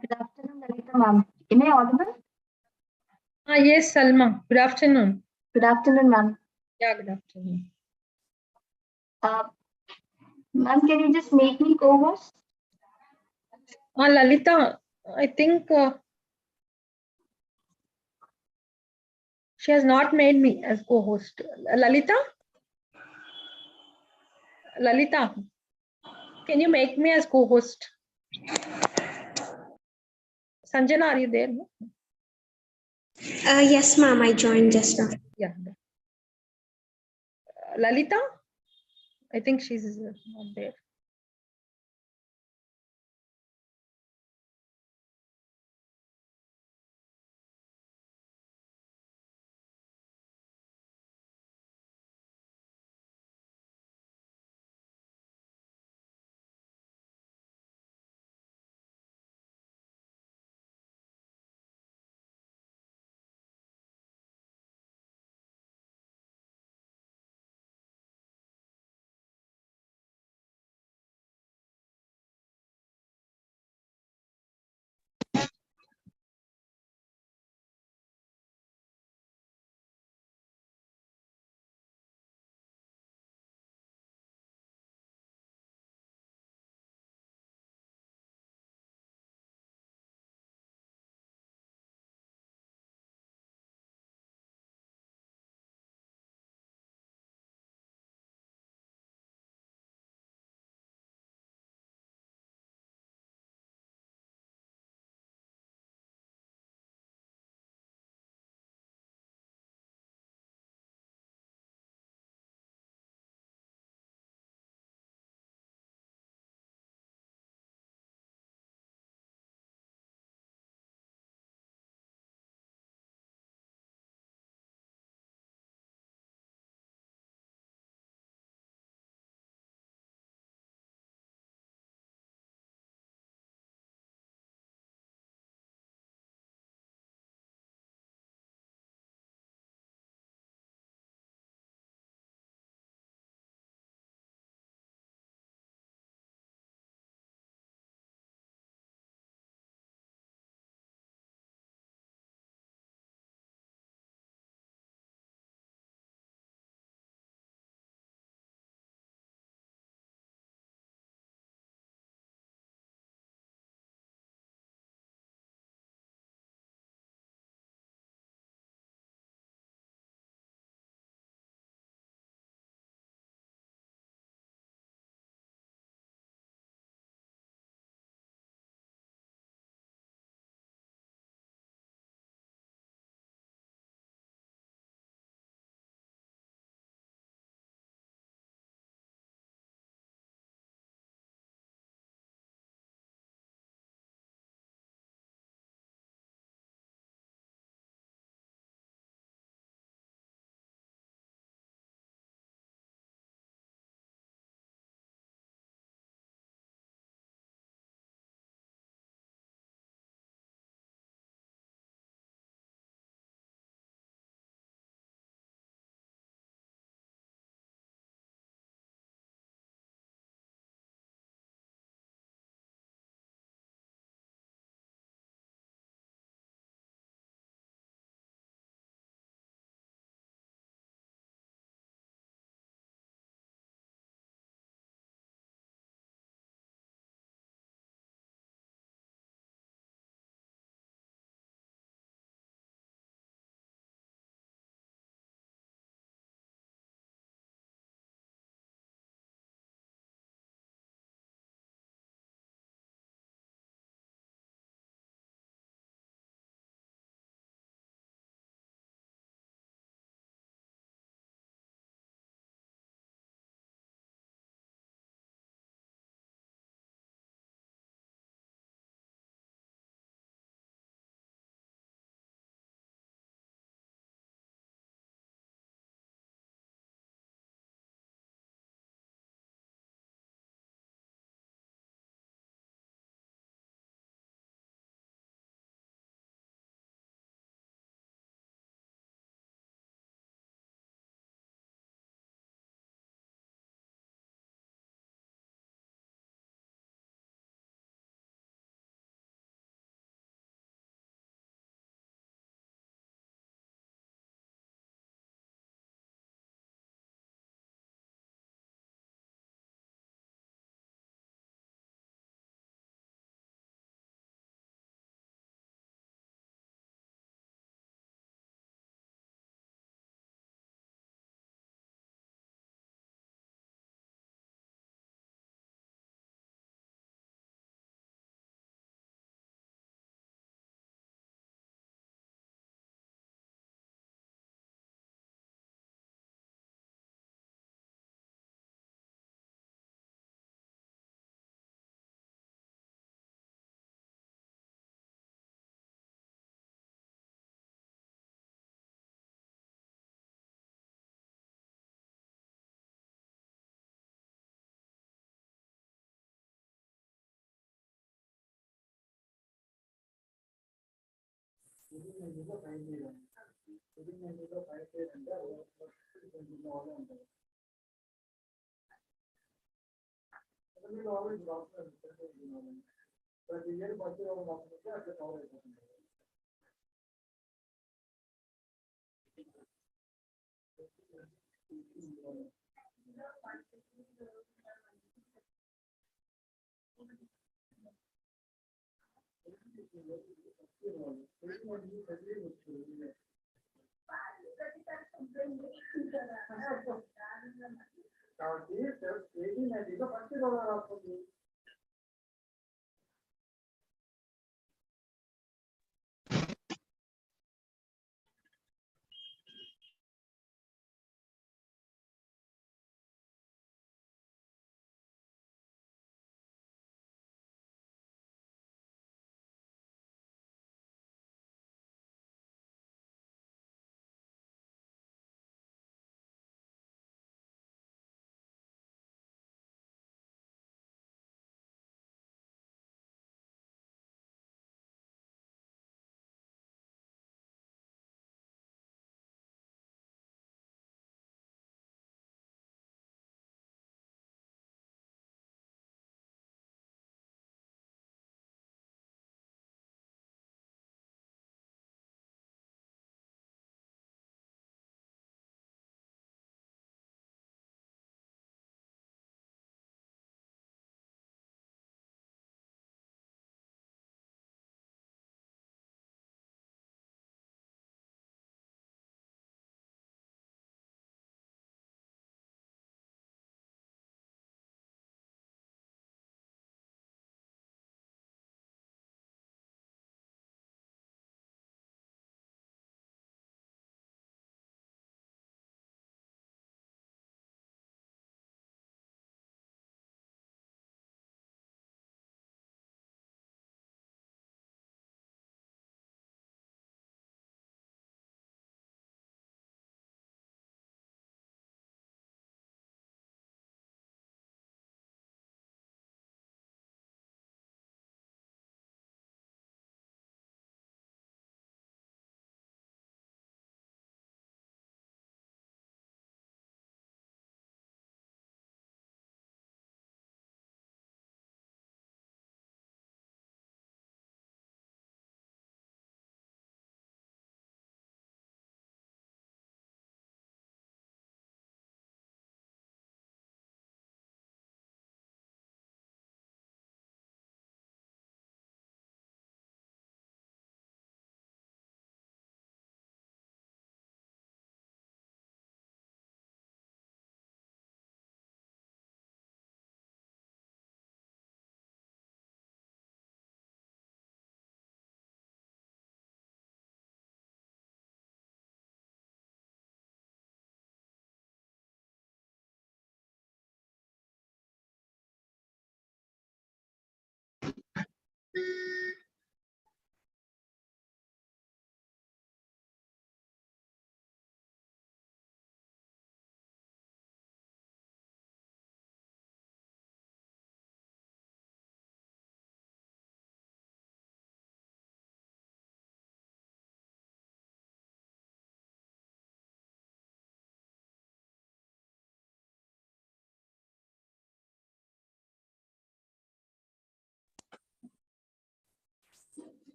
Good afternoon, Lalita ma'am. Am I audible? Yes, Salma. Good afternoon. Good afternoon, ma'am. Yeah, good afternoon. Ma'am, can you just make me co-host? Lalita, I think she has not made me as co-host. Lalita, can you make me as co-host? Sanjana, are you there? Yes, ma'am, I joined just now. Yeah. Lalita, I think she's not there.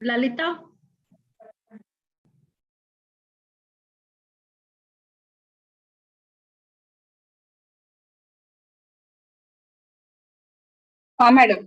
Lalita? हाँ madam.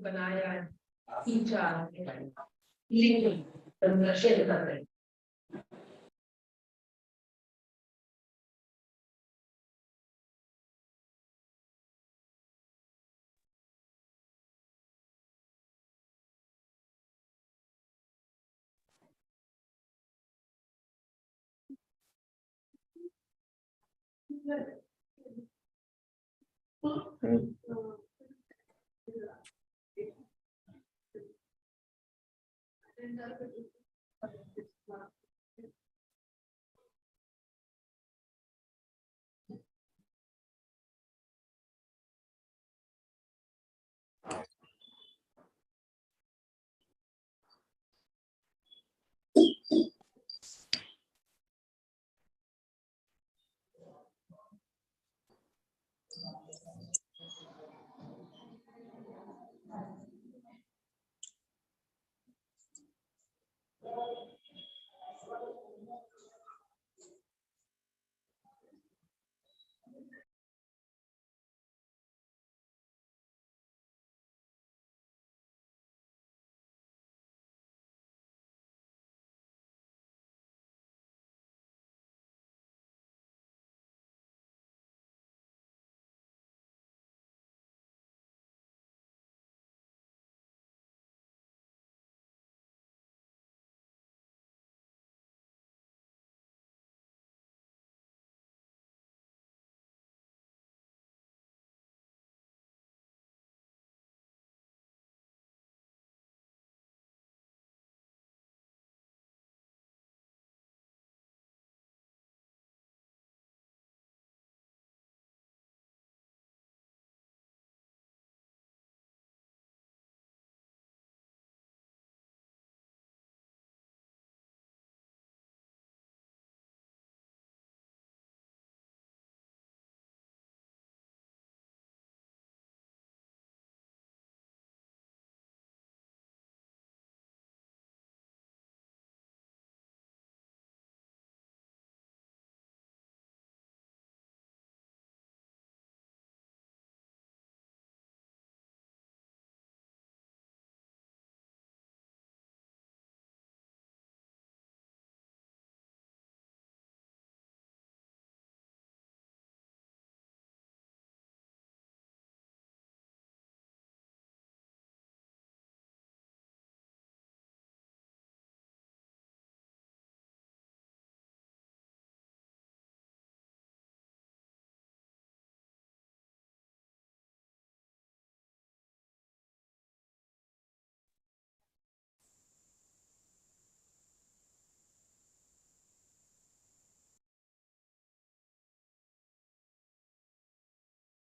बनाया खींचा share कर रहे हैं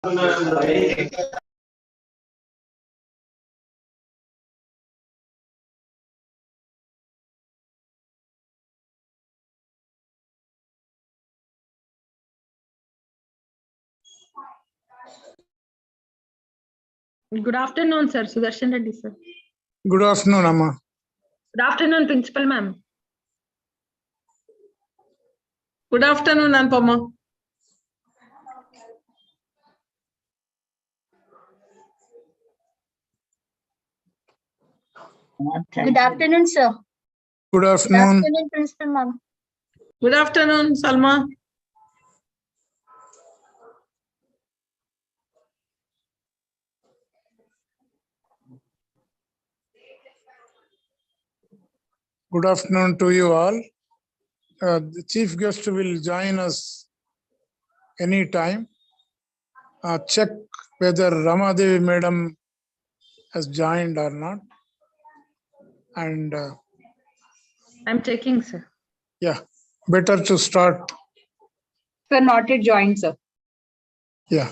Good afternoon, sir. Sudarshan Reddy, sir. Good afternoon, Amma. Good afternoon, Principal Ma'am. Good afternoon, Anupama. Good afternoon, sir. Good Good afternoon. afternoon, Principal Ma'am. Good afternoon, Salma. Good afternoon to you all. The chief guest will join us anytime. Check whether Ramadevi Madam has joined or not. And I'm checking, sir. yeah, better to start. Sir, not yet joined, sir. Yeah.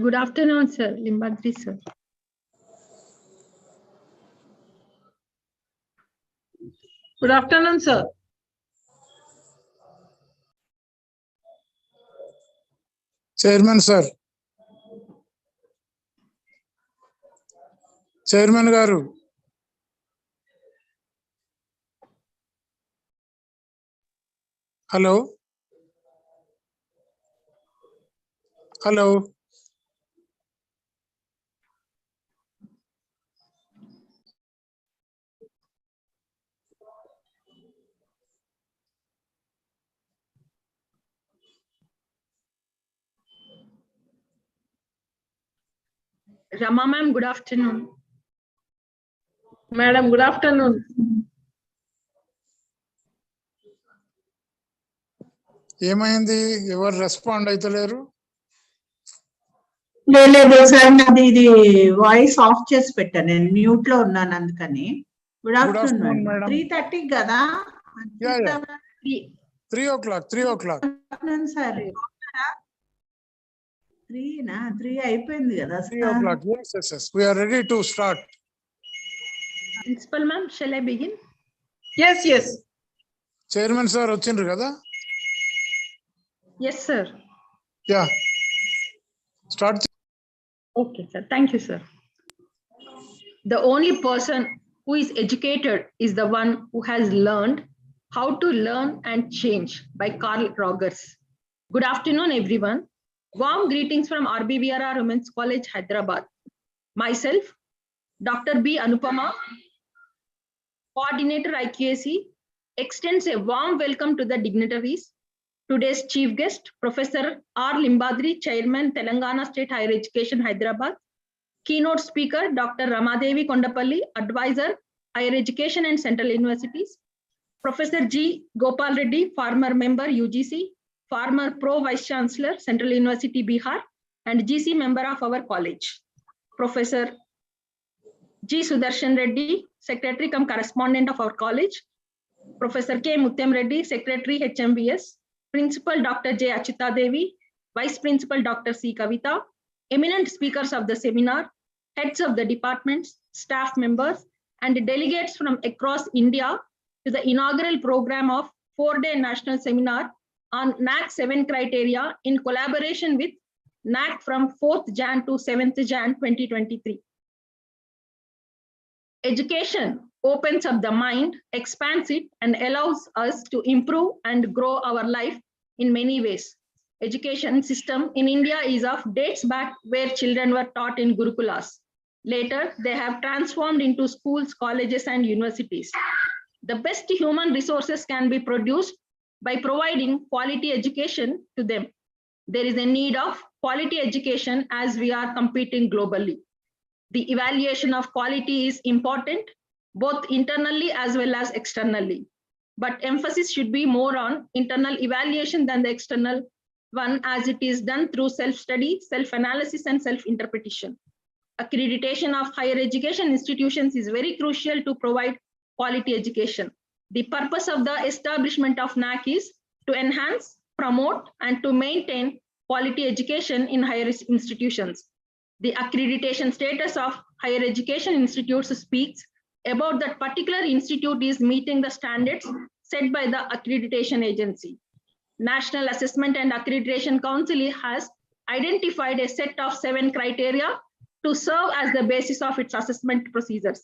Good afternoon, sir. Limbadri, sir. Good afternoon, sir. Chairman, sir. Chairman Garu. Hello. Hello. Rama ma'am, good afternoon. Madam, good afternoon. ఏమైంది? ఎవరు respond అయితలేరు? లేదు sir, నాది ఇది voice of చేసి పెట్టాను, నేను mute లో ఉన్నాను అందుకని. Good afternoon madam. 3:30 కదా? Yeah, yeah. 3 o'clock. 3 o'clock. Sir 3 అయిపోయింది కదా 3 o'clock. Yes, yes, yes. We are ready to start. Principal ma'am, shall I begin? Yes, yes. Chairman sir వచ్చిండ్రు కదా? Yes, sir. Yeah. Start. Okay, sir. Thank you, sir. The only person who is educated is the one who has learned how to learn and change by Carl Rogers. Good afternoon, everyone. Warm greetings from RBVRR Women's College, Hyderabad. Myself, Dr. B. Anupama, Coordinator IQAC, extends a warm welcome to the dignitaries. Today's chief guest, Professor R. Limbadri, Chairman, Telangana State Higher Education, Hyderabad. Keynote speaker, Dr. Ramadevi Kondapalli, Advisor, Higher Education and Central Universities. Professor G. Gopal Reddy, former member, UGC, former Pro Vice Chancellor, Central University, Bihar, and GC member of our college. Professor G. Sudarshan Reddy, Secretary cum Correspondent of our college. Professor K. Mutyam Reddy, Secretary, HMBS. Principal Dr. J. Achita Devi, Vice Principal Dr. C. Kavita, eminent speakers of the seminar, heads of the departments, staff members, and delegates from across India to the inaugural program of 4-day national seminar on NAAC 7 criteria in collaboration with NAAC from 4th Jan to 7th Jan 2023. Education opens up the mind, expands it, and allows us to improve and grow our life in many ways. Education system in India is of dates back where children were taught in Gurukulas. Later, they have transformed into schools, colleges, and universities. The best human resources can be produced by providing quality education to them. There is a need of quality education as we are competing globally. The evaluation of quality is important, both internally as well as externally. But emphasis should be more on internal evaluation than the external one, as it is done through self-study, self-analysis, and self-interpretation. Accreditation of higher education institutions is very crucial to provide quality education. The purpose of the establishment of NAAC is to enhance, promote, and to maintain quality education in higher institutions. The accreditation status of higher education institutes speaks about that particular institute is meeting the standards set by the accreditation agency. National Assessment and Accreditation Council has identified a set of 7 criteria to serve as the basis of its assessment procedures.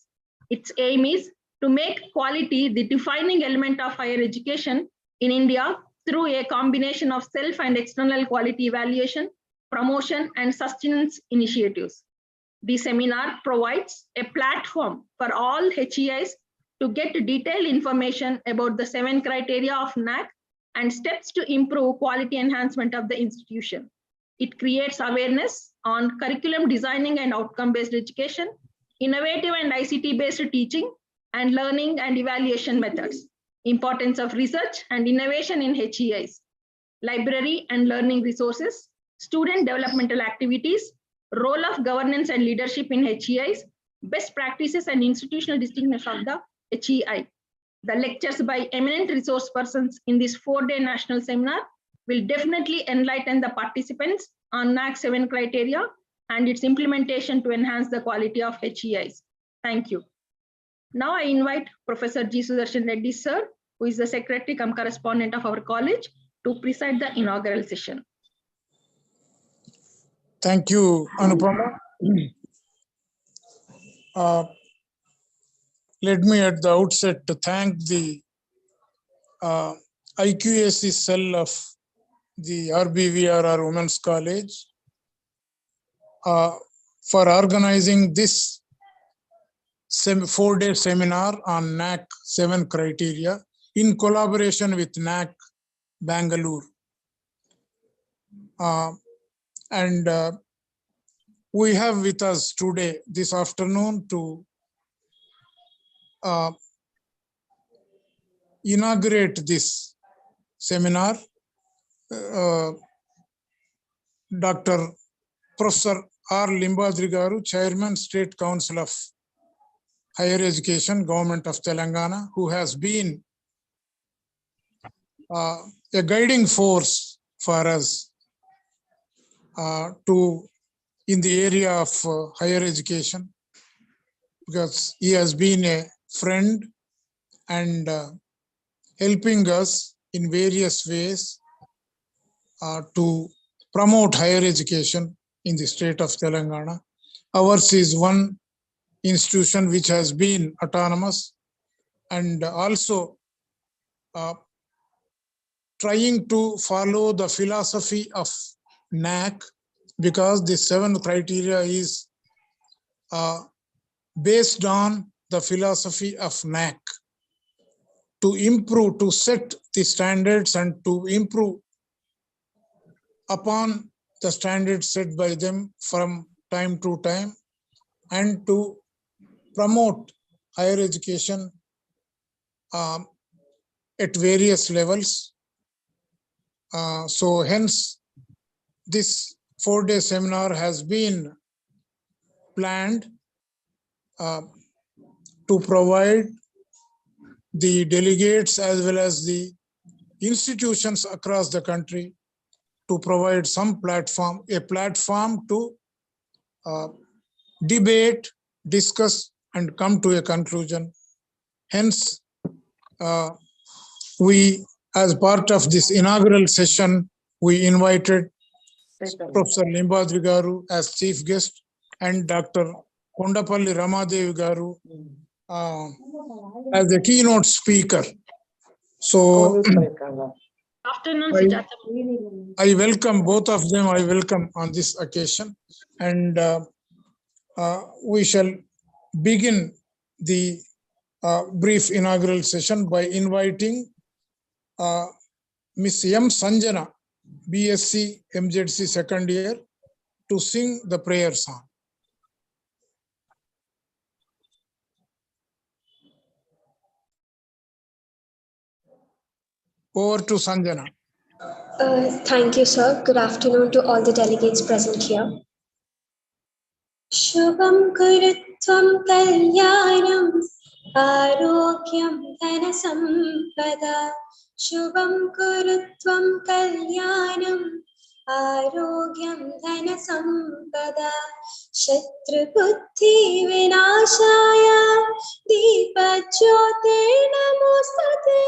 Its aim is to make quality the defining element of higher education in India through a combination of self and external quality evaluation, promotion, and sustenance initiatives. The seminar provides a platform for all HEIs to get detailed information about the 7 criteria of NAAC and steps to improve quality enhancement of the institution. It creates awareness on curriculum designing and outcome-based education, innovative and ICT-based teaching, and learning and evaluation methods, importance of research and innovation in HEIs, library and learning resources, student developmental activities, role of governance and leadership in HEIs, best practices and institutional distinctness of the HEI. The lectures by eminent resource persons in this 4-day national seminar will definitely enlighten the participants on NAAC 7 criteria and its implementation to enhance the quality of HEIs. Thank you. Now I invite Professor G. Sudarshan Reddy, sir, who is the secretary cum correspondent of our college, to preside the inaugural session. Thank you, Anupama. Let me at the outset to thank the IQAC cell of the RBVRR Women's College for organizing this 4-day seminar on NAAC 7 criteria in collaboration with NAAC Bangalore. We have with us today, this afternoon, to inaugurate this seminar, Dr. Professor R. Limbadri Garu, Chairman, State Council of Higher Education, Government of Telangana, who has been a guiding force for us in the area of higher education, because he has been a friend and helping us in various ways to promote higher education in the state of Telangana. Ours is one institution which has been autonomous and also trying to follow the philosophy of NAAC, because the 7 criteria is based on the philosophy of NAAC to improve, to set the standards and to improve upon the standards set by them from time to time, and to promote higher education at various levels. So hence, this 4-day seminar has been planned to provide the delegates as well as the institutions across the country to provide some platform, a platform to debate, discuss, and come to a conclusion. Hence, we, as part of this inaugural session, we invited Professor Limbadri Garu as chief guest and Dr. Kondapalli Ramadevi Garu as a keynote speaker. So Afternoon, I welcome both of them. I welcome on this occasion, and we shall begin the brief inaugural session by inviting Miss M. Sanjana, BSc MZC second year, to sing the prayer song. Over to Sanjana. Thank you, sir. Good afternoon to all the delegates present here. Shubham Kuritvam Kalyanam Arogyam Dhana Sampada. Shubham Kuritvam Kalyanam Arogyam Dhana Sampada. Shatru Buddhi Vinashaya Deepa Jyotir Namostute.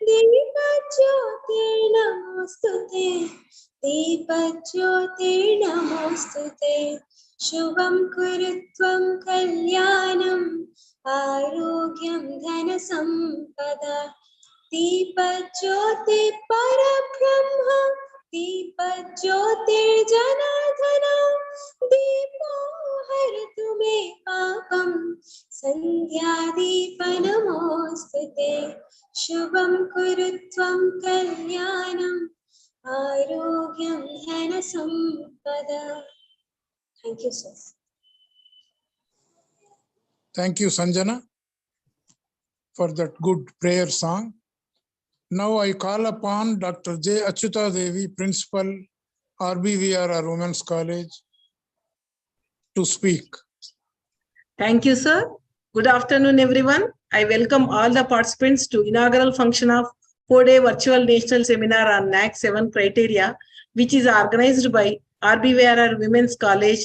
Deepa Jyotir Namostute. Deepa Jyotir Namostute. Shubham Kuritvam Kalyanam Arogyam Dhana Sampada. Deepa Jyoti Parabrahma. Deepa Jyotir Janardhana. Deepo Haratu Me Papam. Sandhya Deepa Namostute. Shubham Kuritvam Kalyanam Arogyam Dhana Sampada. Thank you, sir. Thank you, Sanjana, for that good prayer song. Now I call upon Dr. J. Achyuta Devi, Principal, RBVRR Women's College, to speak. Thank you, sir. Good afternoon, everyone. I welcome all the participants to inaugural function of 4-day virtual national seminar on NAAC 7 criteria, which is organized by RBVRR Women's College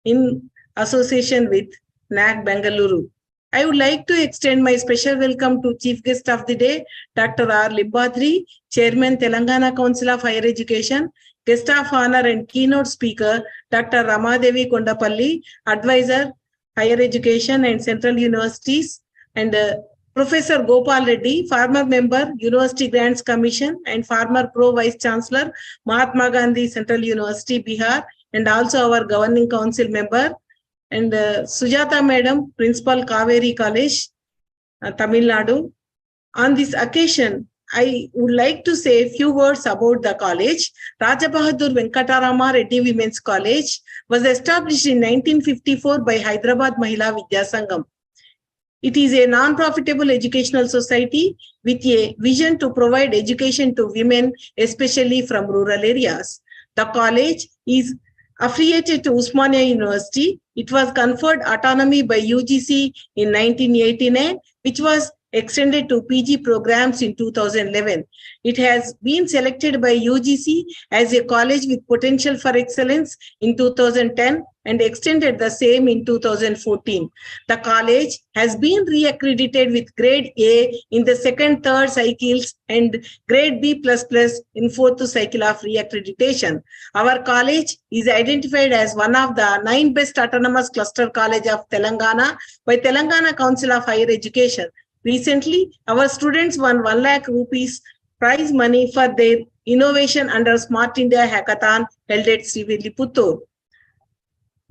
in association with NAAC Bengaluru. I would like to extend my special welcome to Chief Guest of the Day, Dr. R. Limbadri, Chairman, Telangana Council of Higher Education, Guest of Honor and Keynote Speaker, Dr. Ramadevi Kondapalli, Advisor, Higher Education and Central Universities, and Professor Gopal Reddy, former member, University Grants Commission, and former Pro Vice Chancellor, Mahatma Gandhi Central University, Bihar, and also our Governing Council member, and Sujata Madam, Principal, Kaveri College, Tamil Nadu. On this occasion, I would like to say a few words about the college. Raja Bahadur Venkatarama Reddy Women's College was established in 1954 by Hyderabad Mahila Vidya Sangam. It is a non-profitable educational society with a vision to provide education to women, especially from rural areas. The college is affiliated to Osmania University. It was conferred autonomy by UGC in 1989, which was extended to PG programs in 2011. It has been selected by UGC as a college with potential for excellence in 2010 and extended the same in 2014. The college has been re-accredited with grade A in the second, third cycles and grade B++ in fourth cycle of re-accreditation. Our college is identified as one of the 9 best autonomous cluster college of Telangana by Telangana Council of Higher Education. Recently, our students won 1 lakh rupees prize money for their innovation under Smart India Hackathon held at Srivilliputturu.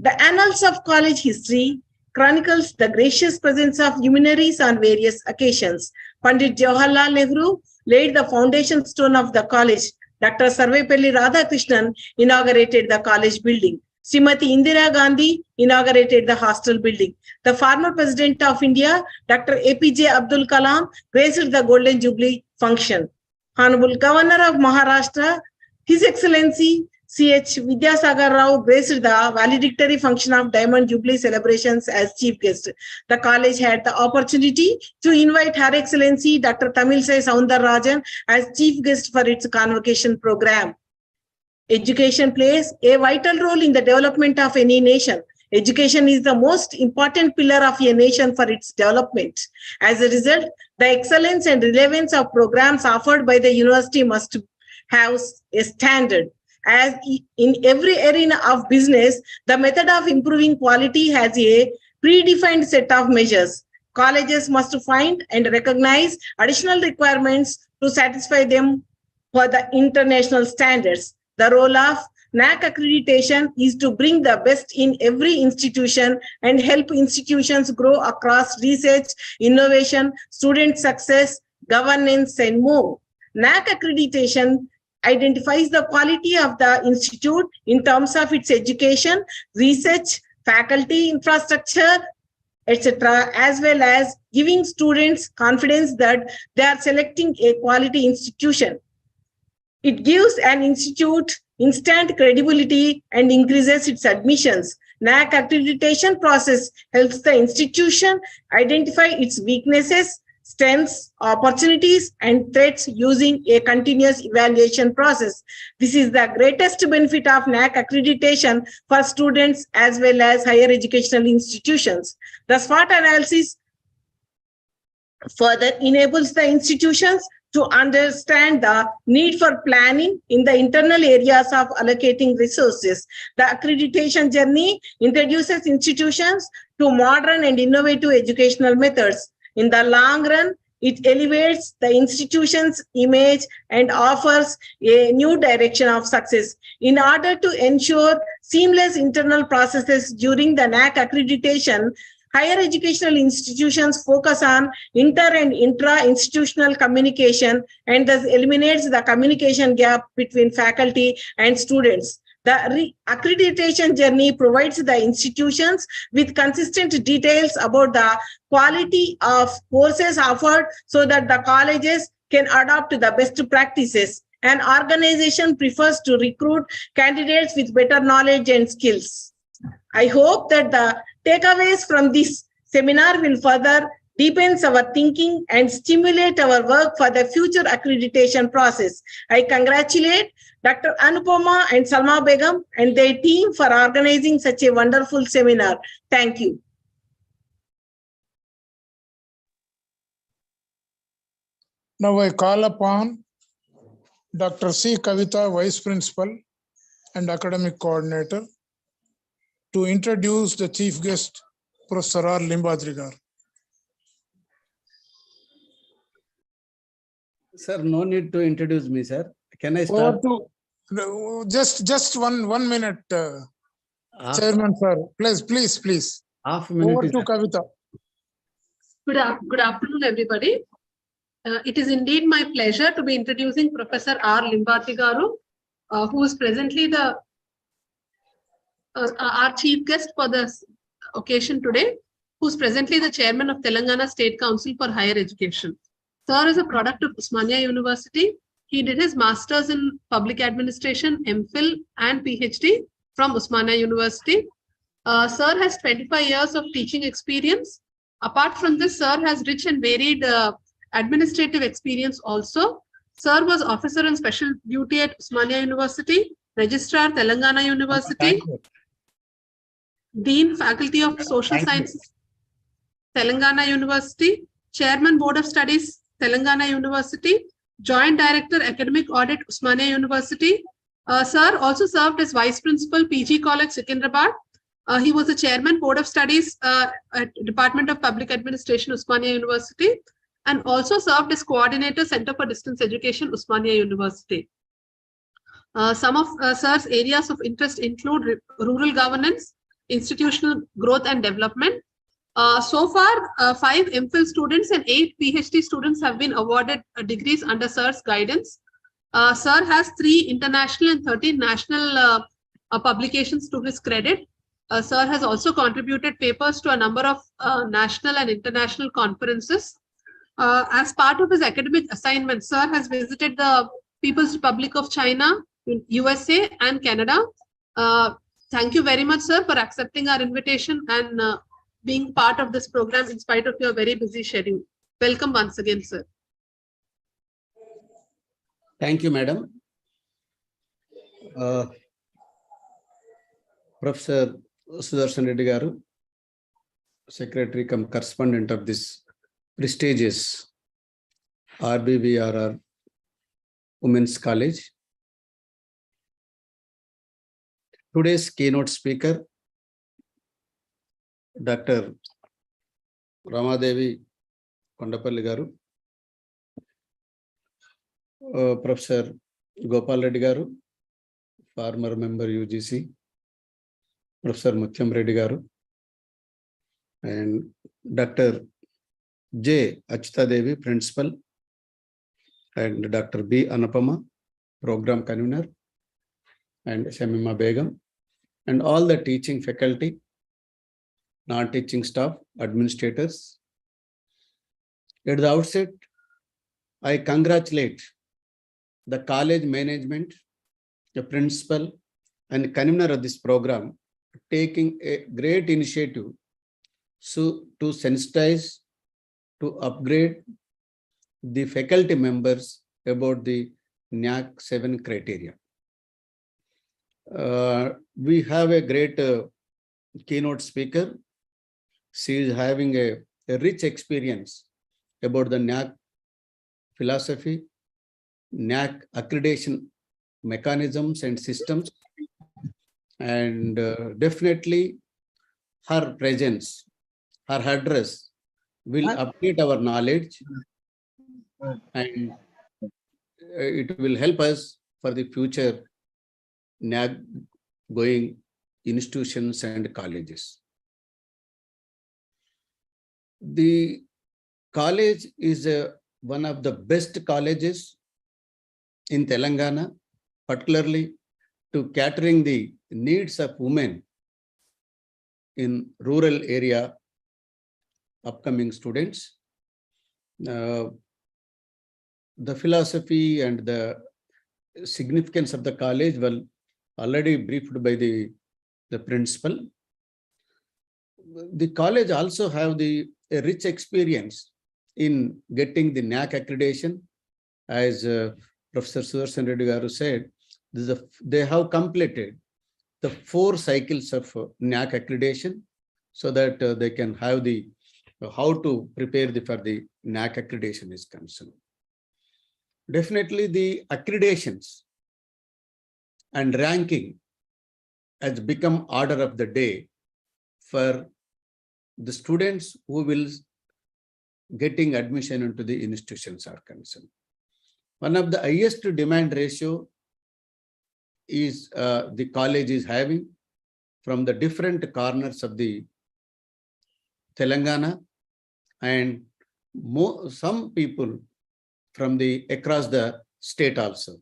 The annals of college history chronicles the gracious presence of luminaries on various occasions. Pandit Jawaharlal Nehru laid the foundation stone of the college. Dr. Sarvepalli Radhakrishnan inaugurated the college building. Srimati Indira Gandhi inaugurated the hostel building. The former President of India, Dr. APJ Abdul Kalam, graced the Golden Jubilee function. Honorable Governor of Maharashtra, His Excellency C.H. Vidyasagar Rao, graced the valedictory function of Diamond Jubilee celebrations as chief guest. The college had the opportunity to invite Her Excellency Dr. Tamilisai Soundararajan as chief guest for its convocation program. Education plays a vital role in the development of any nation. Education is the most important pillar of a nation for its development. As a result, the excellence and relevance of programs offered by the university must have a standard. As in every arena of business, the method of improving quality has a predefined set of measures. Colleges must find and recognize additional requirements to satisfy them for the international standards. The role of NAAC accreditation is to bring the best in every institution and help institutions grow across research, innovation, student success, governance, and more. NAAC accreditation identifies the quality of the institute in terms of its education, research, faculty, infrastructure, etc., as well as giving students confidence that they are selecting a quality institution. It gives an institute instant credibility and increases its admissions. NAAC accreditation process helps the institution identify its weaknesses, strengths, opportunities, and threats using a continuous evaluation process. This is the greatest benefit of NAAC accreditation for students as well as higher educational institutions. The SWOT analysis further enables the institutions to understand the need for planning in the internal areas of allocating resources. The accreditation journey introduces institutions to modern and innovative educational methods. In the long run, it elevates the institution's image and offers a new direction of success. In order to ensure seamless internal processes during the NAAC accreditation, higher educational institutions focus on inter and intra-institutional communication and thus eliminates the communication gap between faculty and students. The accreditation journey provides the institutions with consistent details about the quality of courses offered so that the colleges can adopt the best practices. An organization prefers to recruit candidates with better knowledge and skills. I hope that the takeaways from this seminar will further deepens our thinking and stimulate our work for the future accreditation process. I congratulate Dr. Anupama and Salma Begum and their team for organizing such a wonderful seminar. Thank you. Now I call upon Dr. C. Kavita, Vice Principal and Academic Coordinator, to introduce the Chief Guest, Professor R. Limbadri garu. Sir, no need to introduce me, sir. Can I Over start? to just one minute, Chairman sir. Please. Half a minute. Over to Kavita. Good afternoon, everybody. It is indeed my pleasure to be introducing Professor R. Limbadri garu, who is presently our chief guest for this occasion today, who is presently the chairman of Telangana State Council for Higher Education. Sir is a product of Osmania University. He did his master's in public administration, MPhil and PhD from Osmania University. Sir has 25 years of teaching experience. Apart from this, sir has rich and varied administrative experience also. Sir was officer on special duty at Osmania University, registrar Telangana University, Dean Faculty of Social Sciences, Telangana University, Chairman Board of Studies, Telangana University, Joint Director Academic Audit, Osmania University. Sir also served as Vice Principal, PG College, Secunderabad. He was the Chairman Board of Studies at Department of Public Administration, Osmania University, and also served as Coordinator, Center for Distance Education, Osmania University. Some of Sir's areas of interest include rural governance, institutional growth and development. So far, 5 MPhil students and 8 PhD students have been awarded degrees under Sir's guidance. Sir has 3 international and 13 national publications to his credit. Sir has also contributed papers to a number of national and international conferences. As part of his academic assignments, Sir has visited the People's Republic of China, USA and Canada. Thank you very much, sir, for accepting our invitation and being part of this program in spite of your very busy schedule. Welcome once again, sir. Thank you, madam. Professor Sudarshan Reddy garu, Secretary cum correspondent of this prestigious RBVRR Women's College. Today's keynote speaker, Dr. Ramadevi Kondapalli garu, Professor Gopal Reddy garu, former member UGC, Professor Mutyam Reddy garu, and Dr. J. Achita Devi, Principal, and Dr. B. Anupama, Program Convener, and Shamima Begum, and all the teaching faculty, non-teaching staff, administrators. At the outset, I congratulate the college management, the principal, and convener of this program, taking a great initiative to sensitize, to upgrade the faculty members about the NAAC 7 criteria. We have a great keynote speaker. She is having a rich experience about the NAAC philosophy, NAAC accreditation mechanisms and systems, and definitely her presence, her address will update our knowledge, and it will help us for the future NAAC going institutions and colleges. The college is one of the best colleges in Telangana, particularly to catering the needs of women in rural area, upcoming students. The philosophy and the significance of the college were already briefed by the principal. The college also have the a rich experience in getting the NAAC accreditation. As Professor Sudarshan Reddy Garu said, they have completed the 4 cycles of NAAC accreditation so that they can have the how to prepare for the NAAC accreditation is concerned. Definitely the accreditations and ranking has become order of the day for the students who will getting admission into the institutions are concerned. One of the highest demand ratio is the college is having from the different corners of the Telangana, and some people from the across the state also.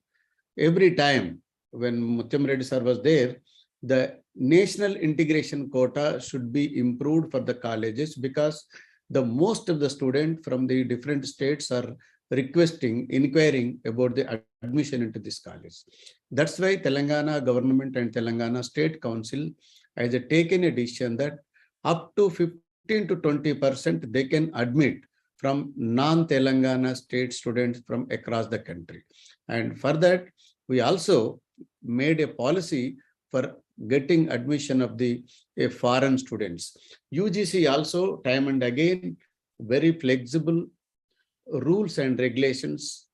Every time when Mutyam Reddy sir was there, the national integration quota should be improved for the colleges, because the most of the students from the different states are inquiring about the admission into this college. That's why Telangana government and Telangana State Council has taken a decision that up to 15 to 20% they can admit from non-Telangana state students from across the country. And for that, we also made a policy for getting admission of the foreign students. UGC also time and again very flexible rules and regulations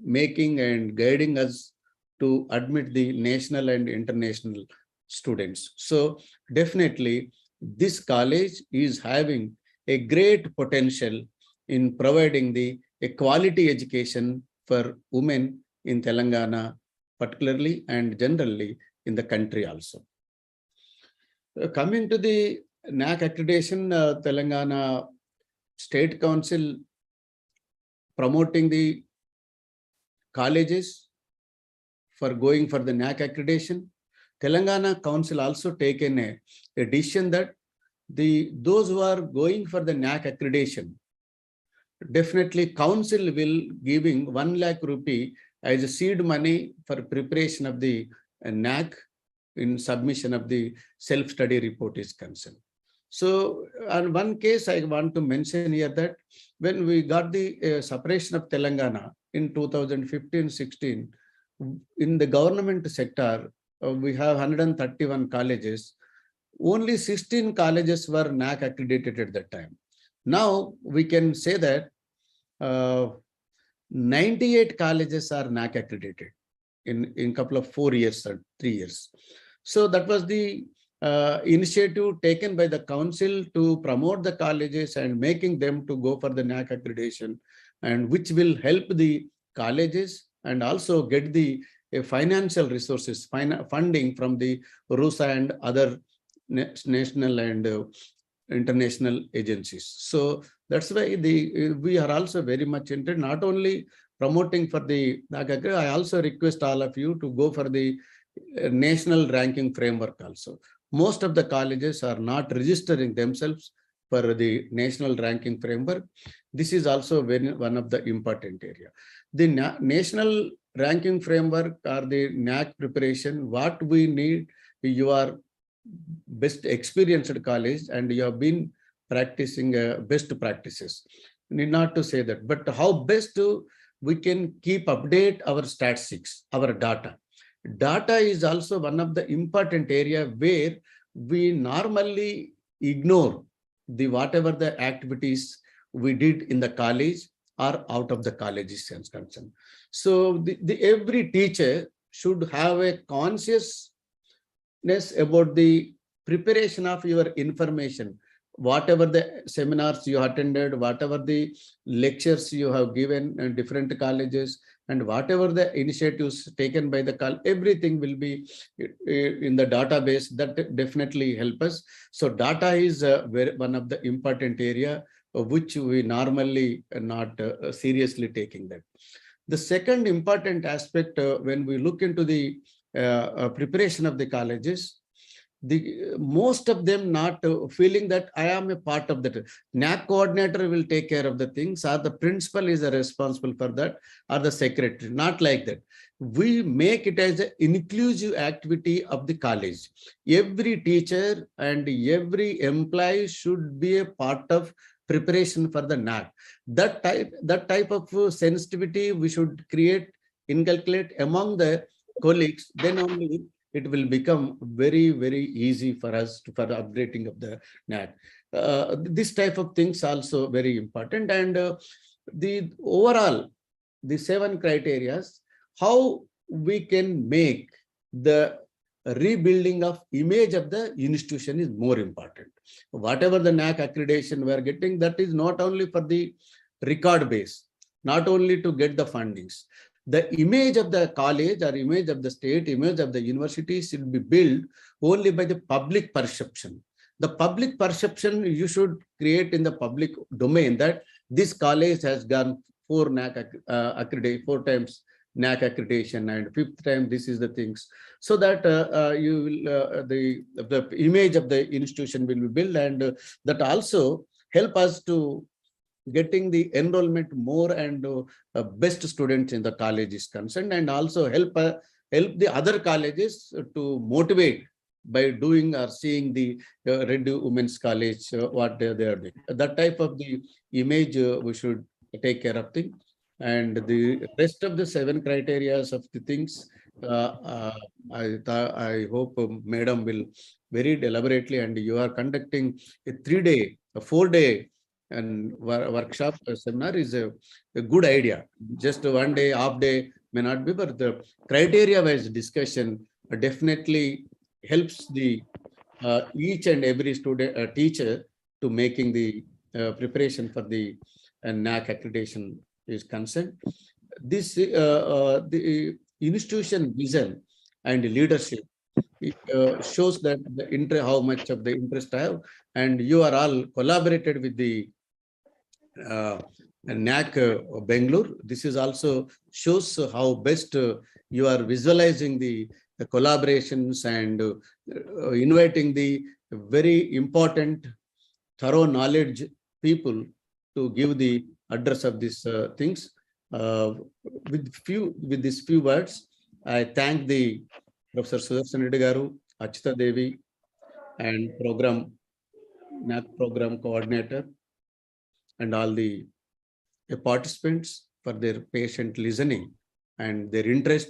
making and guiding us to admit the national and international students. So definitely this college is having a great potential in providing a quality education for women in Telangana particularly and generally in the country also. Coming to the NAAC accreditation, Telangana State Council promoting the colleges for going for the NAAC accreditation. Telangana Council also taken a decision that those who are going for the NAAC accreditation, definitely council will giving 1 lakh rupee as a seed money for preparation of the NAAC in submission of the self-study report is concerned. So on one case, I want to mention here that when we got the separation of Telangana in 2015-16, in the government sector, we have 131 colleges. Only 16 colleges were NAAC accredited at that time. Now we can say that 98 colleges are NAAC accredited in couple of 4 years or 3 years. So that was the initiative taken by the council to promote the colleges and making them to go for the NAAC accreditation, and which will help the colleges and also get the financial resources, funding from the RUSA and other national and international agencies. So that's why we are also very much interested, not only promoting for the NAAC, I also request all of you to go for the national ranking framework also. Most of the colleges are not registering themselves for the national ranking framework. This is also one of the important area. The national ranking framework or the NAAC preparation, what we need, you are best experienced college and you have been practicing best practices. Need not to say that, but how best we can keep update our statistics, our data. Data is also one of the important area where we normally ignore whatever the activities we did in the college or out of the college is concerned. So every teacher should have a consciousness about the preparation of your information, whatever the seminars you attended, whatever the lectures you have given in different colleges, and whatever the initiatives taken by the college, everything will be in the database. That definitely help us. So data is one of the important area which we normally not seriously taking that. The second important aspect when we look into the preparation of the colleges, most of them not feeling that I am a part of that. NAAC coordinator will take care of the things, or the principal is responsible for that, or the secretary. Not like that. We make it as an inclusive activity of the college. Every teacher and every employee should be a part of preparation for the NAAC. That type of sensitivity we should create, inculcate among the colleagues. Then only it will become very, very easy for us for the updating of the NAAC. This type of things also very important. And the overall, the 7 criteria, how we can make the rebuilding of image of the institution is more important. Whatever the NAAC accreditation we are getting, that is not only for the record base, not only to get the fundings. The image of the college or image of the state, image of the university should be built only by the public perception. The public perception you should create in the public domain that this college has gone 4 NAAC accreditation, 4 times NAAC accreditation, and 5th time this is the things, so that you will the image of the institution will be built, and that also help us to getting the enrollment more and best students in the college is concerned, and also help the other colleges to motivate by doing or seeing the Red Women's College, what they are doing. That type of the image we should take care of things. And the rest of the 7 criteria of the things, I hope Madam will very deliberately, and you are conducting a 3-day, a 4-day and workshop seminar is a good idea. Just 1 day, half day may not be, but the criteria-wise discussion definitely helps the each and every student teacher to making the preparation for the NAAC accreditation is concerned. This the institution vision and leadership shows that the how much of the interest I have, and you are all collaborated with the NAAC Bangalore. This is also shows how best you are visualizing the collaborations and inviting the very important, thorough knowledge people to give the address of these things. With these few words, I thank the Professor Sudarshan Reddy Garu, Achita Devi, and NAAC program coordinator, and all the participants for their patient listening and their interest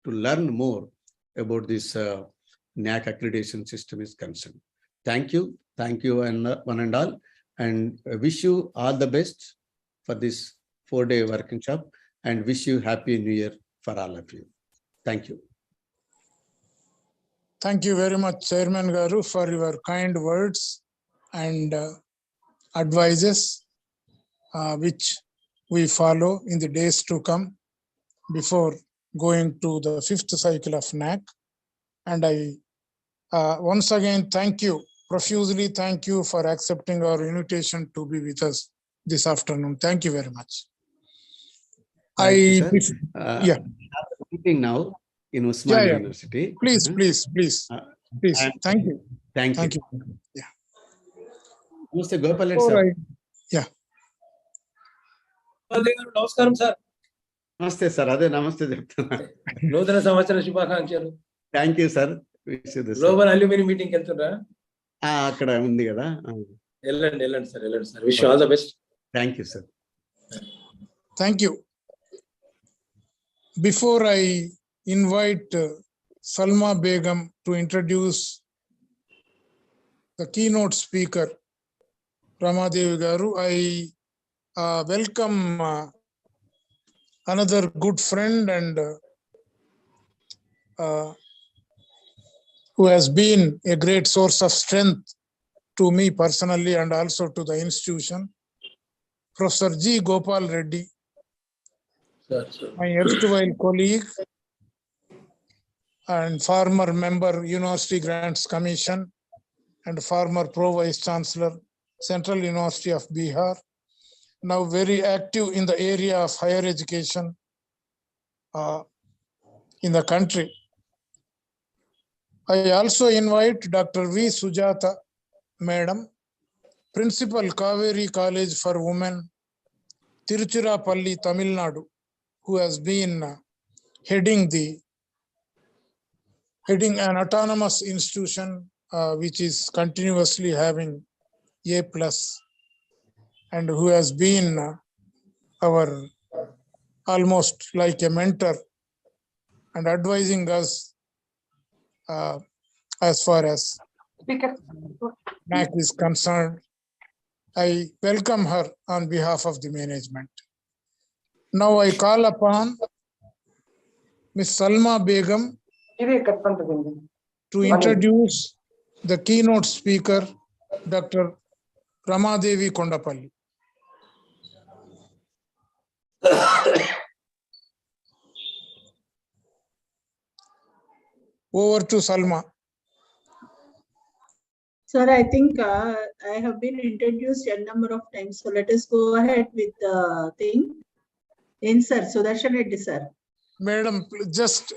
to learn more about this NAAC accreditation system is concerned. Thank you, one and all, and wish you all the best for this 4-day workshop, and wish you Happy New Year for all of you. Thank you. Thank you very much, Chairman Garu, for your kind words and advices, which we follow in the days to come before going to the 5th cycle of NAAC. And I once again profusely thank you for accepting our invitation to be with us this afternoon. Thank you very much. Yeah. Meeting now in Usmania University. Please. Thank you. Thank you. Yeah. Mr. Gopal, sir. Yeah. నమస్కారం sir. నమస్తే sir. అదే నమస్తే చెప్తున్నా. నూతన సంవత్సర శుభాకాంక్షలు. Thank you sir. Global aluminium meeting వెళ్తున్నా? అక్కడ ఉంది కదా. వెళ్ళండి sir. Wish all the best. Thank you sir. Thank you. Before I invite Salma Begum to introduce the keynote speaker, Ramadevi Garu, I welcome another good friend and who has been a great source of strength to me personally and also to the institution, Professor G. Gopal Reddy, my erstwhile colleague and former member, University Grants Commission, and former Pro-Vice Chancellor, Central University of Bihar, now very active in the area of higher education in the country. I also invite Dr. V. Sujata, Madam, Principal Kaveri College for Women, Tiruchirappalli, Tamil Nadu, who has been heading an autonomous institution which is continuously having A+, and who has been our almost like a mentor and advising us as far as NAAC is concerned. I welcome her on behalf of the management. Now I call upon Ms. Salma Begum to introduce the keynote speaker, Dr. Ramadevi Kondapalli. Over to Salma. Sir, I think I have been introduced a number of times. So let us go ahead with the thing. In sir, Sudarshan Reddy sir. Madam, just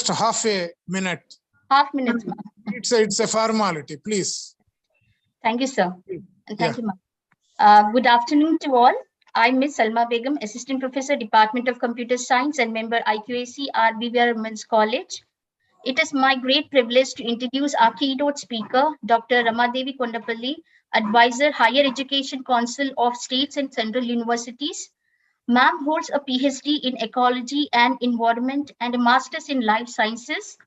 half a minute. Half minute, ma'am. It's a formality, please. Thank you, sir. And thank you, ma'am. Good afternoon to all. I'm Ms. Salma Begum, Assistant Professor, Department of Computer Science and member IQAC RBVR Women's College. It is my great privilege to introduce our keynote speaker, Dr. Ramadevi Kondapalli, Advisor, Higher Education Council of States and Central Universities. Ma'am holds a PhD in Ecology and Environment and a Master's in Life Sciences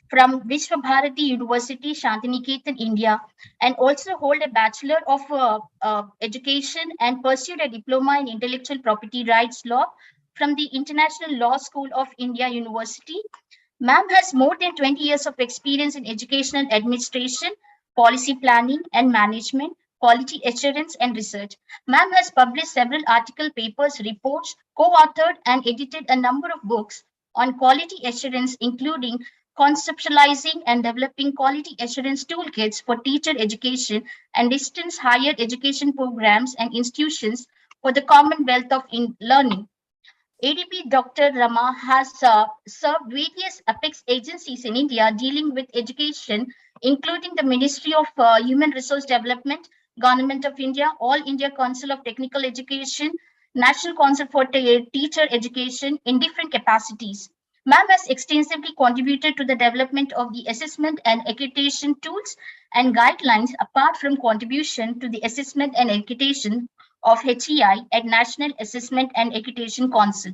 from Vishwabharati University, Shantiniketan, India, and also hold a Bachelor of Education and pursued a Diploma in Intellectual Property Rights Law from the International Law School of India University. Ma'am has more than 20 years of experience in educational administration, policy planning and management, quality assurance and research. Ma'am has published several article papers, reports, co-authored and edited a number of books on quality assurance, including conceptualizing and developing quality assurance toolkits for teacher education and distance higher education programs and institutions for the Commonwealth of Learning. ADP Dr. Rama has served various apex agencies in India dealing with education, including the Ministry of Human Resource Development, Government of India, All India Council of Technical Education, National Council for Teacher Education in different capacities. Ma'am has extensively contributed to the development of the assessment and accreditation tools and guidelines, apart from contribution to the assessment and accreditation of HEI at National Assessment and Accreditation Council.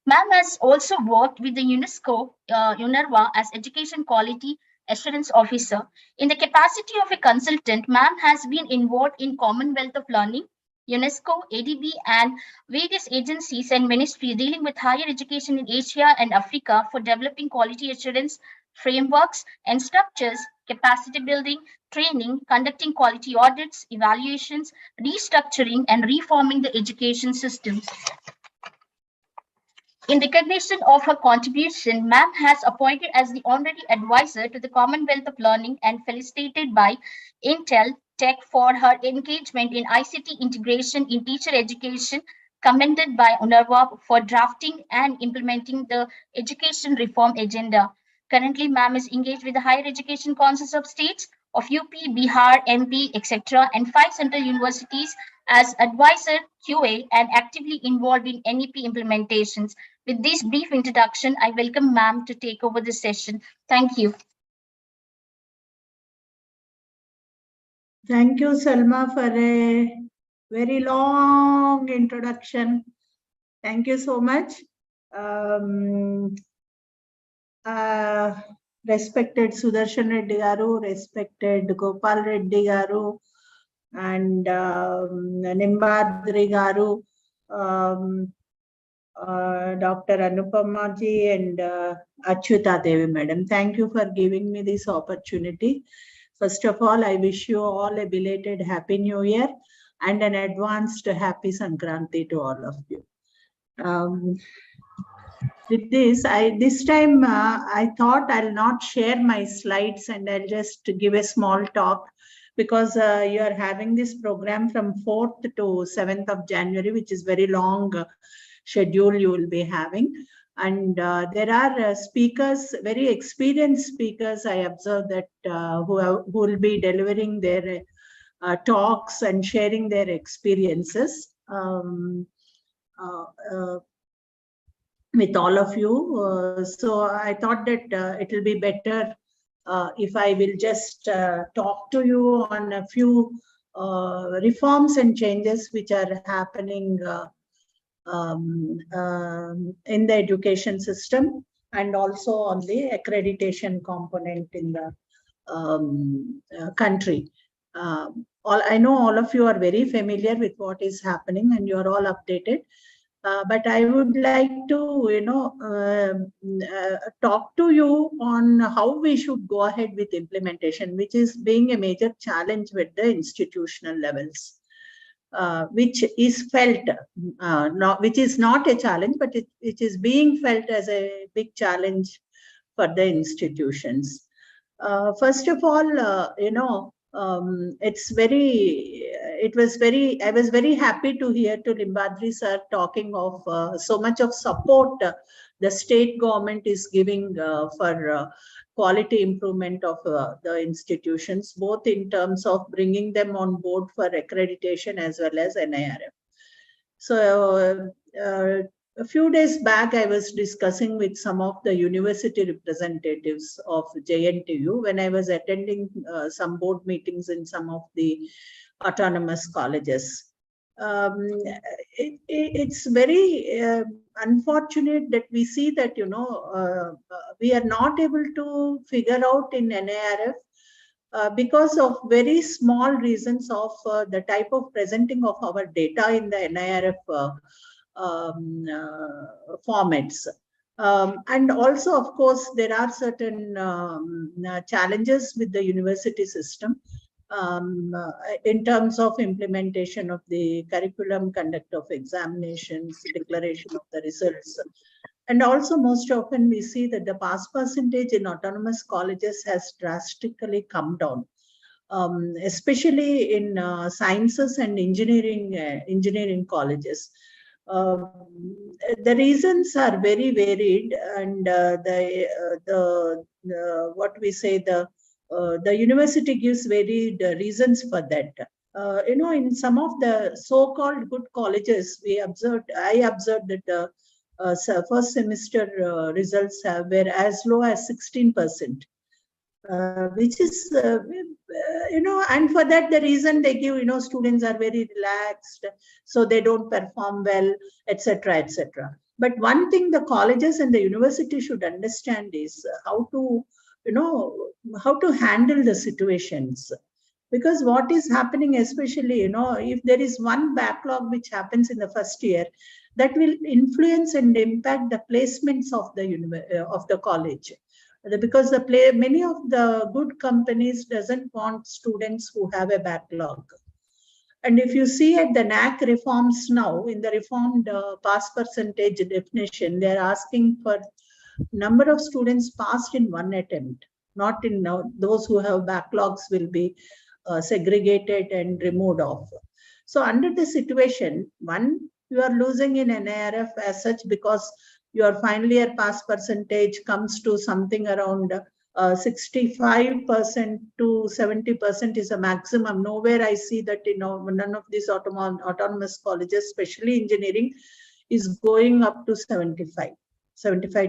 Ma'am has also worked with the UNESCO, UNRWA as Education Quality Assurance Officer. In the capacity of a consultant, Ma'am has been involved in Commonwealth of Learning, UNESCO, ADB, and various agencies and ministries dealing with higher education in Asia and Africa for developing quality assurance frameworks and structures, capacity building, training, conducting quality audits, evaluations, restructuring, and reforming the education systems. In recognition of her contribution, Ma'am has appointed as the honorary advisor to the Commonwealth of Learning and felicitated by Intel Tech for her engagement in ICT integration in teacher education, commended by UNRWA for drafting and implementing the education reform agenda. Currently, Ma'am is engaged with the Higher Education Councils of States of UP, Bihar, MP, etc., and 5 central universities as advisor, QA, and actively involved in NEP implementations. With this brief introduction, I welcome Ma'am to take over the session. Thank you. Thank you, Salma, for a very long introduction. Thank you so much. Respected Sudarshan Reddy Garu, respected Gopal Reddy Garu, and Nimbadri Garu, Dr. Anupama ji, and Achyuta Devi Madam. Thank you for giving me this opportunity. First of all, I wish you all a belated Happy New Year and an advanced Happy Sankranti to all of you. With this, this time I thought I'll not share my slides and I'll just give a small talk, because you are having this program from 4th to 7th of January, which is very long schedule you will be having. And there are speakers, very experienced speakers, I observe that who will be delivering their talks and sharing their experiences with all of you. So I thought that it will be better if I will just talk to you on a few reforms and changes which are happening in the education system, and also on the accreditation component in the country. I know all of you are very familiar with what is happening and you are all updated. But I would like to, talk to you on how we should go ahead with implementation, which is being a major challenge with the institutional levels, which is felt, which is not a challenge, but it is being felt as a big challenge for the institutions. First of all, I was very happy to hear to Limbadri sir talking of so much of support the state government is giving for quality improvement of the institutions, both in terms of bringing them on board for accreditation as well as NIRF. So a few days back, I was discussing with some of the university representatives of JNTU when I was attending some board meetings in some of the autonomous colleges. It's very unfortunate that we see that, we are not able to figure out in NIRF because of very small reasons of the type of presenting of our data in the NIRF formats. And also, of course, there are certain challenges with the university system in terms of implementation of the curriculum, conduct of examinations, declaration of the results. And also, most often we see that the pass percentage in autonomous colleges has drastically come down, especially in sciences and engineering colleges. The reasons are very varied, and the university gives varied reasons for that. In some of the so-called good colleges, I observed that the first semester results were as low as 16%. Which is, and for that, the reason they give, students are very relaxed, so they don't perform well, etc., etc. But one thing the colleges and the university should understand is how to handle the situations. Because what is happening, especially, if there is one backlog which happens in the first year, that will influence and impact the placements of the college. Because many of the good companies doesn't want students who have a backlog. And if you see at the NAAC reforms now, in the reformed pass percentage definition, they're asking for number of students passed in one attempt, not in those who have backlogs will be segregated and removed off. So under the situation, one, you are losing in NIRF as such because your final year pass percentage comes to something around 65% to 70% is a maximum. Nowhere I see that, none of these autonomous colleges, especially engineering, is going up to 75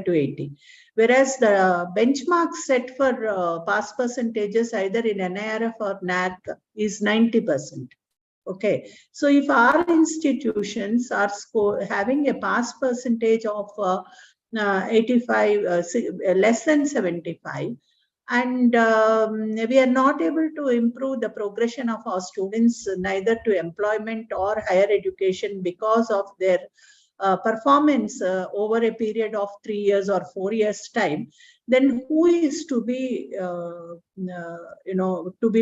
to 80. Whereas the benchmark set for pass percentages either in NIRF or NAAC is 90%. Okay, so if our institutions are having a pass percentage of 85, less than 75, and we are not able to improve the progression of our students neither to employment or higher education because of their performance over a period of 3 years or 4 years time, then who is to be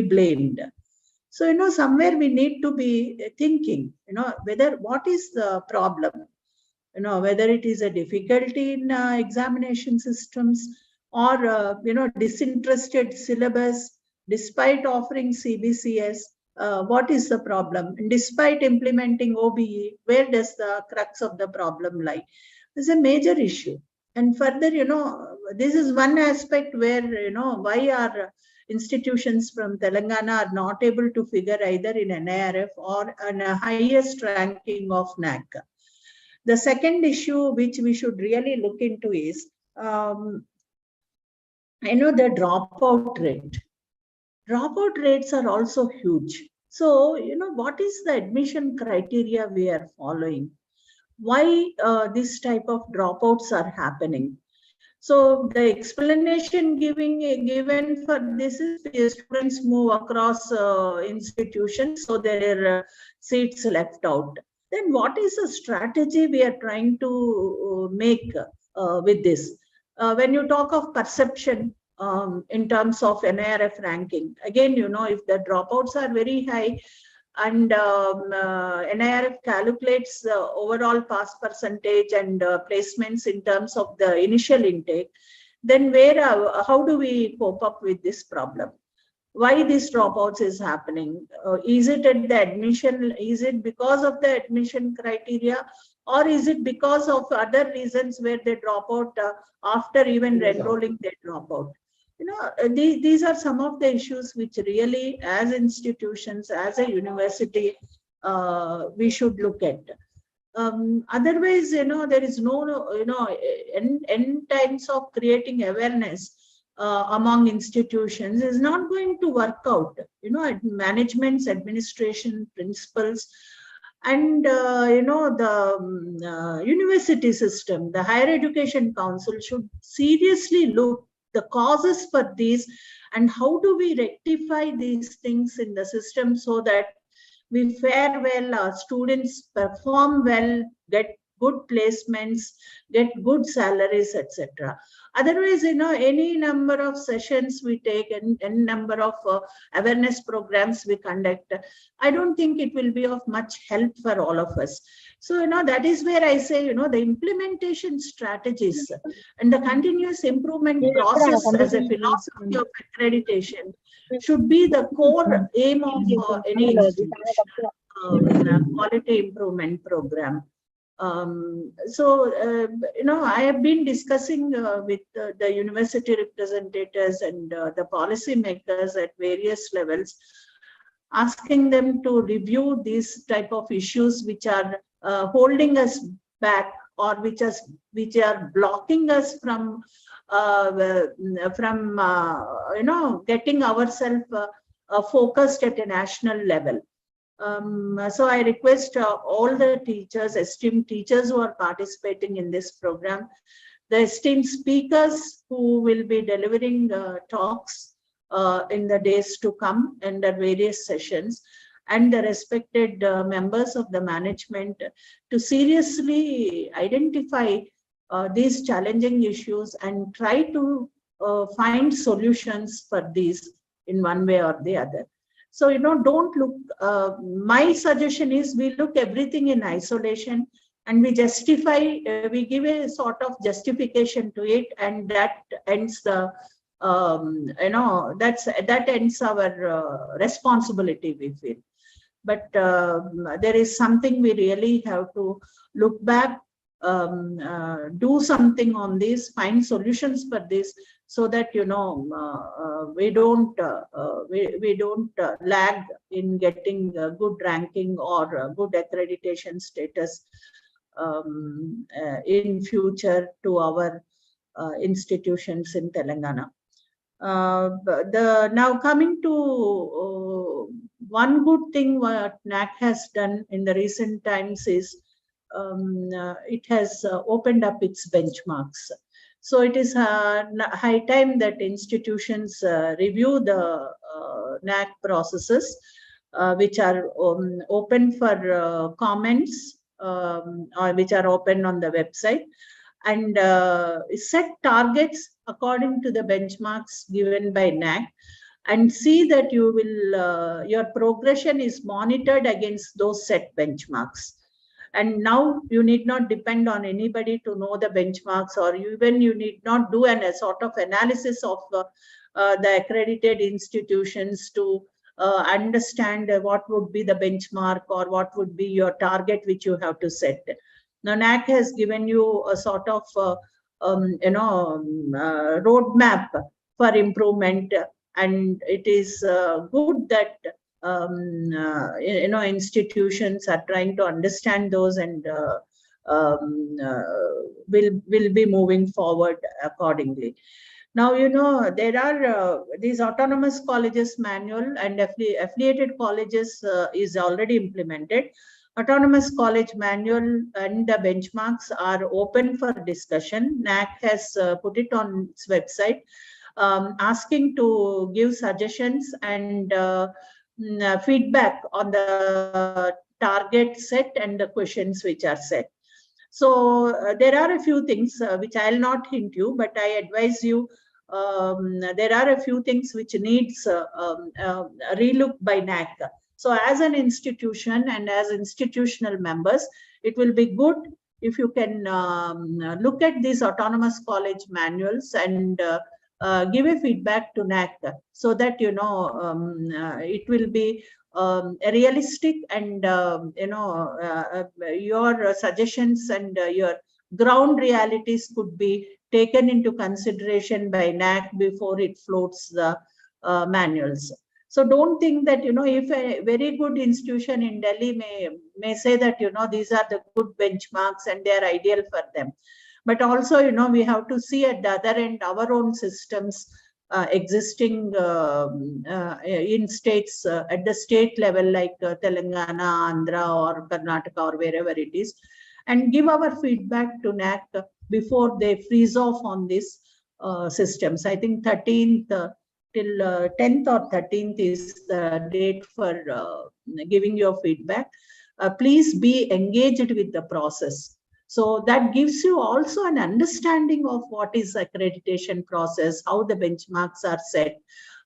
blamed? So, somewhere we need to be thinking, what is the problem, whether it is a difficulty in examination systems or, disinterested syllabus, despite offering CBCS, what is the problem? And despite implementing OBE, where does the crux of the problem lie? It's a major issue. And further, this is one aspect where, why our institutions from Telangana are not able to figure either in NIRF or in a highest ranking of NAAC. The second issue which we should really look into is, the dropout rate. Dropout rates are also huge. So, what is the admission criteria we are following? Why this type of dropouts are happening? So the explanation given for this is students move across institutions, so there are seats left out. Then what is the strategy we are trying to make with this? When you talk of perception in terms of NIRF ranking, again, if the dropouts are very high, and NIRF calculates the overall pass percentage and placements in terms of the initial intake, then how do we cope up with this problem? Why these dropouts is happening? Is it at the admission? Is it because of the admission criteria? Or is it because of other reasons where they drop out after even enrolling, they drop out? These are some of the issues which really, as institutions, as a university, we should look at. Otherwise, there is no, end times of creating awareness among institutions is not going to work out. Management's, administration, principals, and the university system, the Higher Education Council should seriously look the causes for these, and how do we rectify these things in the system so that we fare well, our students perform well, get good placements, get good salaries, etc. Otherwise, any number of sessions we take and any number of awareness programs we conduct, I don't think it will be of much help for all of us. So, that is where I say, the implementation strategies and the continuous improvement process as a philosophy of accreditation should be the core aim of any institution, quality improvement program. I have been discussing with the university representatives and the policy makers at various levels, asking them to review these type of issues which are holding us back, or which are blocking us from getting ourselves focused at a national level. So I request all the teachers, esteemed teachers who are participating in this program, the esteemed speakers who will be delivering talks in the days to come and the various sessions, and the respected members of the management to seriously identify these challenging issues and try to find solutions for these in one way or the other. So, don't look, my suggestion is we look everything in isolation and we justify, we give a sort of justification to it, and that ends the, that ends our responsibility, we feel. But there is something we really have to look back, do something on this, find solutions for this, so that we don't lag in getting good ranking or good accreditation status in future to our institutions in Telangana. Now coming to one good thing what NAAC has done in the recent times is it has opened up its benchmarks. So it is high time that institutions review the NAAC processes, which are open for comments, or which are open on the website, and set targets according to the benchmarks given by NAAC, and see that you will your progression is monitored against those set benchmarks. And now you need not depend on anybody to know the benchmarks, or even you need not do a sort of analysis of the accredited institutions to understand what would be the benchmark or what would be your target which you have to set. Now NAAC has given you a sort of roadmap for improvement, and it is good that institutions are trying to understand those and will be moving forward accordingly. Now, there are these autonomous colleges manual and affiliated colleges is already implemented. Autonomous college manual and the benchmarks are open for discussion. NAAC has put it on its website, asking to give suggestions and feedback on the target set and the questions which are set. So there are a few things which I'll not hint you, but I advise you. There are a few things which needs relook by NAAC. So as an institution and as institutional members, it will be good if you can look at these autonomous college manuals and give a feedback to NAAC, so that it will be realistic, and your suggestions and your ground realities could be taken into consideration by NAAC before it floats the manuals. So don't think that if a very good institution in Delhi may say that these are the good benchmarks and they are ideal for them, but also we have to see at the other end our own systems existing in states at the state level, like Telangana, Andhra, or Karnataka, or wherever it is, and give our feedback to NAAC before they freeze off on these systems. I think 13th till 10th or 13th is the date for giving your feedback. Please be engaged with the process. So that gives you also an understanding of what is accreditation process, how the benchmarks are set,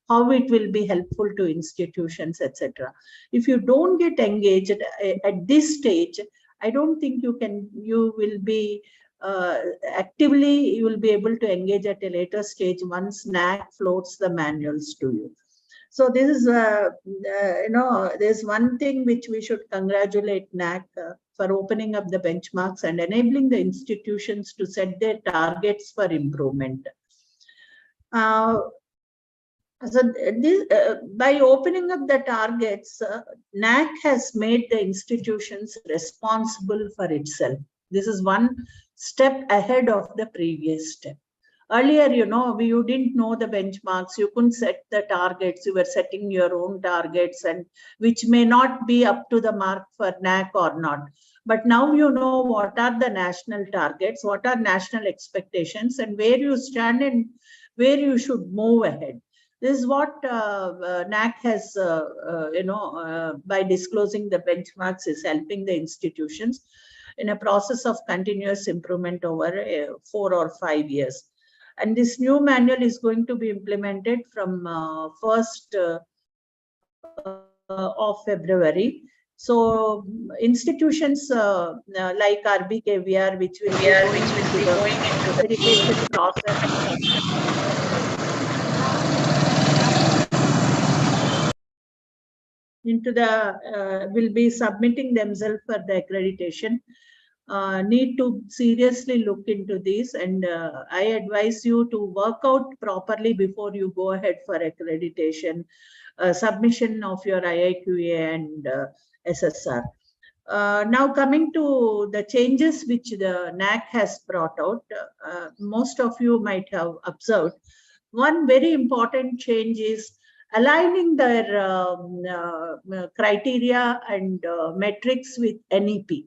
how it will be helpful to institutions, etc. If you don't get engaged at this stage, I don't think you will be actively, you will be able to engage at a later stage once NAAC floats the manuals to you. So this is, there's one thing which we should congratulate NAAC for opening up the benchmarks and enabling the institutions to set their targets for improvement. So this, by opening up the targets, NAAC has made the institutions responsible for itself. This is one step ahead of the previous step. Earlier, you didn't know the benchmarks, you couldn't set the targets, you were setting your own targets, and which may not be up to the mark for NAAC or not. But now you know what are the national targets, what are national expectations, and where you stand and where you should move ahead. This is what NAAC has, by disclosing the benchmarks, is helping the institutions in a process of continuous improvement over 4 or 5 years. And this new manual is going to be implemented from 1st of February. So institutions like RBKVR, which will be going into the verification process, will be submitting themselves for the accreditation. Need to seriously look into this, and I advise you to work out properly before you go ahead for accreditation, submission of your IIQA and SSR. Now coming to the changes which the NAAC has brought out, most of you might have observed. One very important change is aligning their criteria and metrics with NEP.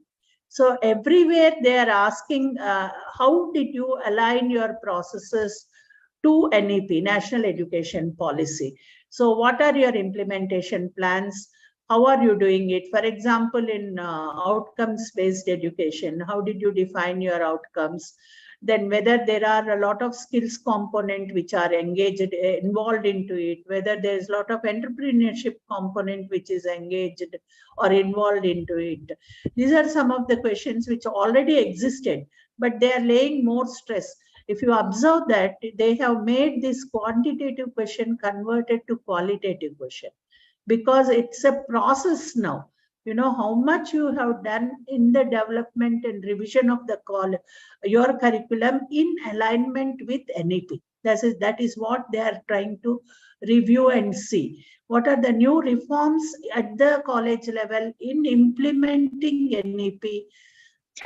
So everywhere they are asking, how did you align your processes to NEP, National Education Policy? So what are your implementation plans? How are you doing it? For example, in outcomes-based education, how did you define your outcomes? Then whether there are a lot of skills component which are involved into it, whether there is a lot of entrepreneurship component which is engaged or involved into it. These are some of the questions which already existed, but they are laying more stress. If you observe that, they have made this quantitative question converted to qualitative question, because it's a process now. you know, how much you have done in the development and revision of your curriculum in alignment with NEP. That is what they are trying to review and see. What are the new reforms at the college level in implementing NEP?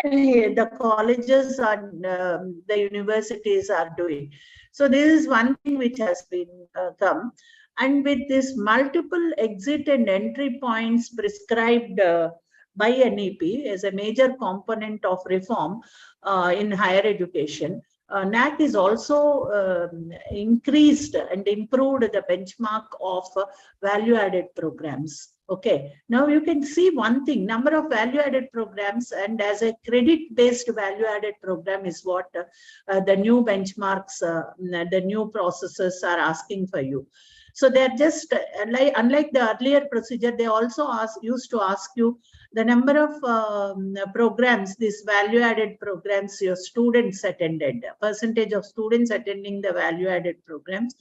The colleges and the universities are doing. So this is one thing which has been come. And with this multiple exit and entry points prescribed by NEP as a major component of reform in higher education, NAAC is also increased and improved the benchmark of value-added programs. Okay, now you can see one thing, number of value-added programs, and as a credit-based value-added program is what the new benchmarks, the new processes are asking for you. So they're just unlike the earlier procedure, they also used to ask you the number of programs, these value-added programs your students attended, percentage of students attending the value-added programs.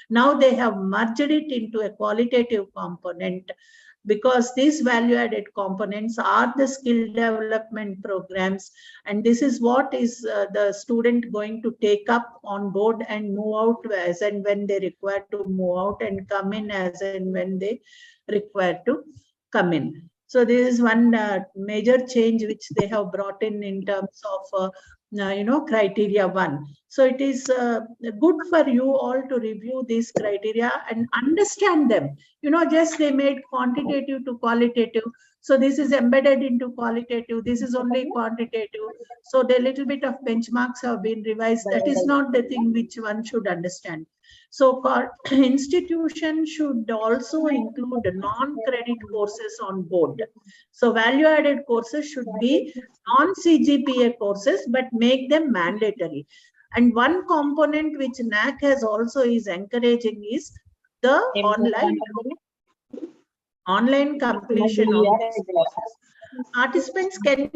Now they have merged it into a qualitative component, because these value-added components are the skill development programs, and this is what is the student going to take up on board and move out as and when they require to move out, and come in as and when they require to come in. So this is one major change which they have brought in terms of criteria 1. So it is good for you all to review these criteria and understand them. Just they made quantitative to qualitative. So this is embedded into qualitative. This is only quantitative. So the little bit of benchmarks have been revised. That is not the thing which one should understand. So institution should also include non-credit courses on board. So value-added courses should be non-CGPA courses, but make them mandatory. And one component which NAAC has also is encouraging is the online completion of these courses. Participants can,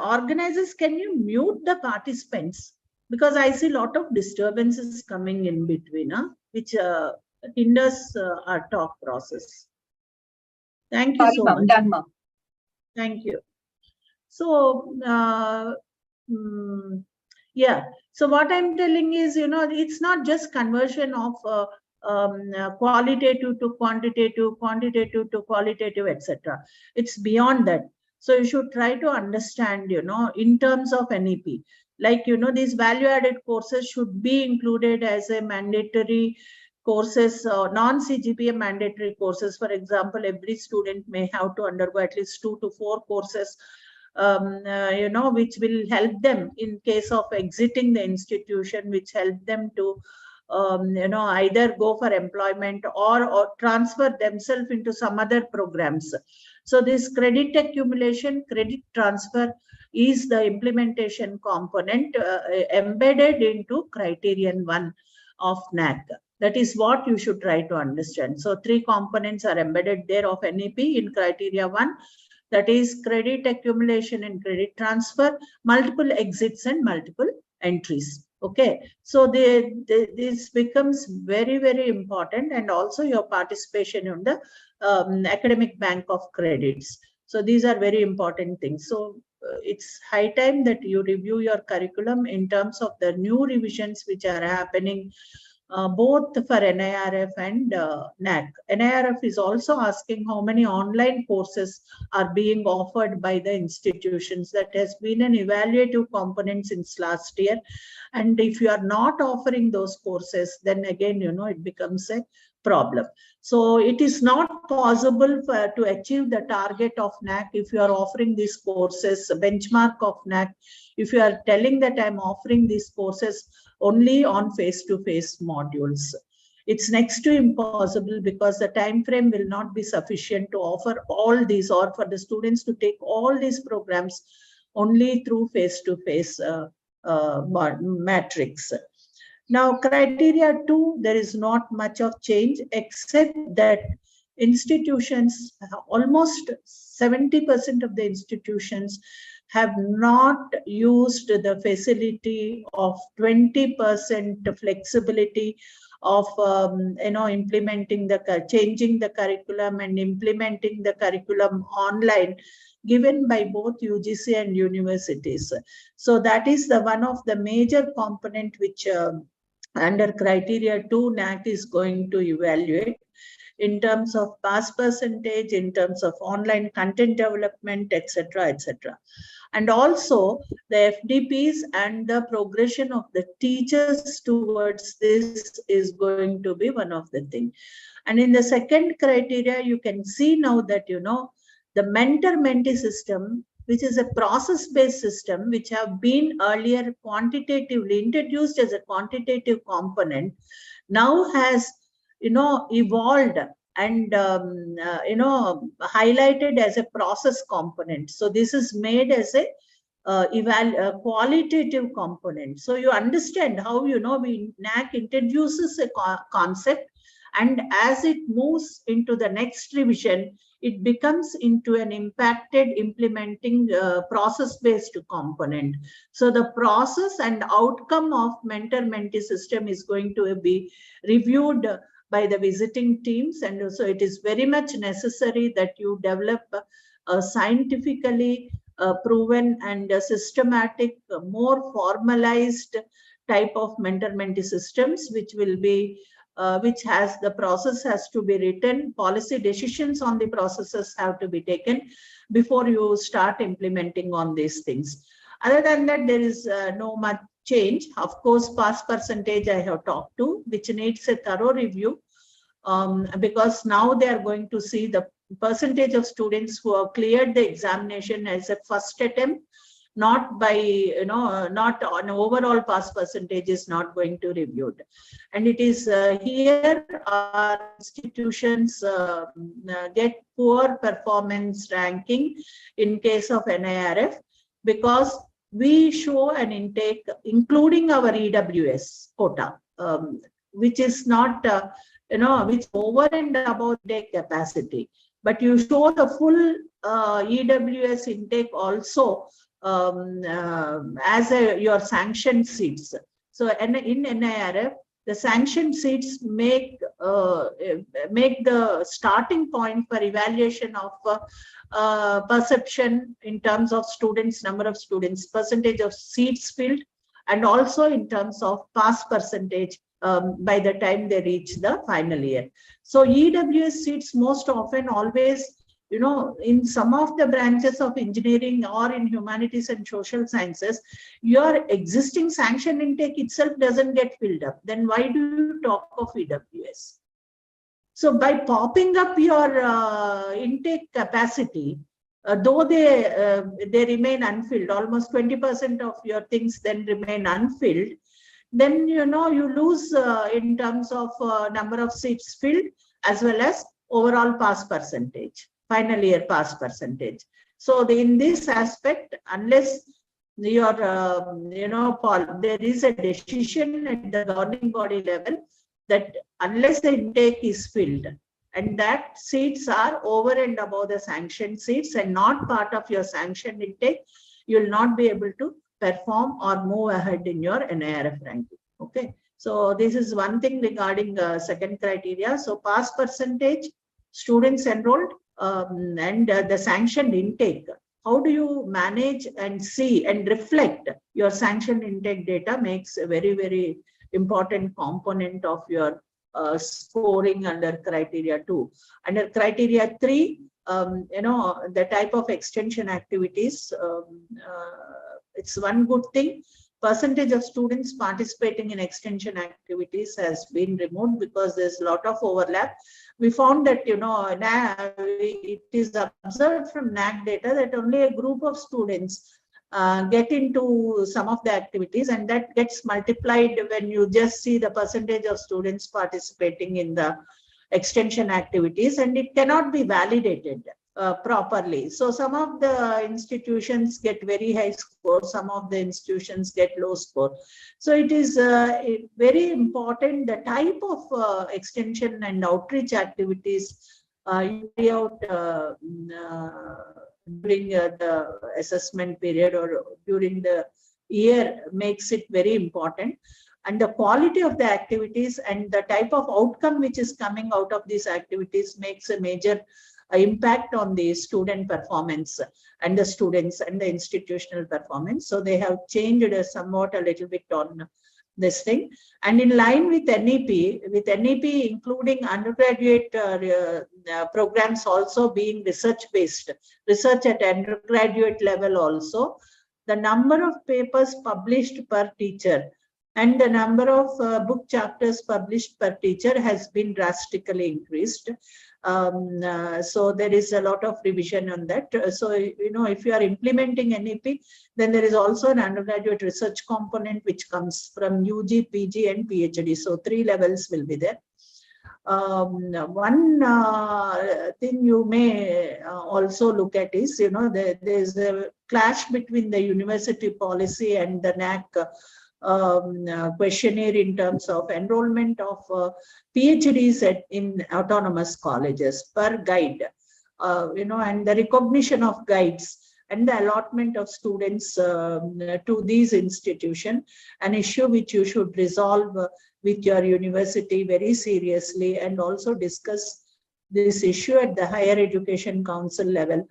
organizers, can you mute the participants? Because I see a lot of disturbances coming in between, which hinders our talk process. Thank you so much. Done, ma'am. Thank you. So, yeah. So what I'm telling is, it's not just conversion of qualitative to quantitative, quantitative to qualitative, etc. It's beyond that. So you should try to understand, in terms of NEP, like, these value-added courses should be included as a mandatory courses, non-CGPA mandatory courses. For example, every student may have to undergo at least 2 to 4 courses, which will help them in case of exiting the institution, which help them to, either go for employment or transfer themselves into some other programs. So this credit accumulation, credit transfer is the implementation component embedded into criterion 1 of NAAC. That is what you should try to understand. So 3 components are embedded there of NEP in criteria 1. That is credit accumulation and credit transfer, multiple exits and multiple entries. Okay, so this becomes very, very important, and also your participation in the academic bank of credits. So these are very important things. So it's high time that you review your curriculum in terms of the new revisions which are happening both for NIRF and NAAC. NIRF is also asking how many online courses are being offered by the institutions. That has been an evaluative component since last year. And if you are not offering those courses, then again, it becomes a problem. So it is not possible to achieve the target of NAAC if you are offering these courses, benchmark of NAAC, if you are telling that I'm offering these courses only on face-to-face modules. It's next to impossible, because the time frame will not be sufficient to offer all these, or for the students to take all these programs only through face-to-face matrix. Now, criteria 2, there is not much of change, except that institutions, almost 70% of the institutions have not used the facility of 20% flexibility of implementing changing the curriculum and implementing the curriculum online, given by both UGC and universities. So that is the one of the major component which under criteria 2 NAAC is going to evaluate in terms of pass percentage, in terms of online content development, etc., etc. And also the FDPs and the progression of the teachers towards this is going to be one of the things. And in the second criteria, you can see now that, the mentor-mentee system, which is a process-based system, which have been earlier quantitatively introduced as a quantitative component, now has, evolved and, highlighted as a process component. So this is made as a qualitative component. So you understand how, NAAC introduces a concept, and as it moves into the next revision, it becomes into an impacted implementing process-based component. So the process and outcome of mentor-mentee system is going to be reviewed by the visiting teams, and so it is very much necessary that you develop a scientifically proven and systematic, more formalized type of mentor-mentee systems, which will be which has the process has to be written, policy decisions on the processes have to be taken before you start implementing on these things. Other than that, there is no much change. Of course, pass percentage I have talked to, which needs a thorough review, because now they are going to see the percentage of students who have cleared the examination as a first attempt, not by, not on overall pass percentage is not going to reviewed. And it is here our institutions get poor performance ranking in case of NARF, because we show an intake, including our EWS quota, which is not, which over and above their capacity. But you show the full EWS intake also as your sanctioned seats. So in NIRF, the sanctioned seats make the starting point for evaluation of perception in terms of students, number of students, percentage of seats filled, and also in terms of pass percentage by the time they reach the final year. So EWS seats most often always, in some of the branches of engineering or in humanities and social sciences, your existing sanction intake itself doesn't get filled up. Then why do you talk of EWS? So by popping up your intake capacity, though they remain unfilled, almost 20% of your things then remain unfilled, then you lose in terms of number of seats filled as well as overall pass percentage, final year pass percentage. So in this aspect, unless your there is a decision at the governing body level that unless the intake is filled and that seats are over and above the sanctioned seats and not part of your sanctioned intake, you will not be able to perform or move ahead in your NIRF ranking. Okay, so this is one thing regarding second criteria. So pass percentage, students enrolled, and the sanctioned intake. How do you manage and see and reflect your sanctioned intake data makes a very, very important component of your scoring under criteria 2. Under criteria 3, the type of extension activities, it's one good thing. Percentage of students participating in extension activities has been removed because there's a lot of overlap. We found that, it is observed from NAAC data that only a group of students get into some of the activities, and that gets multiplied when you just see the percentage of students participating in the extension activities, and it cannot be validated properly. So some of the institutions get very high score, some of the institutions get low score. So it is very important the type of extension and outreach activities you carry out during the assessment period or during the year makes it very important. and the quality of the activities and the type of outcome which is coming out of these activities makes a major impact on the student performance and the students and the institutional performance. So they have changed somewhat a little bit on this thing. And in line with NAP including undergraduate programs also being research-based, research at undergraduate level also, the number of papers published per teacher and the number of book chapters published per teacher has been drastically increased. So there is a lot of revision on that. So, you know, if you are implementing NAP, then there is also an undergraduate research component which comes from UG, PG and PhD. So 3 levels will be there. One thing you may also look at is, you know, there's a clash between the university policy and the NAAC questionnaire in terms of enrollment of PhDs in autonomous colleges per guide, you know, and the recognition of guides and the allotment of students to these institutions, an issue which you should resolve with your university very seriously, and also discuss this issue at the Higher Education Council level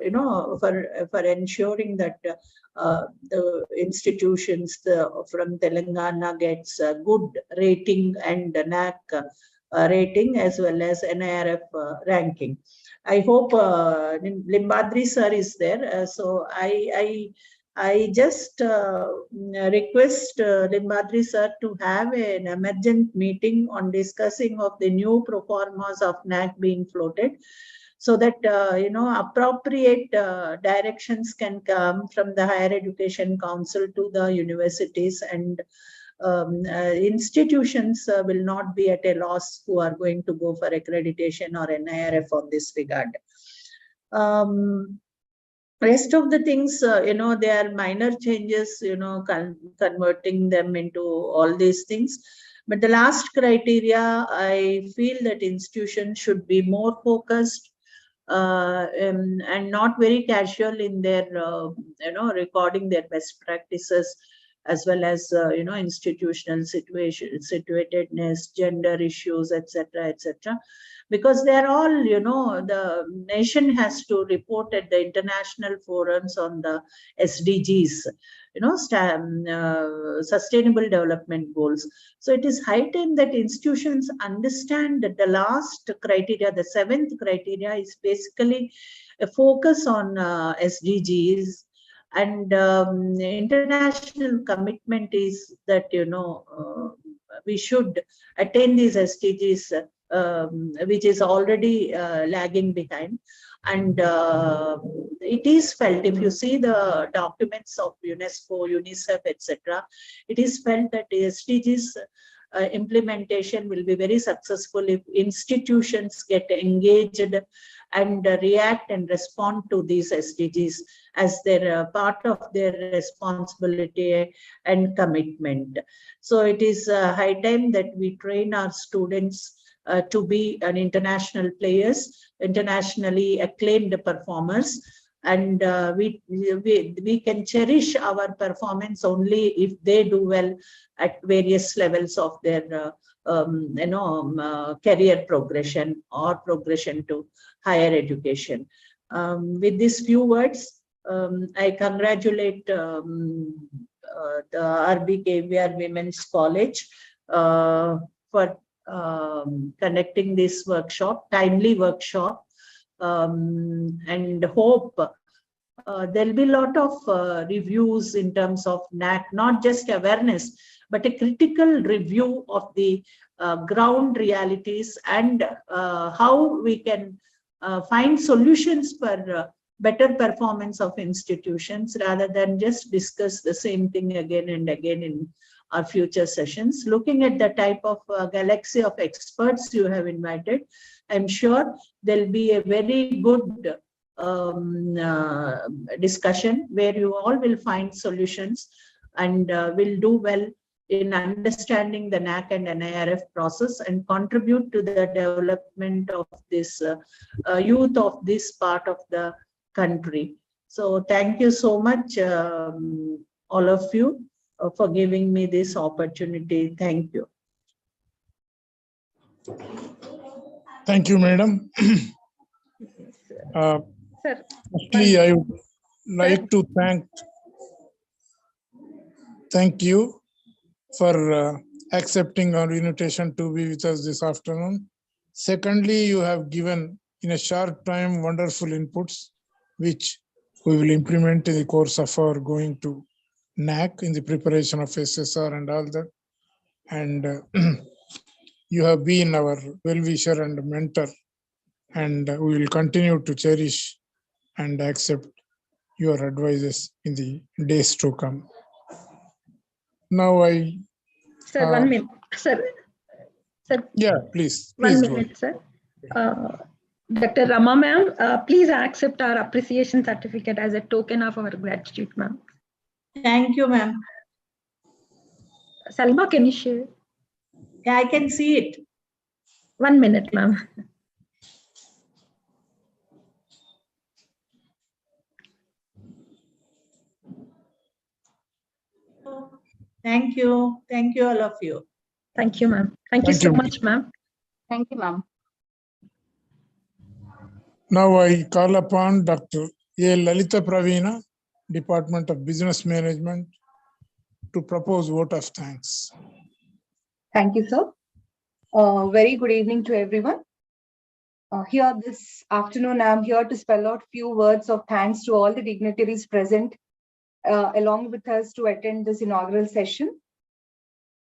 you know, for ensuring that the institutions from Telangana gets a good rating and NAAC rating as well as NIRF ranking. I hope Limbadri sir is there. So I just request Limbadri sir to have an emergent meeting on discussing of the new pro formas of NAAC being floated, so that you know, appropriate directions can come from the Higher Education Council to the universities, and institutions will not be at a loss who are going to go for accreditation or NIRF on this regard. Rest of the things, you know, they are minor changes, you know, converting them into all these things. But the last criteria, I feel that institutions should be more focused and not very casual in their, you know, recording their best practices, as well as, you know, institutional situatedness, gender issues, etc., etc. Because they're all, you know, the nation has to report at the international forums on the SDGs, you know, Sustainable Development Goals. So it is high time that institutions understand that the last criteria, the 7th criteria, is basically a focus on SDGs. And international commitment is that, you know, we should attain these SDGs, which is already lagging behind. And it is felt, if you see the documents of UNESCO, UNICEF, etc., it is felt that the SDGs implementation will be very successful if institutions get engaged and react and respond to these SDGs as their part of their responsibility and commitment. So it is high time that we train our students to be an international players, internationally acclaimed performers, and we can cherish our performance only if they do well at various levels of their you know, career progression or progression to higher education. With these few words, I congratulate the RBKVR Women's College for conducting this workshop, timely workshop, and hope there'll be a lot of reviews in terms of NAAC, not just awareness, but a critical review of the ground realities and how we can find solutions for better performance of institutions, rather than just discuss the same thing again and again in our future sessions. Looking at the type of galaxy of experts you have invited, I'm sure there'll be a very good discussion where you all will find solutions and will do well in understanding the NAAC and NIRF process and contribute to the development of this youth of this part of the country. So thank you so much. all of you for giving me this opportunity. Thank you. Thank you, madam. Sir, Firstly, I would like to thank you for accepting our invitation to be with us this afternoon. Secondly, you have given in a short time wonderful inputs, which we will implement in the course of our going to NAAC in the preparation of SSR and all that. And you have been our well-wisher and mentor, and we will continue to cherish and accept your advices in the days to come. Now sir, 1 minute. Sir, yeah, please 1 go. minute, sir. Dr. Rama ma'am, please accept our appreciation certificate as a token of our gratitude, ma'am. Thank you, ma'am. Salma, can you share? Yeah, I can see it. 1 minute, ma'am. Thank you. Thank you, all of you. Thank you, ma'am. Thank you so much, ma'am. Thank you, ma'am. Now I call upon Dr. A. Lalita Pravina, Department of Business Management, to propose vote of thanks. Thank you, sir. Very good evening to everyone. Here this afternoon, I'm here to spell out few words of thanks to all the dignitaries present along with us to attend this inaugural session.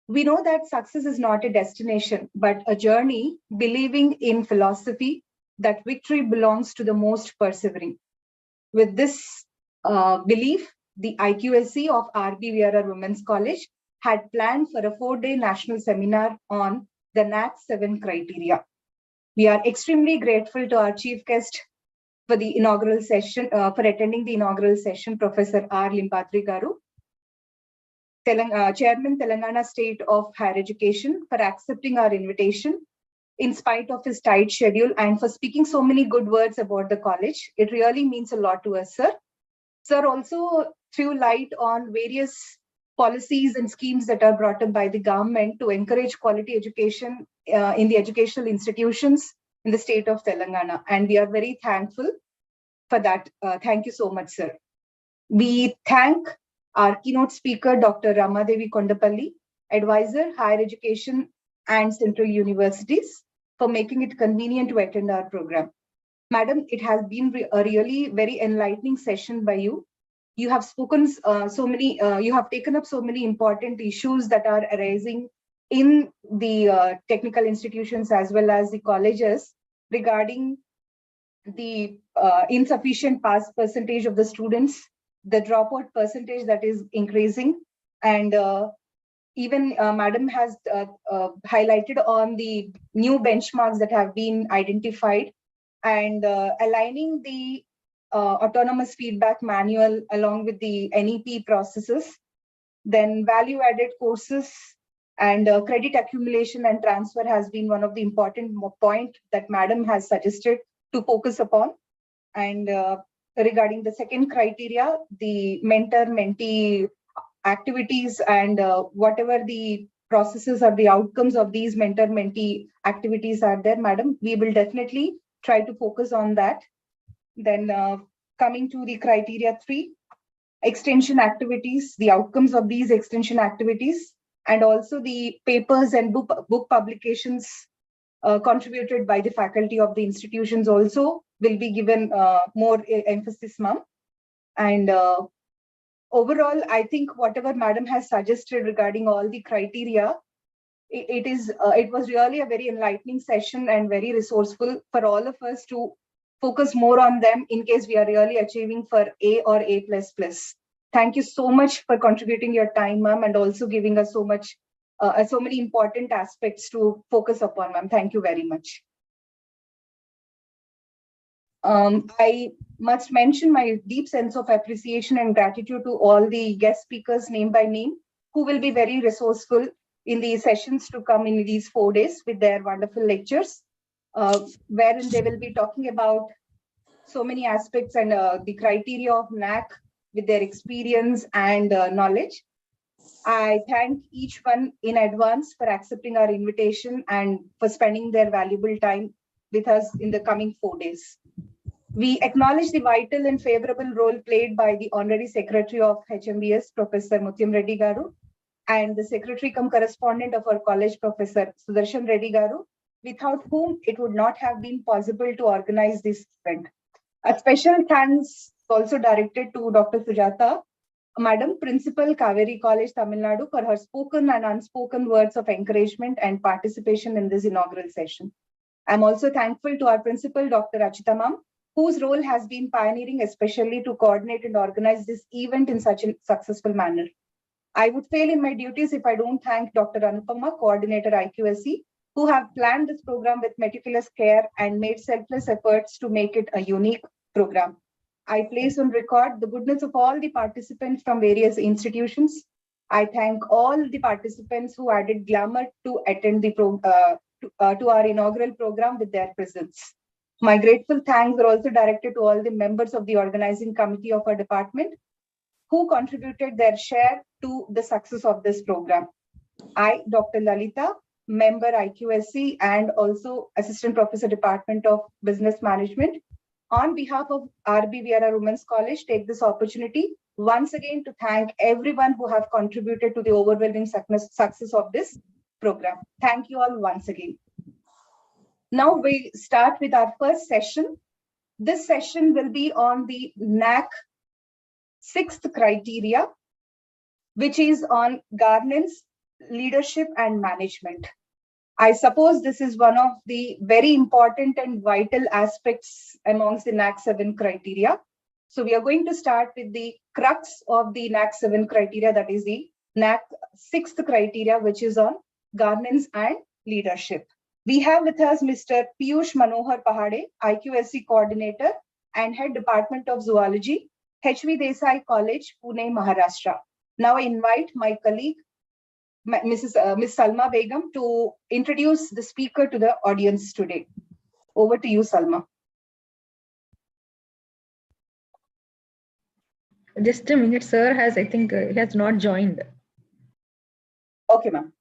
We know that success is not a destination, but a journey, believing in philosophy that victory belongs to the most persevering. With this belief, the IQAC of RBVRR Women's College had planned for a 4-day national seminar on the NAAC 7 criteria. We are extremely grateful to our chief guest for the inaugural session, for attending the inaugural session, Professor R. Limbadri Garu, Chairman, Telangana State of Higher Education, for accepting our invitation in spite of his tight schedule and for speaking so many good words about the college. It really means a lot to us, sir. Sir also threw light on various policies and schemes that are brought up by the government to encourage quality education in the educational institutions in the state of Telangana. And we are very thankful for that. Thank you so much, sir. We thank our keynote speaker, Dr. Ramadevi Kondapalli, Advisor, Higher Education and Central Universities, for making it convenient to attend our program. Madam, it has been a really very enlightening session by you. You have spoken you have taken up so many important issues that are arising in the technical institutions as well as the colleges regarding the insufficient pass percentage of the students, the dropout percentage that is increasing, and even Madam has highlighted on the new benchmarks that have been identified, and aligning the autonomous feedback manual along with the NEP processes, then value-added courses and credit accumulation and transfer has been one of the important point that Madam has suggested to focus upon. And regarding the second criteria, the mentor-mentee activities and whatever the processes or the outcomes of these mentor-mentee activities are there, Madam, we will definitely try to focus on that. Then coming to the criteria 3, extension activities, the outcomes of these extension activities, and also the papers and book publications contributed by the faculty of the institutions also will be given more emphasis, ma'am. And overall, I think whatever Madam has suggested regarding all the criteria, it was really a very enlightening session and very resourceful for all of us to focus more on them in case we are really achieving for A or A++. Thank you so much for contributing your time, ma'am, and also giving us so much, so many important aspects to focus upon, ma'am. Thank you very much. I must mention my deep sense of appreciation and gratitude to all the guest speakers name by name, who will be very resourceful in the sessions to come in these 4 days with their wonderful lectures, wherein they will be talking about so many aspects and the criteria of NAAC with their experience and knowledge. I thank each one in advance for accepting our invitation and for spending their valuable time with us in the coming 4 days. We acknowledge the vital and favorable role played by the Honorary Secretary of HMBS, Professor Mutyam Reddy Garu, and the Secretary cum Correspondent of our college, Professor Sudarshan Reddy Garu, without whom it would not have been possible to organize this event. A special thanks also directed to Dr. Sujata, Madam, Principal, Kaveri College, Tamil Nadu, for her spoken and unspoken words of encouragement and participation in this inaugural session. I'm also thankful to our Principal, Dr. Achita Ma'am, whose role has been pioneering, especially to coordinate and organize this event in such a successful manner. I would fail in my duties if I don't thank Dr. Anupama, Coordinator IQSC, who have planned this program with meticulous care and made selfless efforts to make it a unique program. I place on record the goodness of all the participants from various institutions. I thank all the participants who added glamour to attend the to our inaugural program with their presence. My grateful thanks are also directed to all the members of the organizing committee of our department who contributed their share to the success of this program. I, Dr. Lalita, member IQSC and also Assistant Professor, Department of Business Management, on behalf of RBVRR Women's College, take this opportunity once again to thank everyone who have contributed to the overwhelming success of this program. Thank you all once again. Now we start with our first session. This session will be on the NAAC 6th criteria, which is on governance, leadership, and management. I suppose this is one of the very important and vital aspects amongst the NAAC 7 criteria. So we are going to start with the crux of the NAAC 7 criteria, that is the NAAC 6th criteria, which is on governance and leadership. We have with us Mr. Piyush Manohar Pahade, IQSC Coordinator and Head Department of Zoology, HV Desai College, Pune, Maharashtra. Now I invite my colleague, Miss Salma Begum, to introduce the speaker to the audience today. Over to you, Salma. Just a minute, sir. I think he has not joined. Okay, ma'am.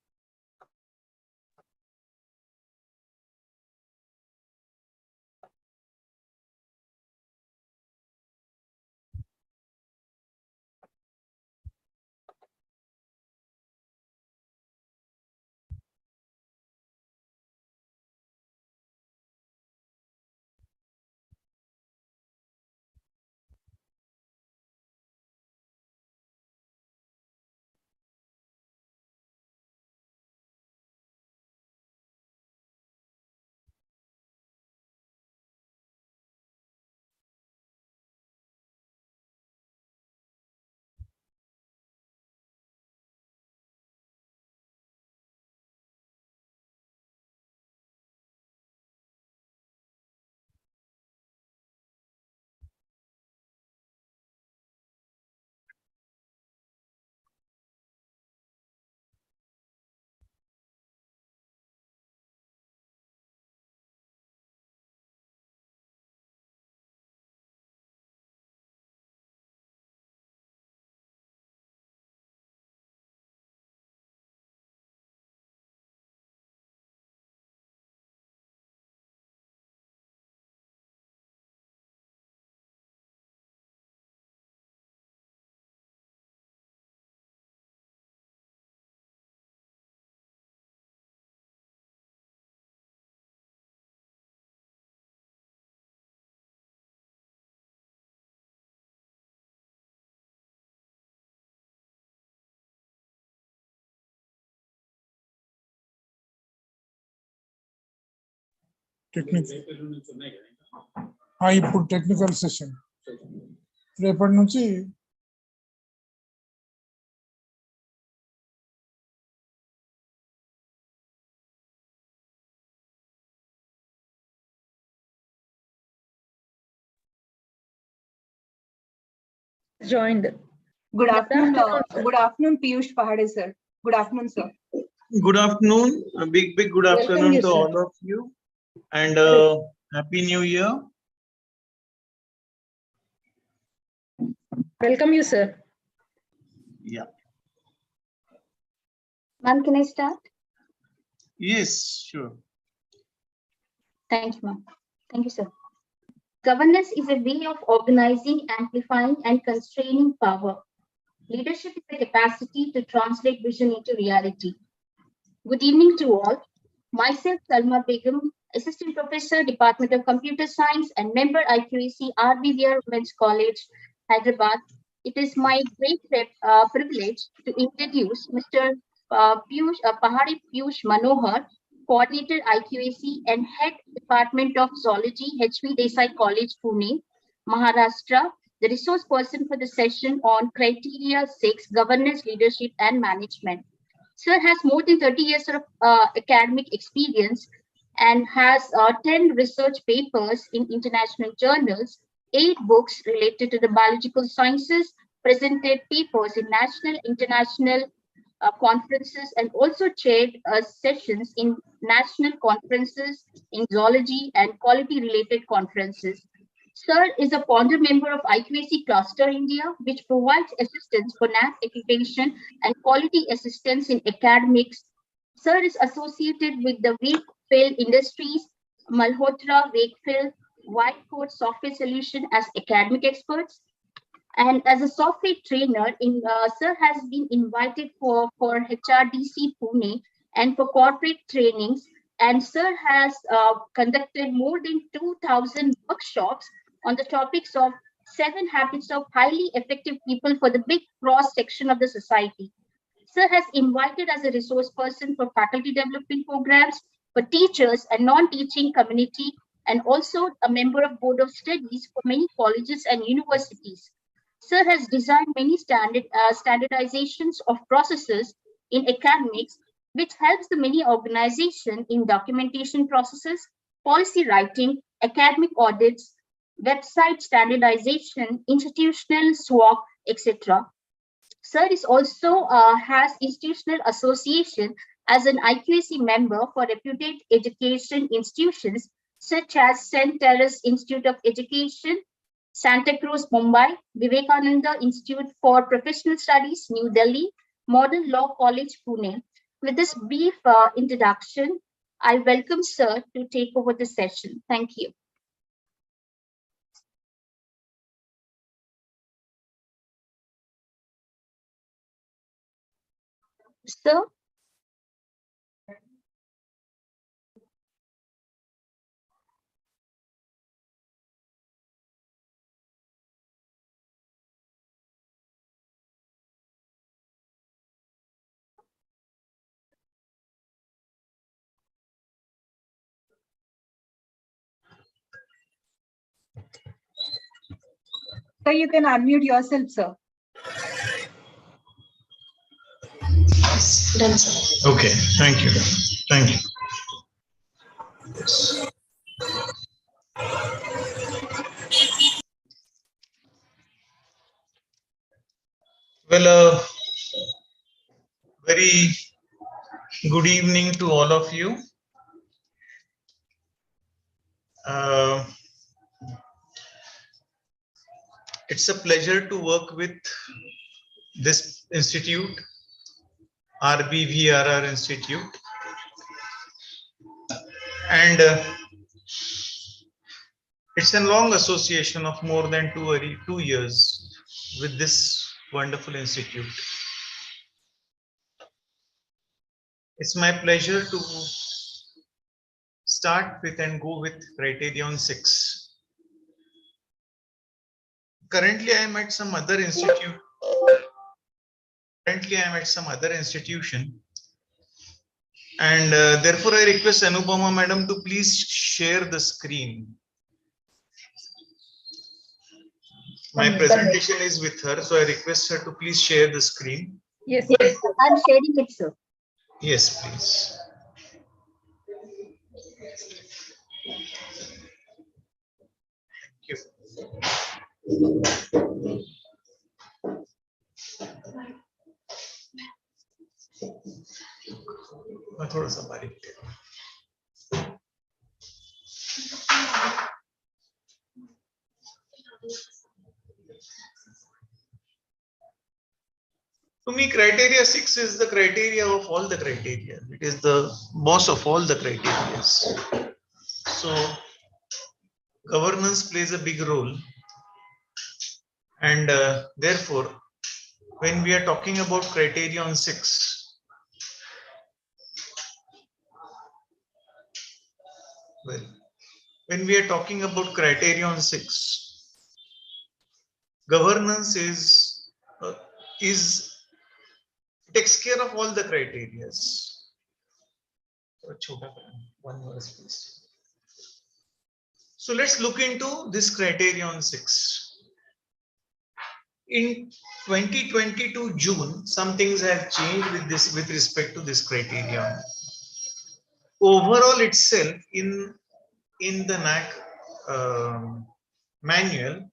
ఇప్పుడు technical session రేపటి నుంచి Joined. Good afternoon, Piyush Pahade, sir. Good afternoon, sir. Good afternoon. A big good afternoon you, to sir. all of you. And Happy New Year. Welcome you, sir. Yeah. Ma'am, can I start? Yes, sure. Thank you, ma'am. Thank you, sir. Governance is a way of organizing, amplifying, and constraining power. Leadership is the capacity to translate vision into reality. Good evening to all. Myself, Salma Begum, Assistant Professor, Department of Computer Science, and member IQAC RBVR Women's College, Hyderabad. It is my great privilege to introduce Mr. Pahari Piyush Manohar, Coordinator IQAC and Head Department of Zoology, HV Desai College, Pune, Maharashtra, the resource person for the session on Criteria 6, Governance, Leadership, and Management. Sir has more than 30 years of academic experience and has 10 research papers in international journals, 8 books related to the biological sciences, presented papers in national, international conferences, and also chaired sessions in national conferences in zoology and quality-related conferences. Sir is a founder member of IQAC Cluster India, which provides assistance for NAAC accreditation and quality assistance in academics. Sir is associated with the Wakefield Industries, Malhotra, Wakefield, Whitecoat Software Solution as academic experts. And as a software trainer, Sir has been invited for HRDC Pune and for corporate trainings. And Sir has conducted more than 2,000 workshops on the topics of 7 habits of highly effective people for the big cross section of the society. Sir has invited as a resource person for faculty development programs, for teachers and non-teaching community, and also a member of Board of Studies for many colleges and universities. Sir has designed many standardizations of processes in academics, which helps the many organizations in documentation processes, policy writing, academic audits, website standardization, institutional SWOC, etc. Sir is also has institutional association as an IQAC member for reputed education institutions such as St. Terrace Institute of Education, Santa Cruz, Mumbai, Vivekananda Institute for Professional Studies, New Delhi, Modern Law College, Pune. With this brief introduction, I welcome Sir to take over the session. Thank you. Sir? Sir, you can unmute yourself, sir. Done, sir. Okay, thank you. Thank you. Well, very good evening to all of you. It's a pleasure to work with this institute, RBVRR Institute. And it's a long association of more than 2 years with this wonderful institute. It's my pleasure to start with and go with Criterion 6. Currently, I am at some other institute. And therefore, I request Anupama Madam to please share the screen. My presentation is with her, so I request her to please share the screen. Yes, yes, I'm sharing it, sir. Yes, please. Thank you. थोड़ा सा बारीक To me, criteria 6 is the criteria of all the criteria. It is the boss of all the criteria. So governance plays a big role, and therefore, when we are talking about criterion 6, well, when we are talking about criterion 6, governance takes care of all the criteria. One verse, please. So let's look into this criterion 6. In 2022 June, some things have changed with respect to this criterion. Overall itself, in the NAAC manual,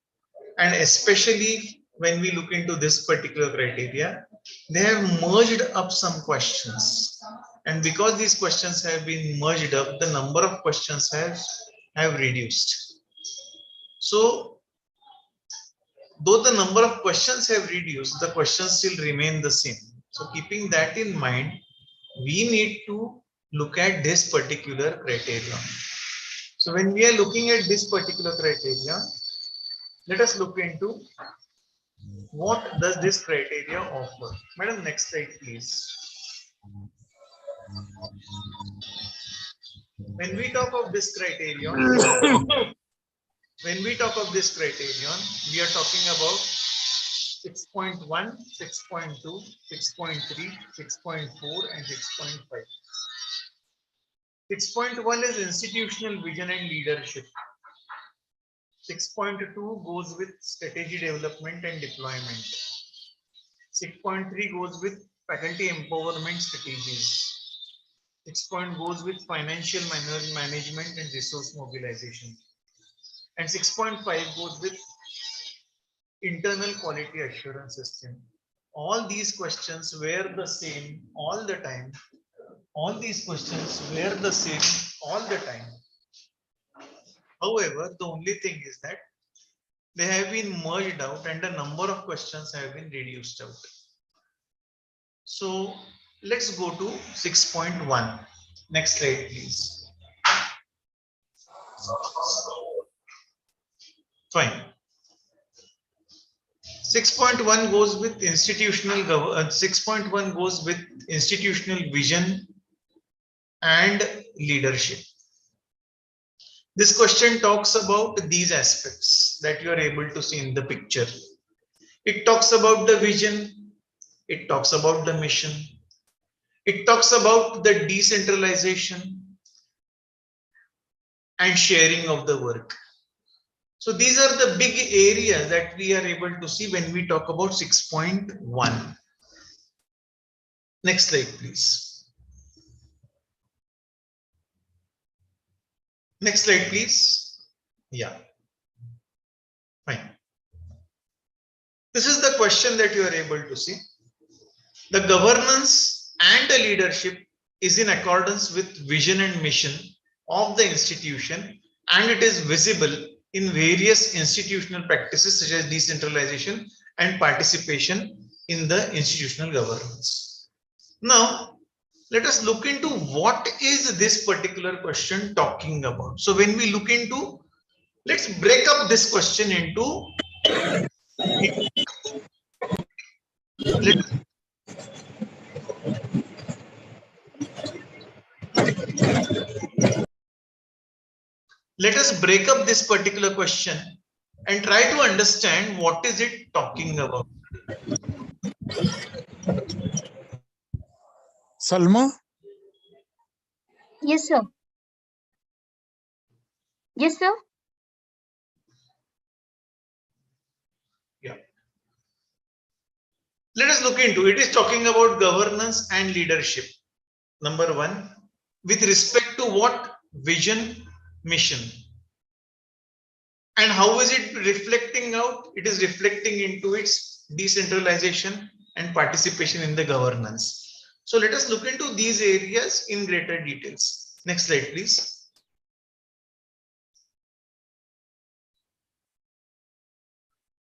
and especially when we look into this particular criteria, they have merged up some questions. And because these questions have been merged up, the number of questions have reduced. So, though the number of questions have reduced, the questions still remain the same. So, keeping that in mind, we need to look at this particular criterion. So, when we are looking at this particular criterion, let us look into what does this criteria offer. Madam, next slide, please. When we talk of this criterion, we are talking about 6.1, 6.2, 6.3, 6.4, and 6.5. 6.1 is institutional vision and leadership. 6.2 goes with strategy development and deployment. 6.3 goes with faculty empowerment strategies. 6 point goes with financial management and resource mobilization. And 6.5 goes with internal quality assurance system. All these questions were the same all the time. All these questions were the same all the time. However, the only thing is that they have been merged out and the number of questions have been reduced out. So let's go to 6.1. Next slide, please. Fine. 6.1 goes with institutional 6.1 goes with institutional vision and leadership. This question talks about these aspects that you are able to see in the picture. It talks about the vision, it talks about the mission, it talks about the decentralization and sharing of the work. So these are the big areas that we are able to see when we talk about 6.1. Next slide, please. Next slide, please. Yeah. Fine. This is the question that you are able to see. The governance and the leadership is in accordance with vision and mission of the institution, and it is visible in various institutional practices such as decentralization and participation in the institutional governance. Now, let us look into what is this particular question talking about. So when we look into, let's break up this question into let us break up this particular question and try to understand what is it talking about. Salma? Yes, sir. Yes, sir. Yeah. Let us look into it. It is talking about governance and leadership. Number one, with respect to what? Vision, mission. And how is it reflecting out? It is reflecting into its decentralization and participation in the governance. So let us look into these areas in greater details. Next slide, please.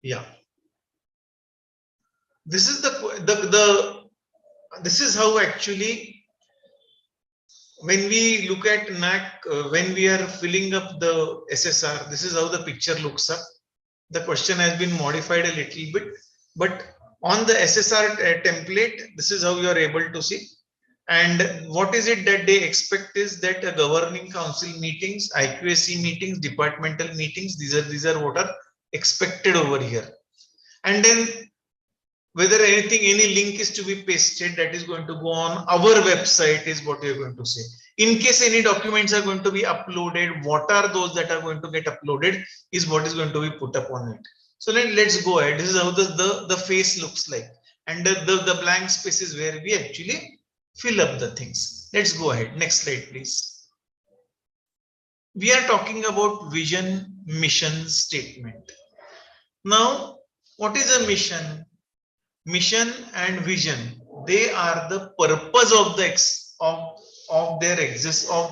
Yeah. this is this is how actually when we look at NAAC, when we are filling up the SSR, this is how the picture looks up. The question has been modified a little bit, but on the SSR template, this is how you are able to see. And what is it that they expect is that a governing council meetings, IQAC meetings, departmental meetings, these are what are expected over here. And then whether any link is to be pasted, that is going to go on our website is what you're going to say. In case any documents are going to be uploaded, what are those that are going to get uploaded is what is going to be put up on it. So let's go ahead. This is how the face looks like. And the blank space is where we actually fill up the things. Let's go ahead. Next slide, please. We are talking about vision, mission statement. Now, what is a mission? Mission and vision, they are the purpose of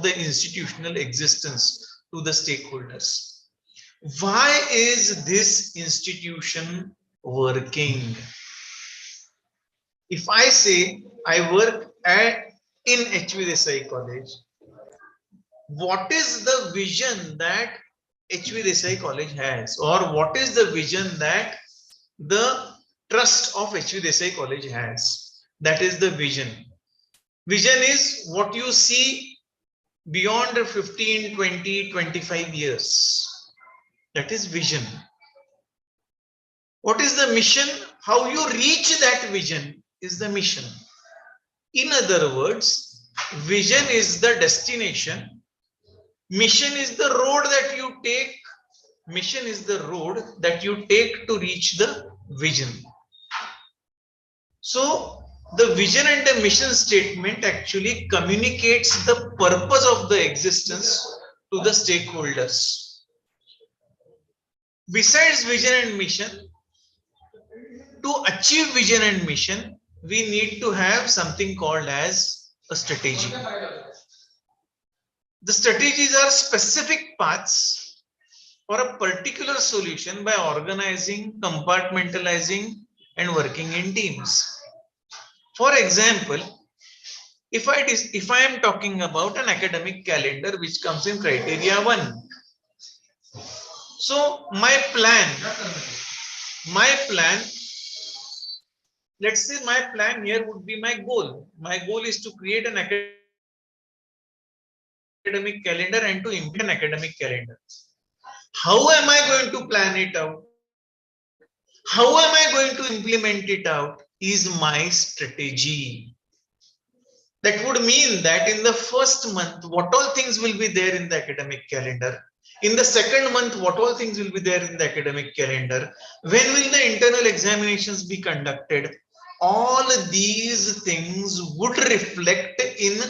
the institutional existence to the stakeholders. Why is this institution working? If I say I work in HV Desai College, what is the vision that HV Desai College has, or what is the vision that the trust of HV Desai College has? That is the vision. Vision is what you see beyond 15, 20, 25 years. That is vision. What is the mission? How you reach that vision is the mission. In other words, vision is the destination. Mission is the road that you take. Mission is the road that you take to reach the vision. So the vision and the mission statement actually communicates the purpose of the existence to the stakeholders. Besides vision and mission, to achieve vision and mission, we need to have something called as a strategy. The strategies are specific paths for a particular solution by organizing, compartmentalizing, and working in teams. For example, if I am talking about an academic calendar which comes in criteria 1, so my plan, let's say my plan here would be my goal. My goal is to create an academic calendar and to implement an academic calendar. How am I going to plan it out? How am I going to implement it out is my strategy. That would mean that in the first month, what all things will be there in the academic calendar? In the second month, what all things will be there in the academic calendar? When will the internal examinations be conducted? All these things would reflect in,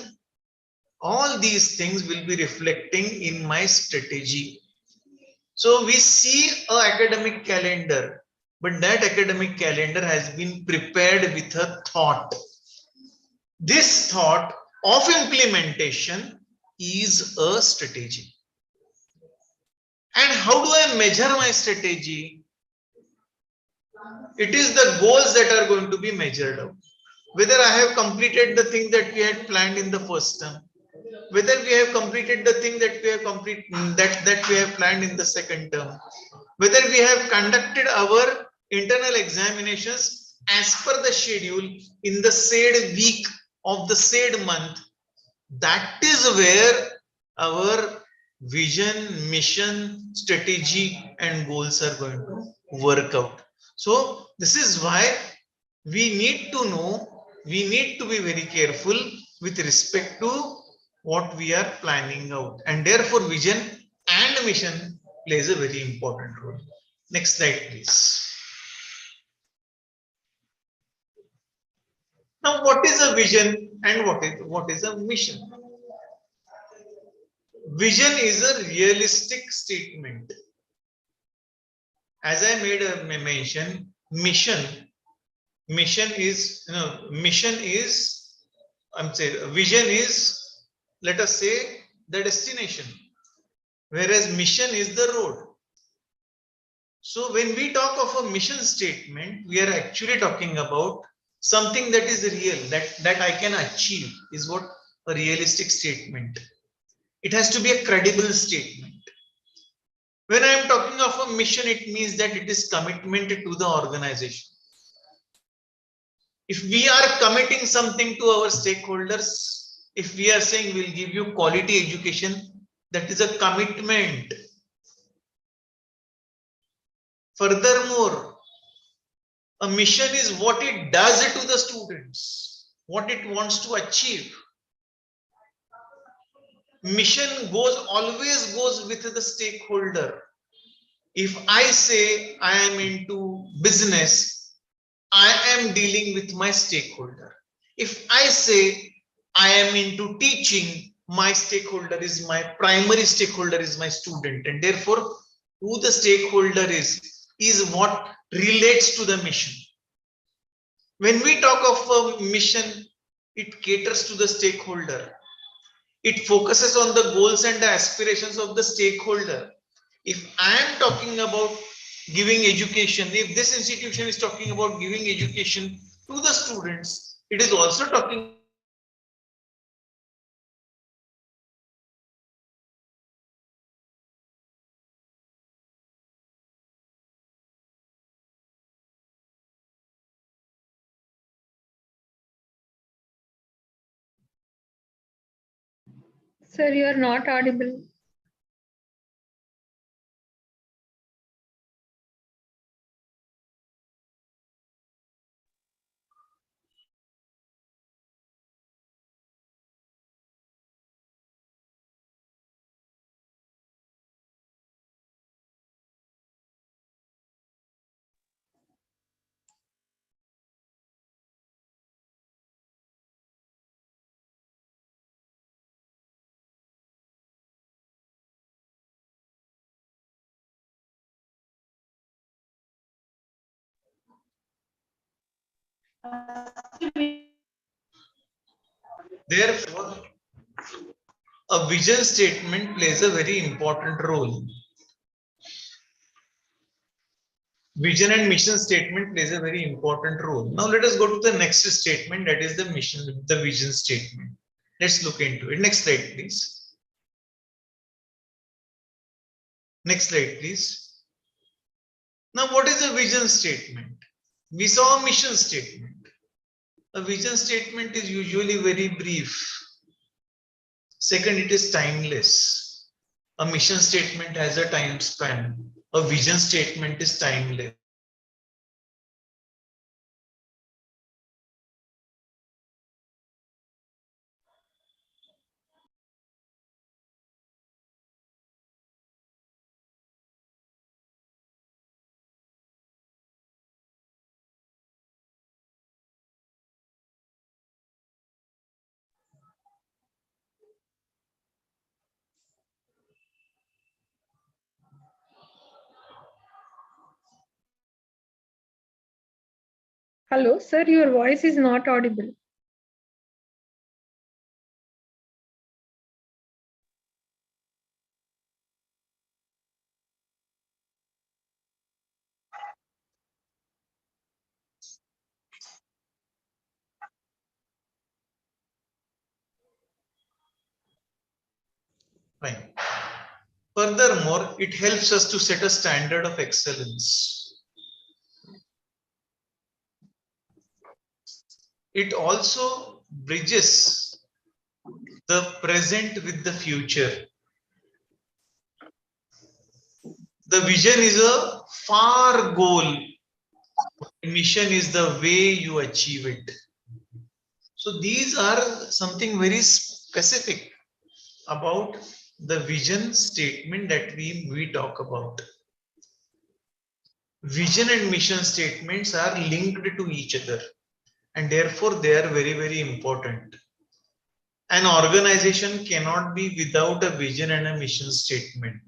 all these things will be reflecting in my strategy. So we see an academic calendar, but that academic calendar has been prepared with a thought. This thought of implementation is a strategy. And how do I measure my strategy? It is the goals that are going to be measured out. Whether I have completed the thing that we had planned in the first term, whether we have completed the thing that we have planned in the second term, whether we have conducted our internal examinations as per the schedule in the said week of the said month. That is where our vision, mission, strategy, and goals are going to work out. So this is why we need to know, we need to be very careful with respect to what we are planning out, and therefore vision and mission plays a very important role. Next slide, please. Now, what is a vision and what is a mission? Vision is a realistic statement. As I made a mention, mission is, vision is, let us say, the destination, whereas mission is the road. So when we talk of a mission statement, we are actually talking about something that is real, that I can achieve, is what a realistic statement. It has to be a credible statement. When I am talking of a mission, it means that it is commitment to the organization. If we are committing something to our stakeholders, if we are saying we'll give you quality education, that is a commitment. Furthermore, a mission is what it does to the students, what it wants to achieve. Mission always goes with the stakeholder. If I say I am into business, I am dealing with my stakeholder. If I say I am into teaching, my stakeholder is my primary stakeholder is my student, and therefore who the stakeholder is what relates to the mission. When we talk of a mission, it caters to the stakeholder. It focuses on the goals and the aspirations of the stakeholder. If I am talking about giving education, if this institution is talking about giving education to the students, it is also talking Sir, you are not audible. Therefore, a vision statement plays a very important role. Vision and mission statement plays a very important role. Now let us go to the next statement, that is the mission, the vision statement. Let's look into it. Next slide, please. Next slide, please. Now, what is a vision statement? We saw a mission statement. A vision statement is usually very brief. Second, it is timeless. A mission statement has a time span. A vision statement is timeless. Hello, sir, your voice is not audible. Fine. Furthermore, it helps us to set a standard of excellence. It also bridges the present with the future. The vision is a far goal. Mission is the way you achieve it. So these are something very specific about the vision statement that we talk about. Vision and mission statements are linked to each other, and therefore they are very, very important. An organization cannot be without a vision and a mission statement.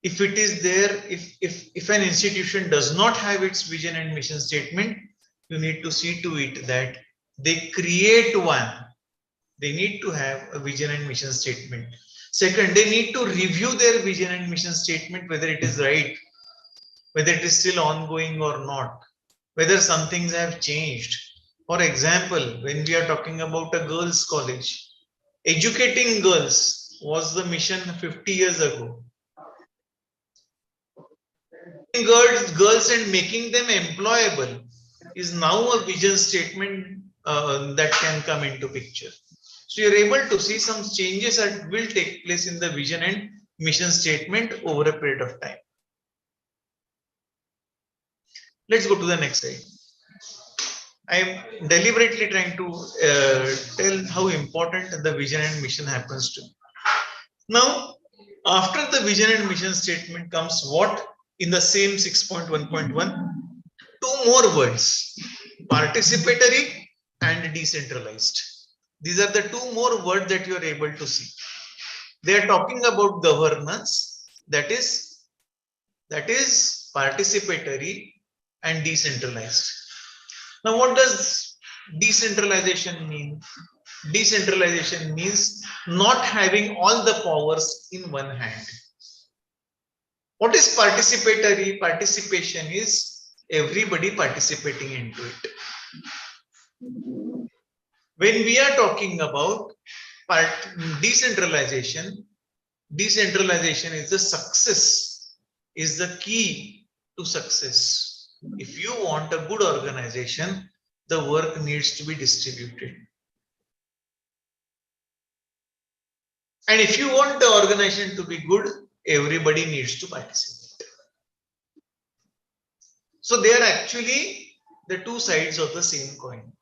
If it is there, if an institution does not have its vision and mission statement, you need to see to it that they create one. They need to have a vision and mission statement. Second, they need to review their vision and mission statement, whether it is right whether it is still ongoing or not, whether some things have changed. For example, when we are talking about a girls' college, educating girls was the mission 50 years ago. Girls and making them employable is now a vision statement that can come into picture. So you're able to see some changes that will take place in the vision and mission statement over a period of time. Let's go to the next slide. I am deliberately trying to tell how important the vision and mission happens to. Now, after the vision and mission statement comes what in the same 6.1.1? Two more words, participatory and decentralized. These are the two more words that you are able to see. They are talking about governance, that is participatory and decentralized. Now, what does decentralization mean? Decentralization means not having all the powers in one hand. What is participatory? Participation is everybody participating into it. When we are talking about decentralization, decentralization is the success, is the key to success. If you want a good organization, the work needs to be distributed. And if you want the organization to be good, everybody needs to participate. So they are actually the two sides of the same coin.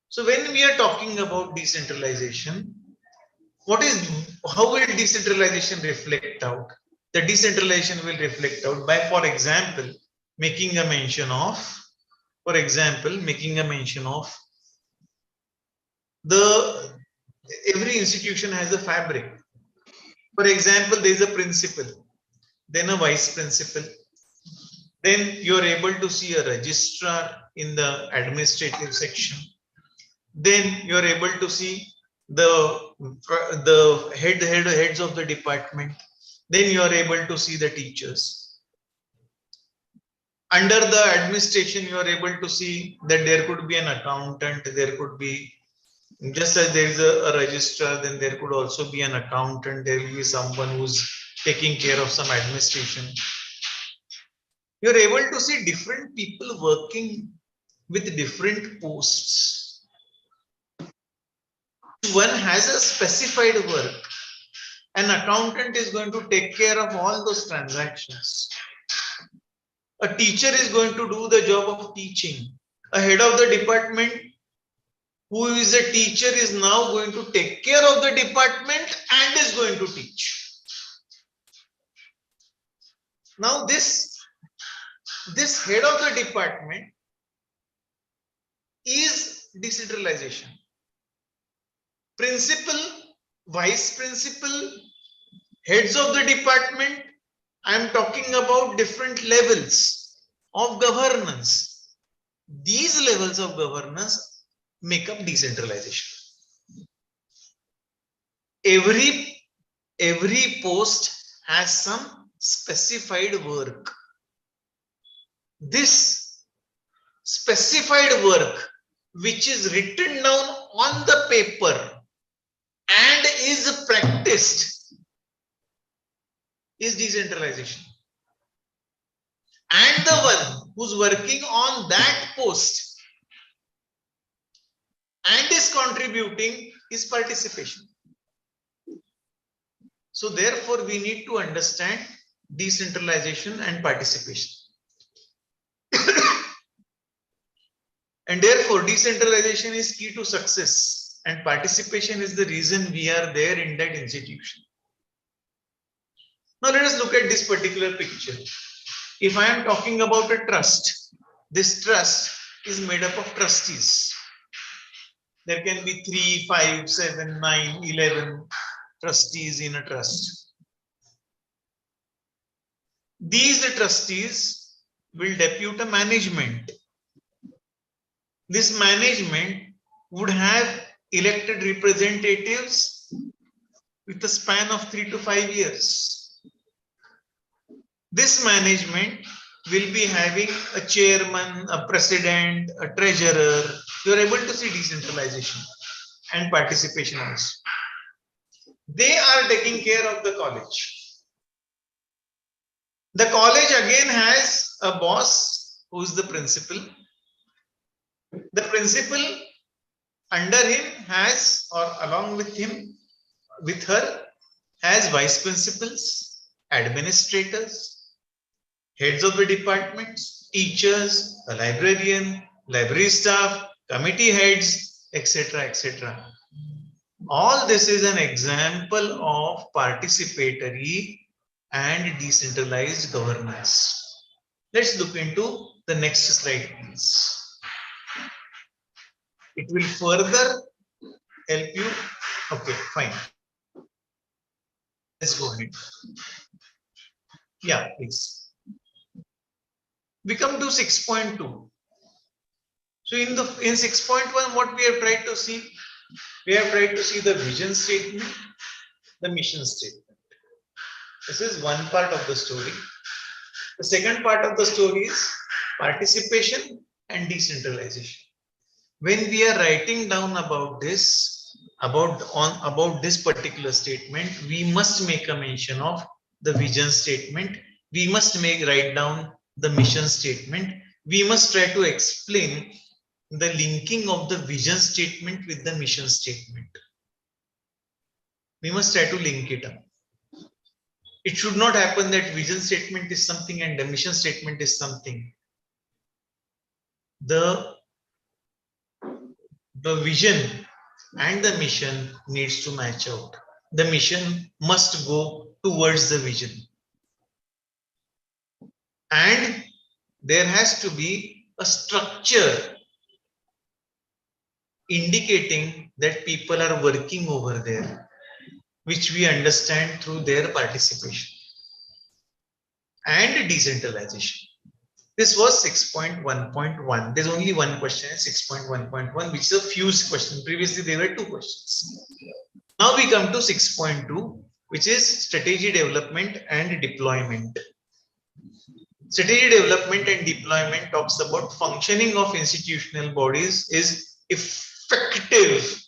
So when we are talking about decentralization, how will decentralization reflect out? The decentralization will reflect out by, for example, making a mention of every institution has a fabric. For example, there is a principal, then a vice principal, then you are able to see a registrar in the administrative section. Then you are able to see the heads of the department. Then you are able to see the teachers. Under the administration, you are able to see that there could be an accountant, there could be, just as there is a registrar, then there could also be an accountant, there will be someone who's taking care of some administration. You are able to see different people working with different posts. One has a specified work. An accountant is going to take care of all those transactions. A teacher is going to do the job of teaching. A head of the department who is a teacher is now going to take care of the department and is going to teach. Now this head of the department is decentralization. Principal, vice principal, heads of the department, I am talking about different levels of governance. These levels of governance make up decentralization. Every post has some specified work. This specified work, which is written down on the paper and is practiced, is decentralization. And the one who's working on that post and is contributing is participation. So therefore, we need to understand decentralization and participation. And therefore, decentralization is key to success, and participation is the reason we are there in that institution. Now let us look at this particular picture. If I am talking about a trust, this trust is made up of trustees. There can be 3, 5, 7, 9, 11 trustees in a trust. These trustees will depute a management. This management would have elected representatives with a span of 3 to 5 years. this management will be having a chairman, a president, a treasurer. You are able to see decentralization and participation also. They are taking care of the college. The college again has a boss who is the principal. The principal under him has, or along with him, with her, has vice principals, administrators, heads of the departments, teachers, a librarian, library staff, committee heads, etc., etc. All this is an example of participatory and decentralized governance. Let's look into the next slide, please. It will further help you. Okay, fine. Let's go ahead. Yeah, please. We come to 6.2. So in 6.1, what we have tried to see? We have tried to see the vision statement, the mission statement. This is one part of the story. The second part of the story is participation and decentralization. When we are writing down about this, about this particular statement, we must make a mention of the vision statement. We must write down the mission statement. We must try to explain the linking of the vision statement with the mission statement. We must try to link it up. It should not happen that vision statement is something and the mission statement is something. The vision and the mission needs to match out. The mission must go towards the vision. And there has to be a structure indicating that people are working over there, which we understand through their participation and decentralization. This was 6.1.1. There's only one question in 6.1.1, which is a fused question. Previously, there were two questions. Now we come to 6.2, which is strategy development and deployment. Strategy development and deployment talks about functioning of institutional bodies is effective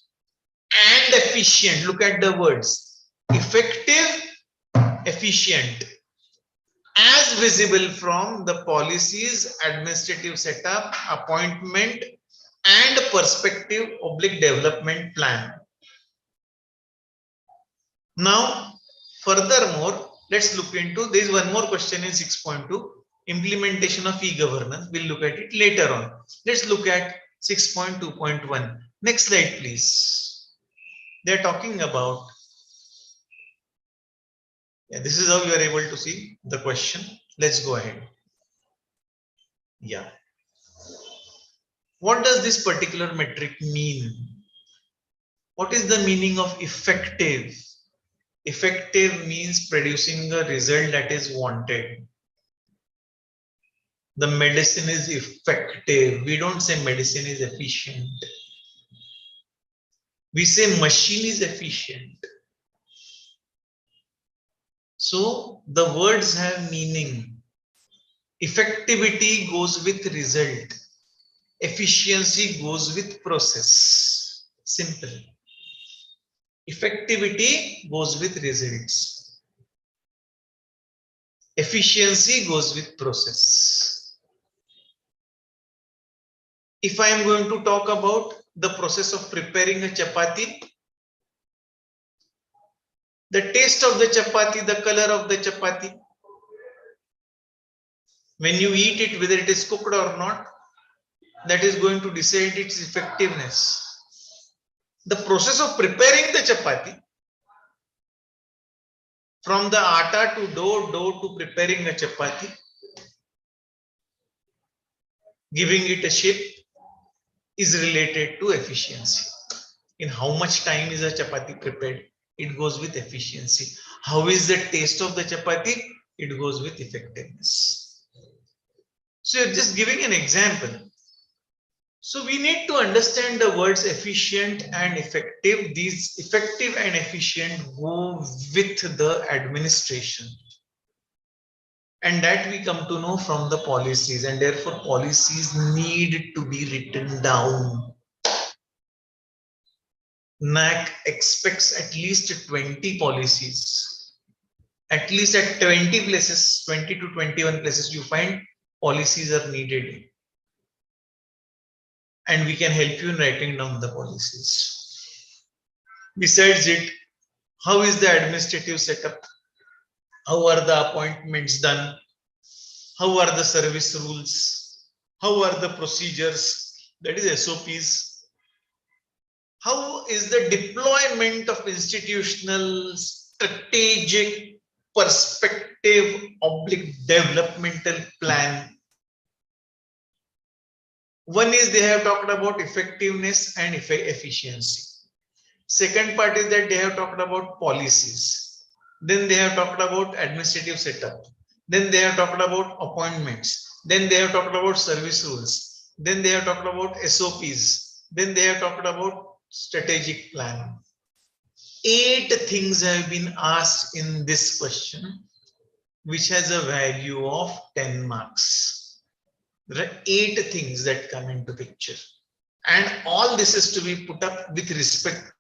and efficient. Look at the words. Effective, efficient. As visible from the policies, administrative setup, appointment, and perspective oblique development plan. Now, furthermore, let's look into, there is one more question in 6.2, implementation of e-governance. We'll look at it later on. Let's look at 6.2.1. Next slide, please. They're talking about, yeah, this is how you are able to see the question. Let's go ahead. Yeah. What does this particular metric mean? What is the meaning of effective? Effective means producing a result that is wanted. The medicine is effective. We don't say medicine is efficient. We say machine is efficient. So the words have meaning. Effectivity goes with result. Efficiency goes with process. Simple. Effectivity goes with results. Efficiency goes with process. If I am going to talk about the process of preparing a chapati, the taste of the chapati, the color of the chapati, when you eat it, whether it is cooked or not, that is going to decide its effectiveness. The process of preparing the chapati, from the atta to dough to preparing a chapati, giving it a shape, is related to efficiency. In how much time is a chapati prepared? It goes with efficiency. How is the taste of the chapati? It goes with effectiveness. So you're just giving an example. So we need to understand the words efficient and effective. These effective and efficient go with the administration. And that we come to know from the policies, and therefore policies need to be written down. NAAC expects at least 20 policies. At least at 20 places, 20 to 21 places, you find policies are needed. And we can help you in writing down the policies. Besides it, how is the administrative setup? How are the appointments done? How are the service rules? How are the procedures? That is SOPs. How is the deployment of institutional strategic perspective oblique developmental plan? One is they have talked about effectiveness and efficiency. Second part is that they have talked about policies. Then they have talked about administrative setup. Then they have talked about appointments. Then they have talked about service rules. Then they have talked about SOPs. Then they have talked about strategic plan. 8 things have been asked in this question, which has a value of 10 marks. There are 8 things that come into picture. And all this is to be put up with respect.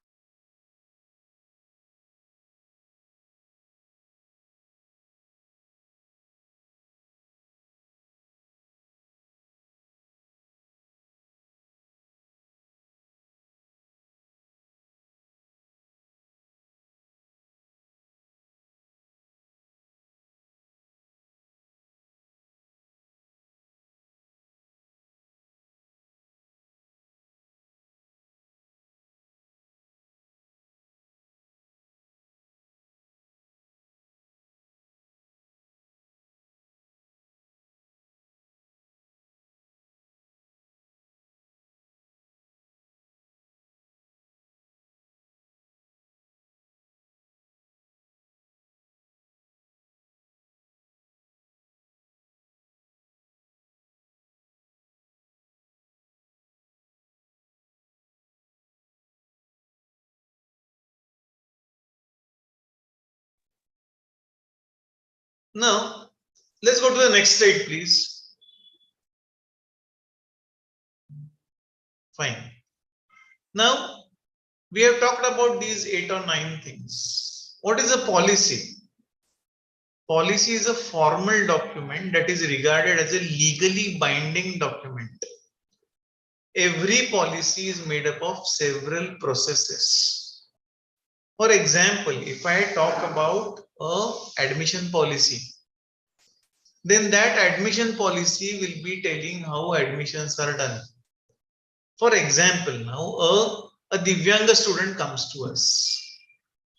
Now, let's go to the next slide, please. Fine. Now, we have talked about these 8 or 9 things. What is a policy? Policy is a formal document that is regarded as a legally binding document. Every policy is made up of several processes. For example, if I talk about admission policy, then that admission policy will be telling how admissions are done. For example, now a Divyanga student comes to us.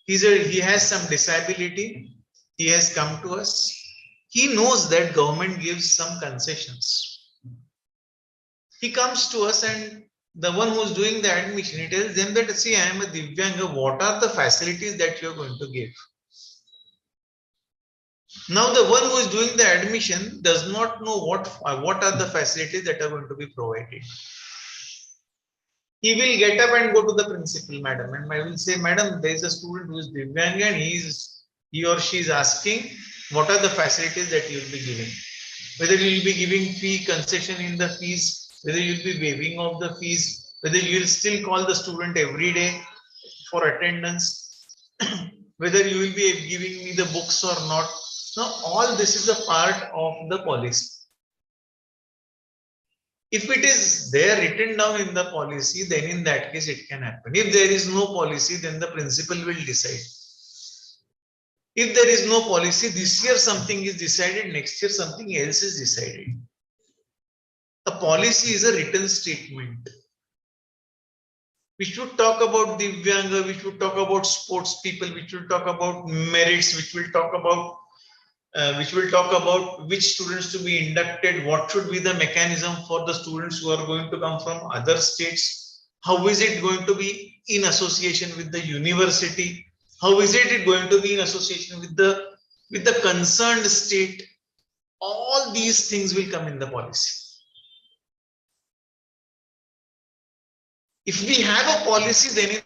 He has some disability. He has come to us. He knows that government gives some concessions. He comes to us, and the one who is doing the admission, he tells them that, see, I am a Divyanga. What are the facilities that you are going to give? Now, the one who is doing the admission does not know what are the facilities that are going to be provided. He will get up and go to the principal, madam, and I will say, madam, there is a student who is Divyanga, and he or she is asking, what are the facilities that you will be giving? Whether you will be giving fee concession in the fees, whether you will be waiving of the fees, whether you will still call the student every day for attendance, whether you will be giving me the books or not. Now, all this is a part of the policy. If it is there written down in the policy, then in that case it can happen. If there is no policy, then the principal will decide. If there is no policy, this year something is decided, next year something else is decided. A policy is a written statement. We should talk about Divyanga, we should talk about sports people, we should talk about merits, which will talk about which students to be inducted, what should be the mechanism for the students who are going to come from other states, how is it going to be in association with the university, how is it going to be in association with the concerned state. All these things will come in the policy. If we have a policy, then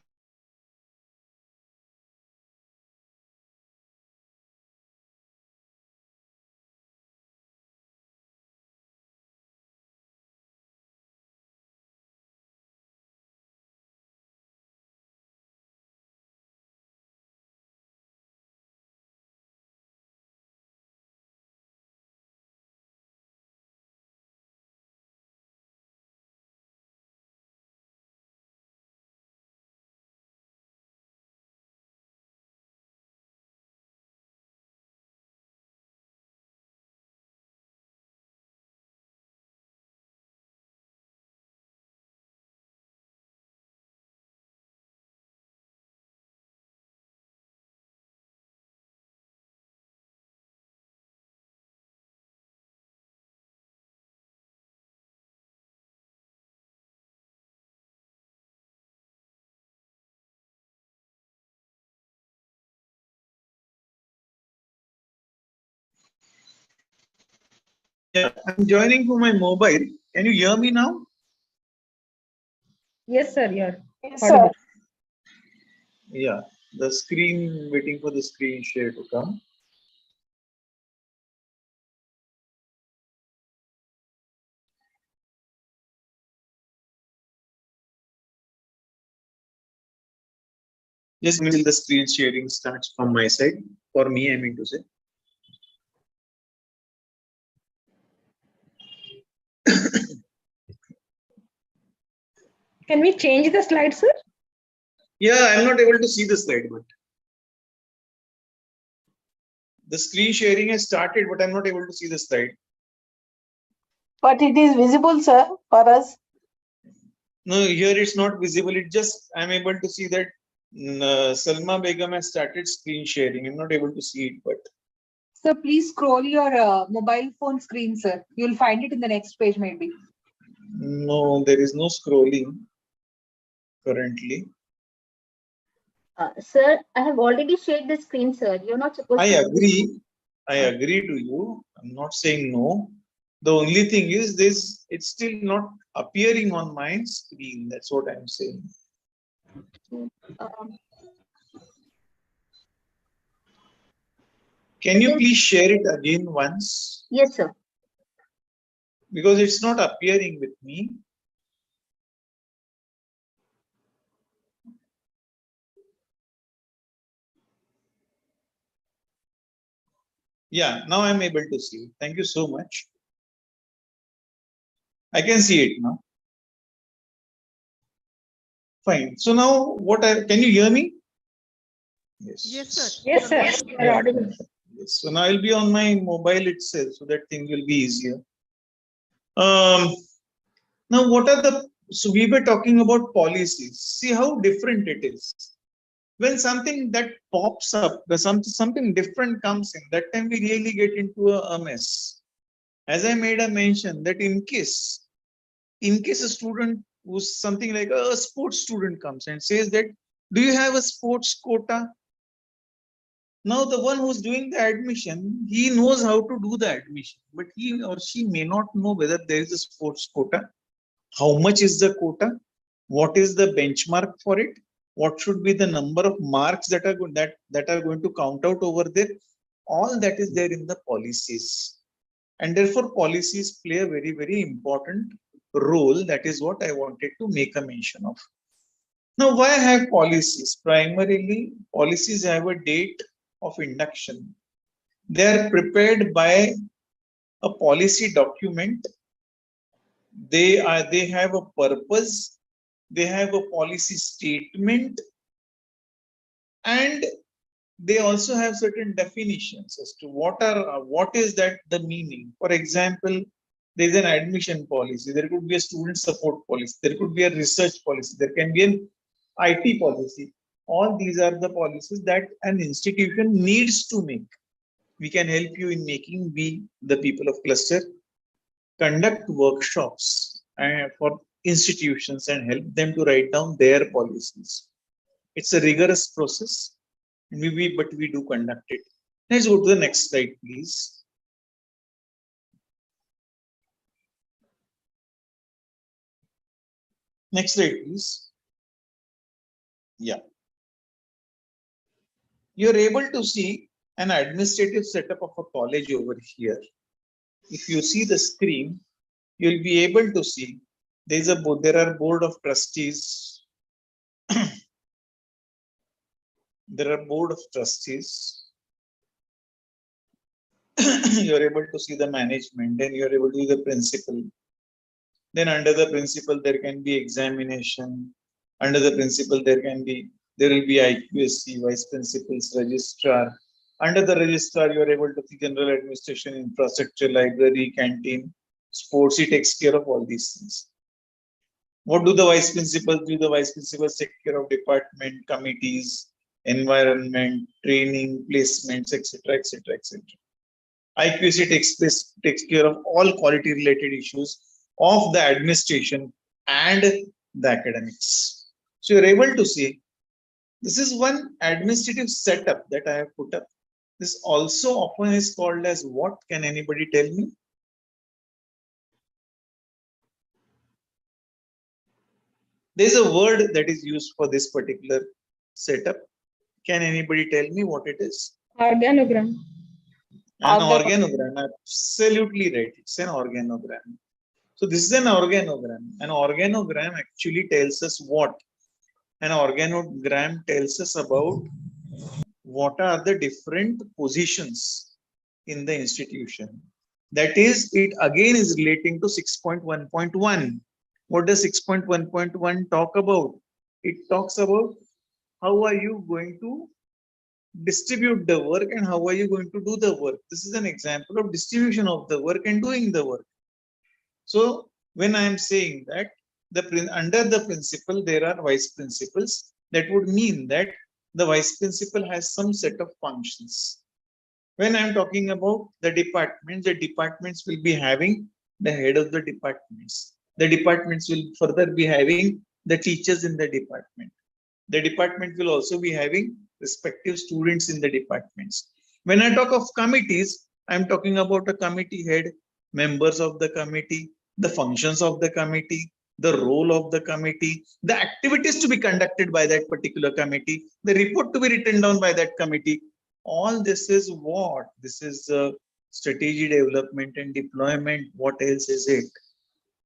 Yeah, I'm joining from my mobile. Can you hear me now? Yes, sir. You're Yes, audible. Yeah, the screen, waiting for the screen share to come. Just until the screen sharing starts from my side. For me, I mean to say. Can we change the slide, sir? Yeah, I'm not able to see the slide, but the screen sharing has started, but I'm not able to see the slide. But it is visible, sir, for us. No, here it's not visible. It just, I'm able to see that Salma Begum has started screen sharing. I'm not able to see it, but. Sir, please scroll your mobile phone screen, sir. You'll find it in the next page, maybe. No, there is no scrolling currently. Sir, I have already shared the screen, sir. You're not supposed I to. agree. I agree to you. I'm not saying no. The only thing is this, it's still not appearing on my screen. That's what I'm saying. Can you please share it again once? Yes, sir. Because it's not appearing with me. Yeah, now I'm able to see it. Thank you so much. I can see it now. Fine. So now can you hear me? Yes. Yes, sir. Yes, sir. You're Yeah. audible. Yes. So now I'll be on my mobile itself, so that thing will be easier. Now so we were talking about policies. See how different it is. When something that pops up, something different comes in, that time we really get into a mess. As I made a mention that in case a student who's something like a sports student comes and says that, do you have a sports quota? Now the one who's doing the admission, he knows how to do the admission, but he or she may not know whether there is a sports quota. How much is the quota? What is the benchmark for it? What should be the number of marks that are going to count out over there? All that is there in the policies. And therefore, policies play a very, very important role. That is what I wanted to make a mention of. Now, why have policies? Primarily, policies have a date of induction. They are prepared by a policy document. They have a purpose. They have a policy statement, and they also have certain definitions as to what is that the meaning. For example, there is an admission policy. There could be a student support policy. There could be a research policy. There can be an IT policy. All these are the policies that an institution needs to make. We can help you in making. We, the people of cluster, conduct workshops for institutions and help them to write down their policies. It's a rigorous process, but we do conduct it. Let's go to the next slide, please. Next slide, please. Yeah. You're able to see an administrative setup of a college over here. If you see the screen, you'll be able to see there are board of trustees. There are board of trustees. You're able to see the management, and you're able to see the principal. Then under the principal, there can be examination. Under the principal, there will be IQSC, vice principals, registrar. Under the registrar, you are able to see general administration, infrastructure, library, canteen, sports. He takes care of all these things. What do the vice principals do? The vice principals take care of department, committees, environment, training, placements, etc., etc., etc. IQC takes care of all quality related issues of the administration and the academics. So you're able to see this is one administrative setup that I have put up. This also often is called as what? Can anybody tell me? There's a word that is used for this particular setup. Can anybody tell me what it is? Organogram. An organogram. Absolutely right. It's an organogram. So this is an organogram. An organogram actually tells us what? An organogram tells us about what are the different positions in the institution. That is, it again is relating to 6.1.1. What does 6.1.1 talk about? It talks about how are you going to distribute the work and how are you going to do the work. This is an example of distribution of the work and doing the work. So when I am saying that under the principal there are vice principals, that would mean that the vice principal has some set of functions. When I'm talking about the departments will be having the head of the departments. The departments will further be having the teachers in the department. The department will also be having respective students in the departments. When I talk of committees, I'm talking about a committee head, members of the committee, the functions of the committee, the role of the committee, the activities to be conducted by that particular committee, the report to be written down by that committee. All this is what? This is strategy development and deployment. What else is it?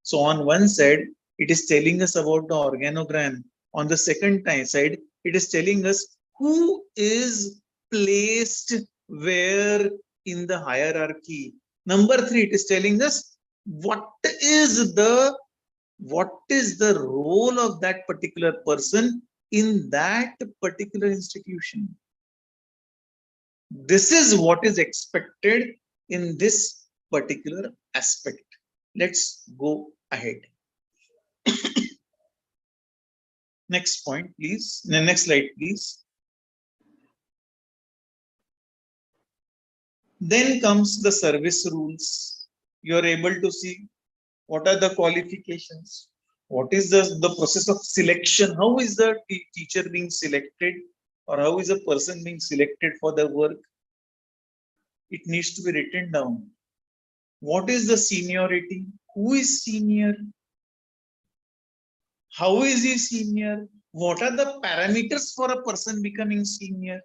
So on one side, it is telling us about the organogram. On the second side, it is telling us who is placed where in the hierarchy. Number 3, it is telling us what is the role of that particular person in that particular institution. This is what is expected in this particular aspect. Let's go ahead. Next point, please. Next slide, please. Then comes the service rules. You are able to see what are the qualifications, what is the process of selection, how is the teacher being selected, or how is a person being selected for the work. It needs to be written down. What is the seniority? Who is senior? How is he senior? What are the parameters for a person becoming senior?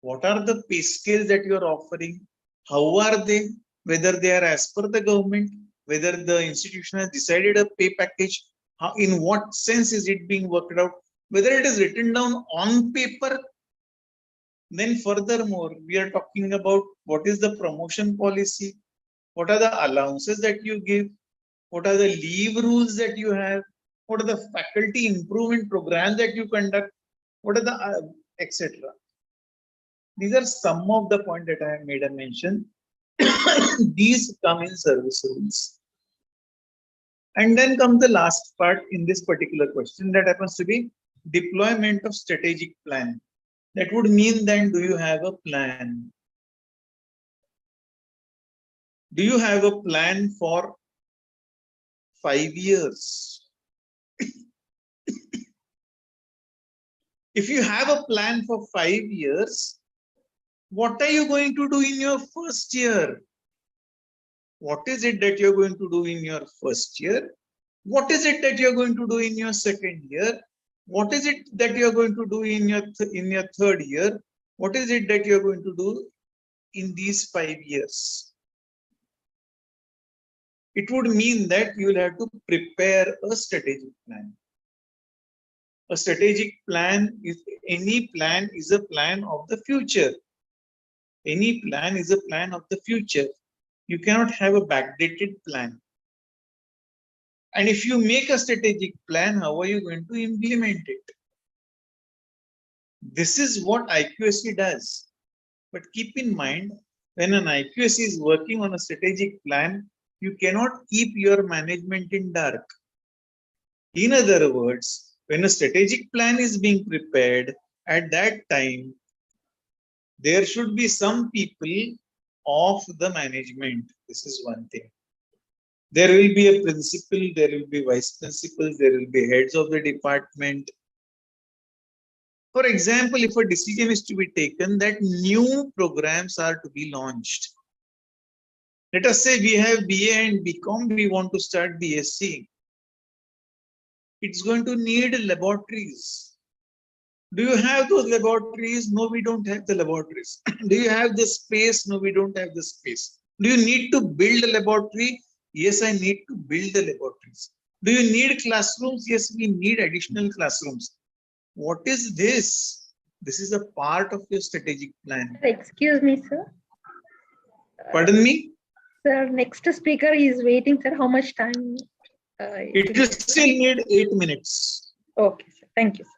What are the pay scales that you are offering? How are they? Whether they are as per the government, whether the institution has decided a pay package, how, in what sense is it being worked out? Whether it is written down on paper. Then furthermore, we are talking about what is the promotion policy? What are the allowances that you give? What are the leave rules that you have? What are the faculty improvement programs that you conduct? What are the etc. These are some of the points that I have made a mention. These come in service rules. And then comes the last part in this particular question, that happens to be deployment of strategic plan. That would mean then, do you have a plan? Do you have a plan for 5 years? If you have a plan for 5 years, what are you going to do in your first year? What is it that you're going to do in your first year? What is it that you're going to do in your second year? What is it that you're going to do in your third year? What is it that you're going to do in these 5 years? It would mean that you will have to prepare a strategic plan. A strategic plan is any plan is a plan of the future. Any plan is a plan of the future. You cannot have a backdated plan. And if you make a strategic plan, how are you going to implement it? This is what IQAC does. But keep in mind, when an IQAC is working on a strategic plan, you cannot keep your management in dark. In other words, when a strategic plan is being prepared, at that time, there should be some people of the management. This is one thing. There will be a principal, there will be vice principals, there will be heads of the department. For example, if a decision is to be taken that new programs are to be launched. Let us say we have BA and BCom, we want to start BSc. it's going to need laboratories. Do you have those laboratories? No, we don't have the laboratories. Do you have the space? No, we don't have the space. Do you need to build a laboratory? Yes, I need to build the laboratories. Do you need classrooms? Yes, we need additional classrooms. What is this? This is a part of your strategic plan. Excuse me, sir. Pardon me? Sir, next speaker is waiting, sir. How much time? It will still need 8 minutes. Okay, sir. Thank you, sir.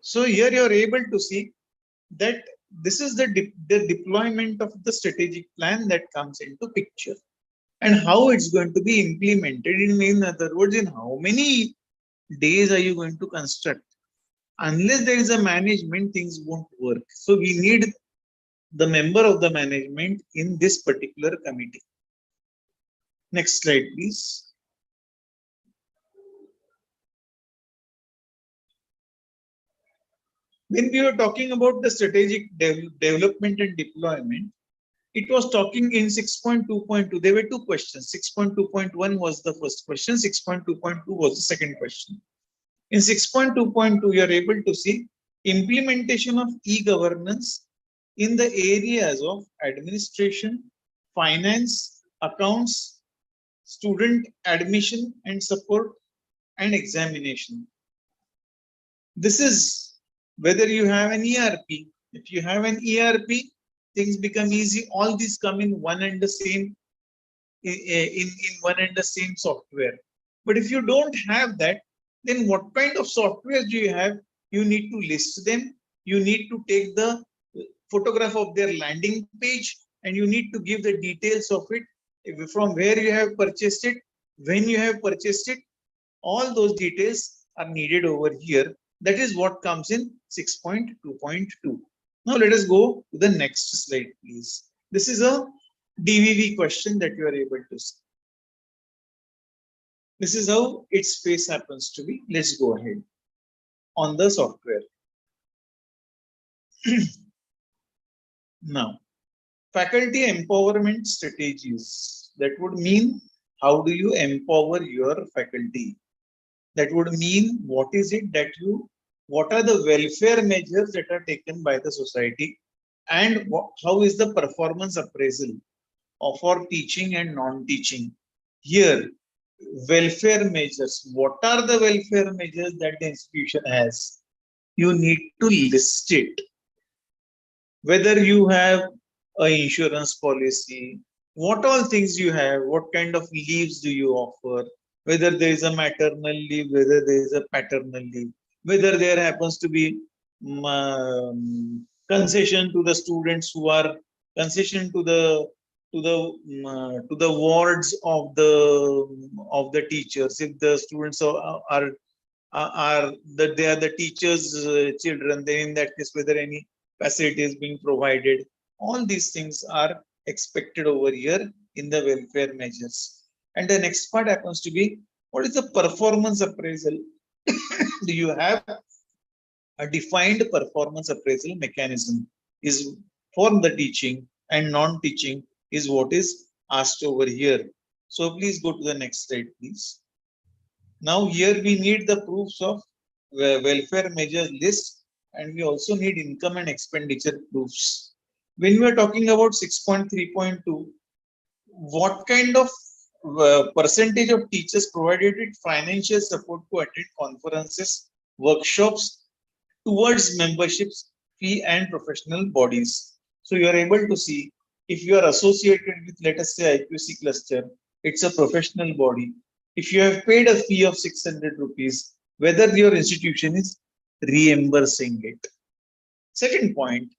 So here you are able to see that this is the deployment of the strategic plan that comes into picture and how it's going to be implemented. In other words, in how many days are you going to construct? Unless there is a management, things won't work. So we need the member of the management in this particular committee. Next slide, please. When we were talking about the strategic development and deployment, it was talking in 6.2.2. There were two questions. 6.2.1 was the first question. 6.2.2 was the second question. In 6.2.2, you are able to see implementation of e-governance in the areas of administration, finance, accounts, student admission and support, and examination. This is whether you have an ERP. If you have an ERP, things become easy. All these come in one and the same in one and the same software. But if you don't have that, then what kind of software do you have? You need to list them. You need to take the photograph of their landing page and you need to give the details of it, from where you have purchased it, when you have purchased it. All those details are needed over here. That is what comes in 6.2.2. Now let us go to the next slide, please. This is a DVV question that you are able to see. This is how its face happens to be. Let's go ahead on the software. Now, faculty empowerment strategies. That would mean, how do you empower your faculty? That would mean, what is it that what are the welfare measures that are taken by the society, and how is the performance appraisal for teaching and non-teaching? Here, welfare measures. What are the welfare measures that the institution has? You need to list it. Whether you have an insurance policy, what all things you have, what kind of leaves do you offer, whether there is a maternal leave, whether there is a paternal leave, whether there happens to be concession to the students who are concession to the wards of the teachers. If the students are that they are the teachers' children, then in that case, whether any facility is being provided. All these things are expected over here in the welfare measures. And the next part happens to be, what is the performance appraisal? Do you have a defined performance appraisal mechanism? Is for the teaching and non-teaching is what is asked over here. So please go to the next slide, please. Now here we need the proofs of welfare measures list, and we also need income and expenditure proofs. When we are talking about 6.3.2, what kind of percentage of teachers provided with financial support to attend conferences, workshops towards memberships, fee and professional bodies? So you are able to see, if you are associated with, let us say, IQC cluster, it's a professional body. If you have paid a fee of 600 rupees, whether your institution is reimbursing it. Second point,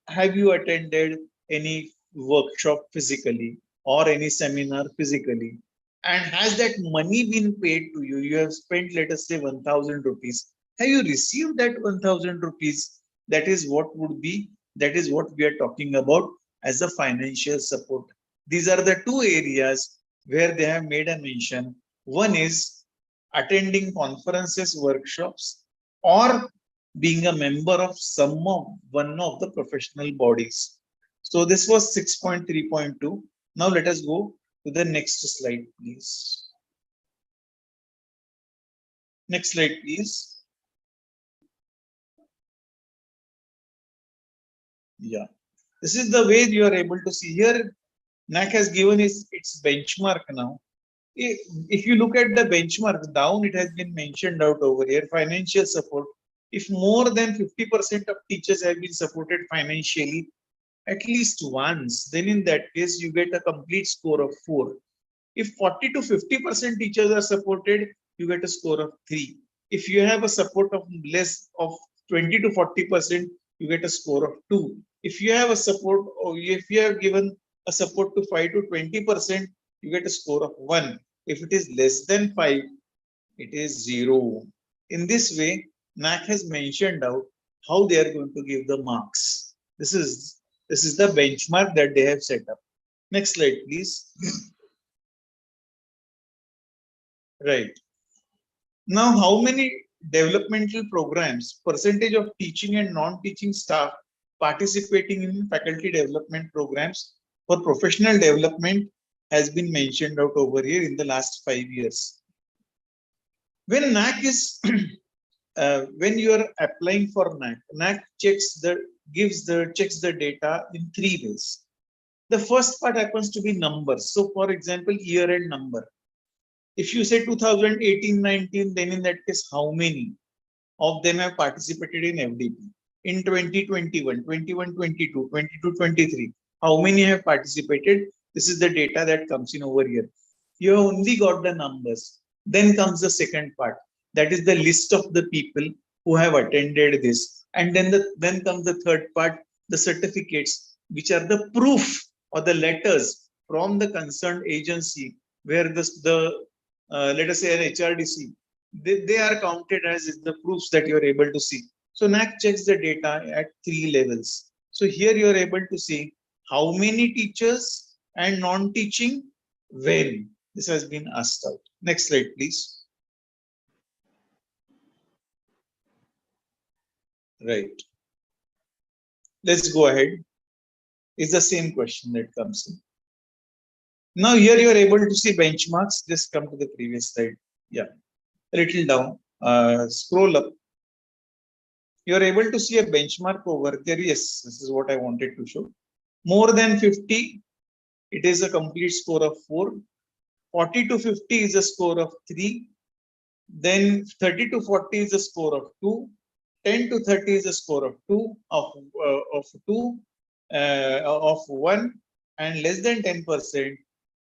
have you attended any workshop physically or any seminar physically? And has that money been paid to you? You have spent, let us say, 1,000 rupees. Have you received that 1,000 rupees? That is what would be, that is what we are talking about as a financial support. These are the two areas where they have made a mention. One is attending conferences, workshops, or being a member of one of the professional bodies. So this was 6.3.2. Now let us go to the next slide, please. Next slide, please. Yeah, this is the way you are able to see here. NAAC has given its benchmark now. If you look at the benchmark down, it has been mentioned out over here, financial support. If more than 50% of teachers have been supported financially at least once, then in that case, you get a complete score of 4. If 40 to 50% teachers are supported, you get a score of 3. If you have a support of less of 20 to 40%, you get a score of 2. If you have a support, or if you have given a support to 5 to 20%, you get a score of 1. If it is less than 5, it is 0. In this way, NAAC has mentioned out how they are going to give the marks. This is the benchmark that they have set up. Next slide, please. Right. Now, how many developmental programs, percentage of teaching and non-teaching staff participating in faculty development programs for professional development has been mentioned out over here in the last 5 years. When NAAC is, when you are applying for NAAC, NAAC checks the data in 3 ways. The first part happens to be numbers. So, for example, year-end number. If you say 2018-19, then in that case, how many of them have participated in FDP? In 2021, 21-22, 22-23, how many have participated? This is the data that comes in over here. You have only got the numbers. Then comes the second part. That is the list of the people who have attended this. And then comes the third part, the certificates, which are the proof or the letters from the concerned agency where let us say an HRDC, they are counted as the proofs that you are able to see. So NAAC checks the data at 3 levels. So here you are able to see how many teachers and non-teaching, when. This has been asked out. Next slide, please. Right. Let's go ahead. It's the same question that comes in. Now here you are able to see benchmarks. Just come to the previous slide. Yeah, a little down. Scroll up. You are able to see a benchmark over there. Yes, this is what I wanted to show. More than 50, it is a complete score of 4. 40 to 50 is a score of 3. Then 30 to 40 is a score of 2. 10 to 30 is a score of 2, of 1, and less than 10%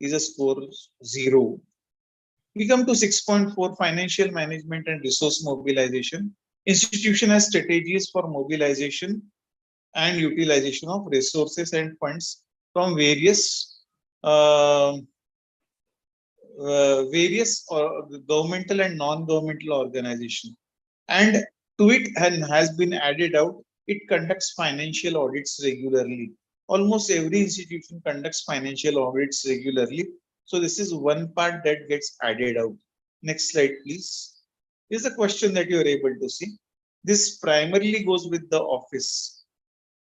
is a score 0. We come to 6.4, financial management and resource mobilization. Institution has strategies for mobilization and utilization of resources and funds from various governmental and non-governmental organizations. And to it has been added out, it conducts financial audits regularly. Almost every institution conducts financial audits regularly. So this is one part that gets added out. Next slide, please. Here's a question that you are able to see. This primarily goes with the office.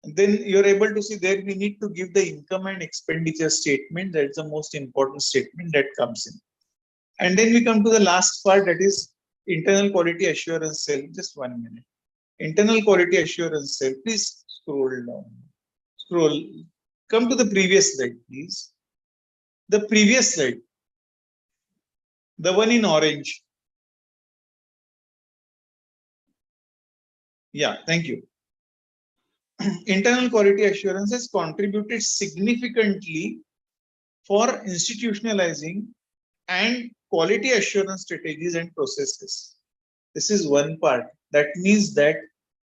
And then you're able to see there we need to give the income and expenditure statement. That's the most important statement that comes in. And then we come to the last part, that is internal quality assurance cell. Just 1 minute. Internal quality assurance cell. Please scroll down. Scroll. Come to the previous slide, please. The previous slide. The one in orange. Yeah, thank you. Internal quality assurance has contributed significantly for institutionalizing and quality assurance strategies and processes. This is one part. That means that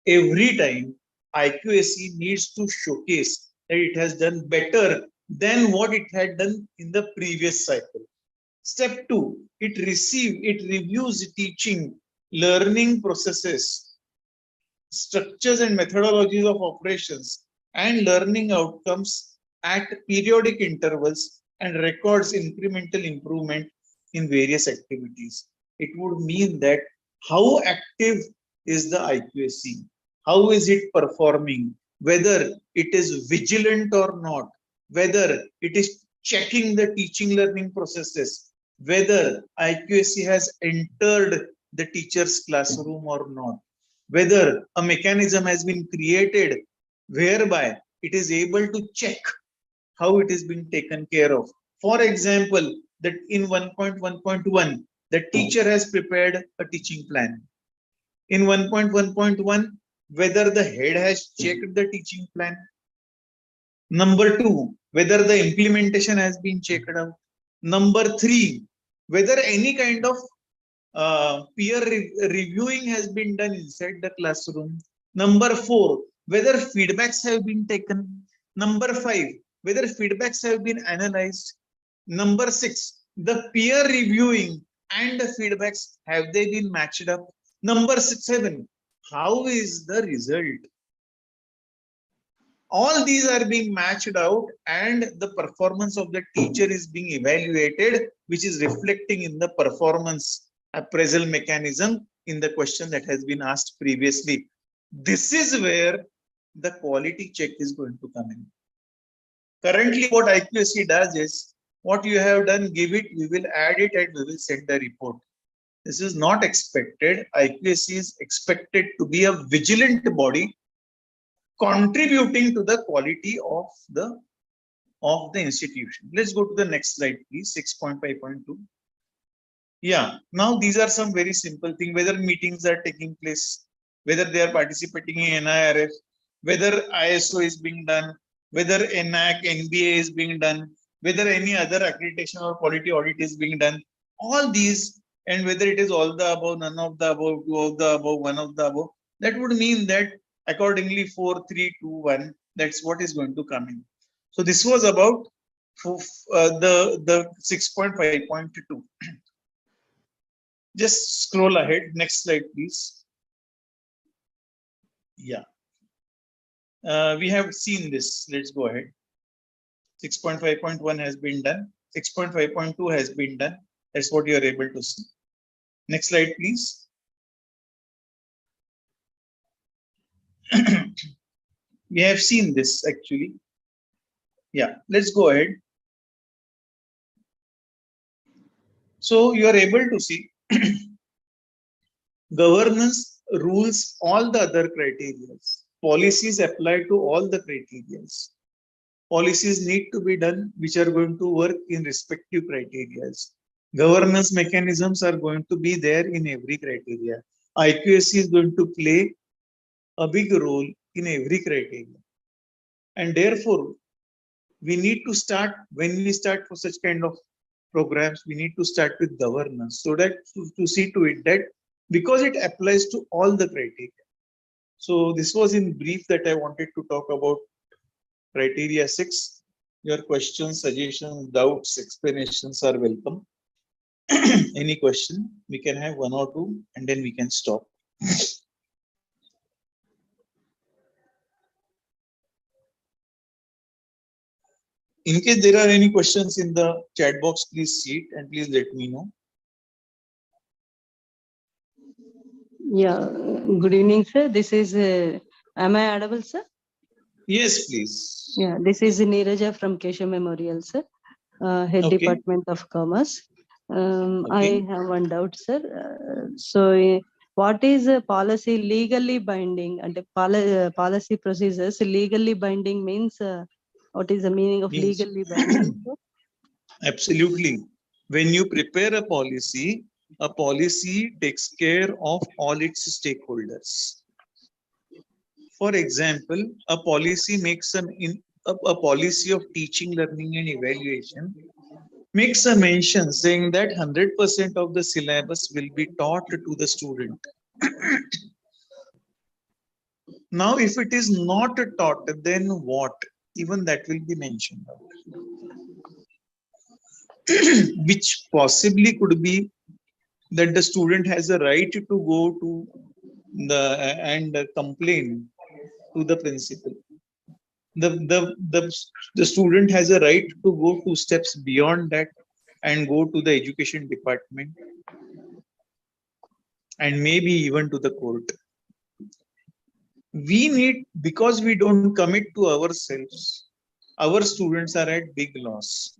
every time IQAC needs to showcase that it has done better than what it had done in the previous cycle. Step 2, it reviews teaching, learning processes, structures and methodologies of operations, and learning outcomes at periodic intervals and records incremental improvement in various activities. It would mean that how active is the IQAC? How is it performing? Whether it is vigilant or not, whether it is checking the teaching learning processes, whether IQAC has entered the teacher's classroom or not. Whether a mechanism has been created whereby it is able to check how it is being taken care of. For example, that in 1.1.1, the teacher has prepared a teaching plan. In 1.1.1, whether the head has checked the teaching plan. Number 2, whether the implementation has been checked out. Number 3, whether any kind of peer reviewing has been done inside the classroom. Number 4, whether feedbacks have been taken. Number 5, whether feedbacks have been analyzed. Number 6, the peer reviewing and the feedbacks, have they been matched up? Number 7, how is the result? All these are being matched out and the performance of the teacher is being evaluated, which is reflecting in the performance appraisal mechanism in the question that has been asked previously. This is where the quality check is going to come in. Currently, what IQAC does is, what you have done, give it, we will add it and we will send the report. This is not expected. IQAC is expected to be a vigilant body contributing to the quality of the institution. Let's go to the next slide, please. 6.5.2. Yeah, now these are some very simple things, whether meetings are taking place, whether they are participating in NIRF, whether ISO is being done, whether NAAC, NBA is being done, whether any other accreditation or quality audit is being done, all these, and whether it is all the above, none of the above, two of the above, one of the above, that would mean that accordingly 4, 3, 2, 1, that's what is going to come in. So this was about the 6.5.2. Just scroll ahead. Next slide, please. Yeah. We have seen this. Let's go ahead. 6.5.1 has been done. 6.5.2 has been done. That's what you are able to see. Next slide, please. We have seen this actually. Yeah, let's go ahead. So you are able to see governance rules all the other criteria. Policies apply to all the criteria. Policies need to be done which are going to work in respective criteria. Governance mechanisms are going to be there in every criteria. IQAC is going to play a big role in every criteria. And therefore, we need to start, when we start for such kind of programs, we need to start with governance, so that to see to it that, because it applies to all the criteria. So this was in brief that I wanted to talk about criteria 6. Your questions, suggestions, doubts, explanations are welcome. Any question? We can have 1 or 2 and then we can stop. In case there are any questions in the chat box, please see it and please let me know. Yeah, good evening, sir. This is, am I audible, sir? Yes, please. Yeah, this is Neeraja from Keshav Memorial, sir, Head Okay. Department of Commerce. Okay. I have one doubt, sir. What is a policy legally binding? And policy procedures legally binding means, what is the meaning of legally binding, sir? Absolutely. When you prepare a policy takes care of all its stakeholders. For example, a policy makes a policy of teaching, learning, and evaluation makes a mention saying that 100% of the syllabus will be taught to the student. Now, if it is not taught, then what? Even that will be mentioned out. Which possibly could be that the student has a right to go to and complain to the principal. The student has a right to go 2 steps beyond that and go to the education department and maybe even to the court. We need, because we don't commit to ourselves, our students are at big loss.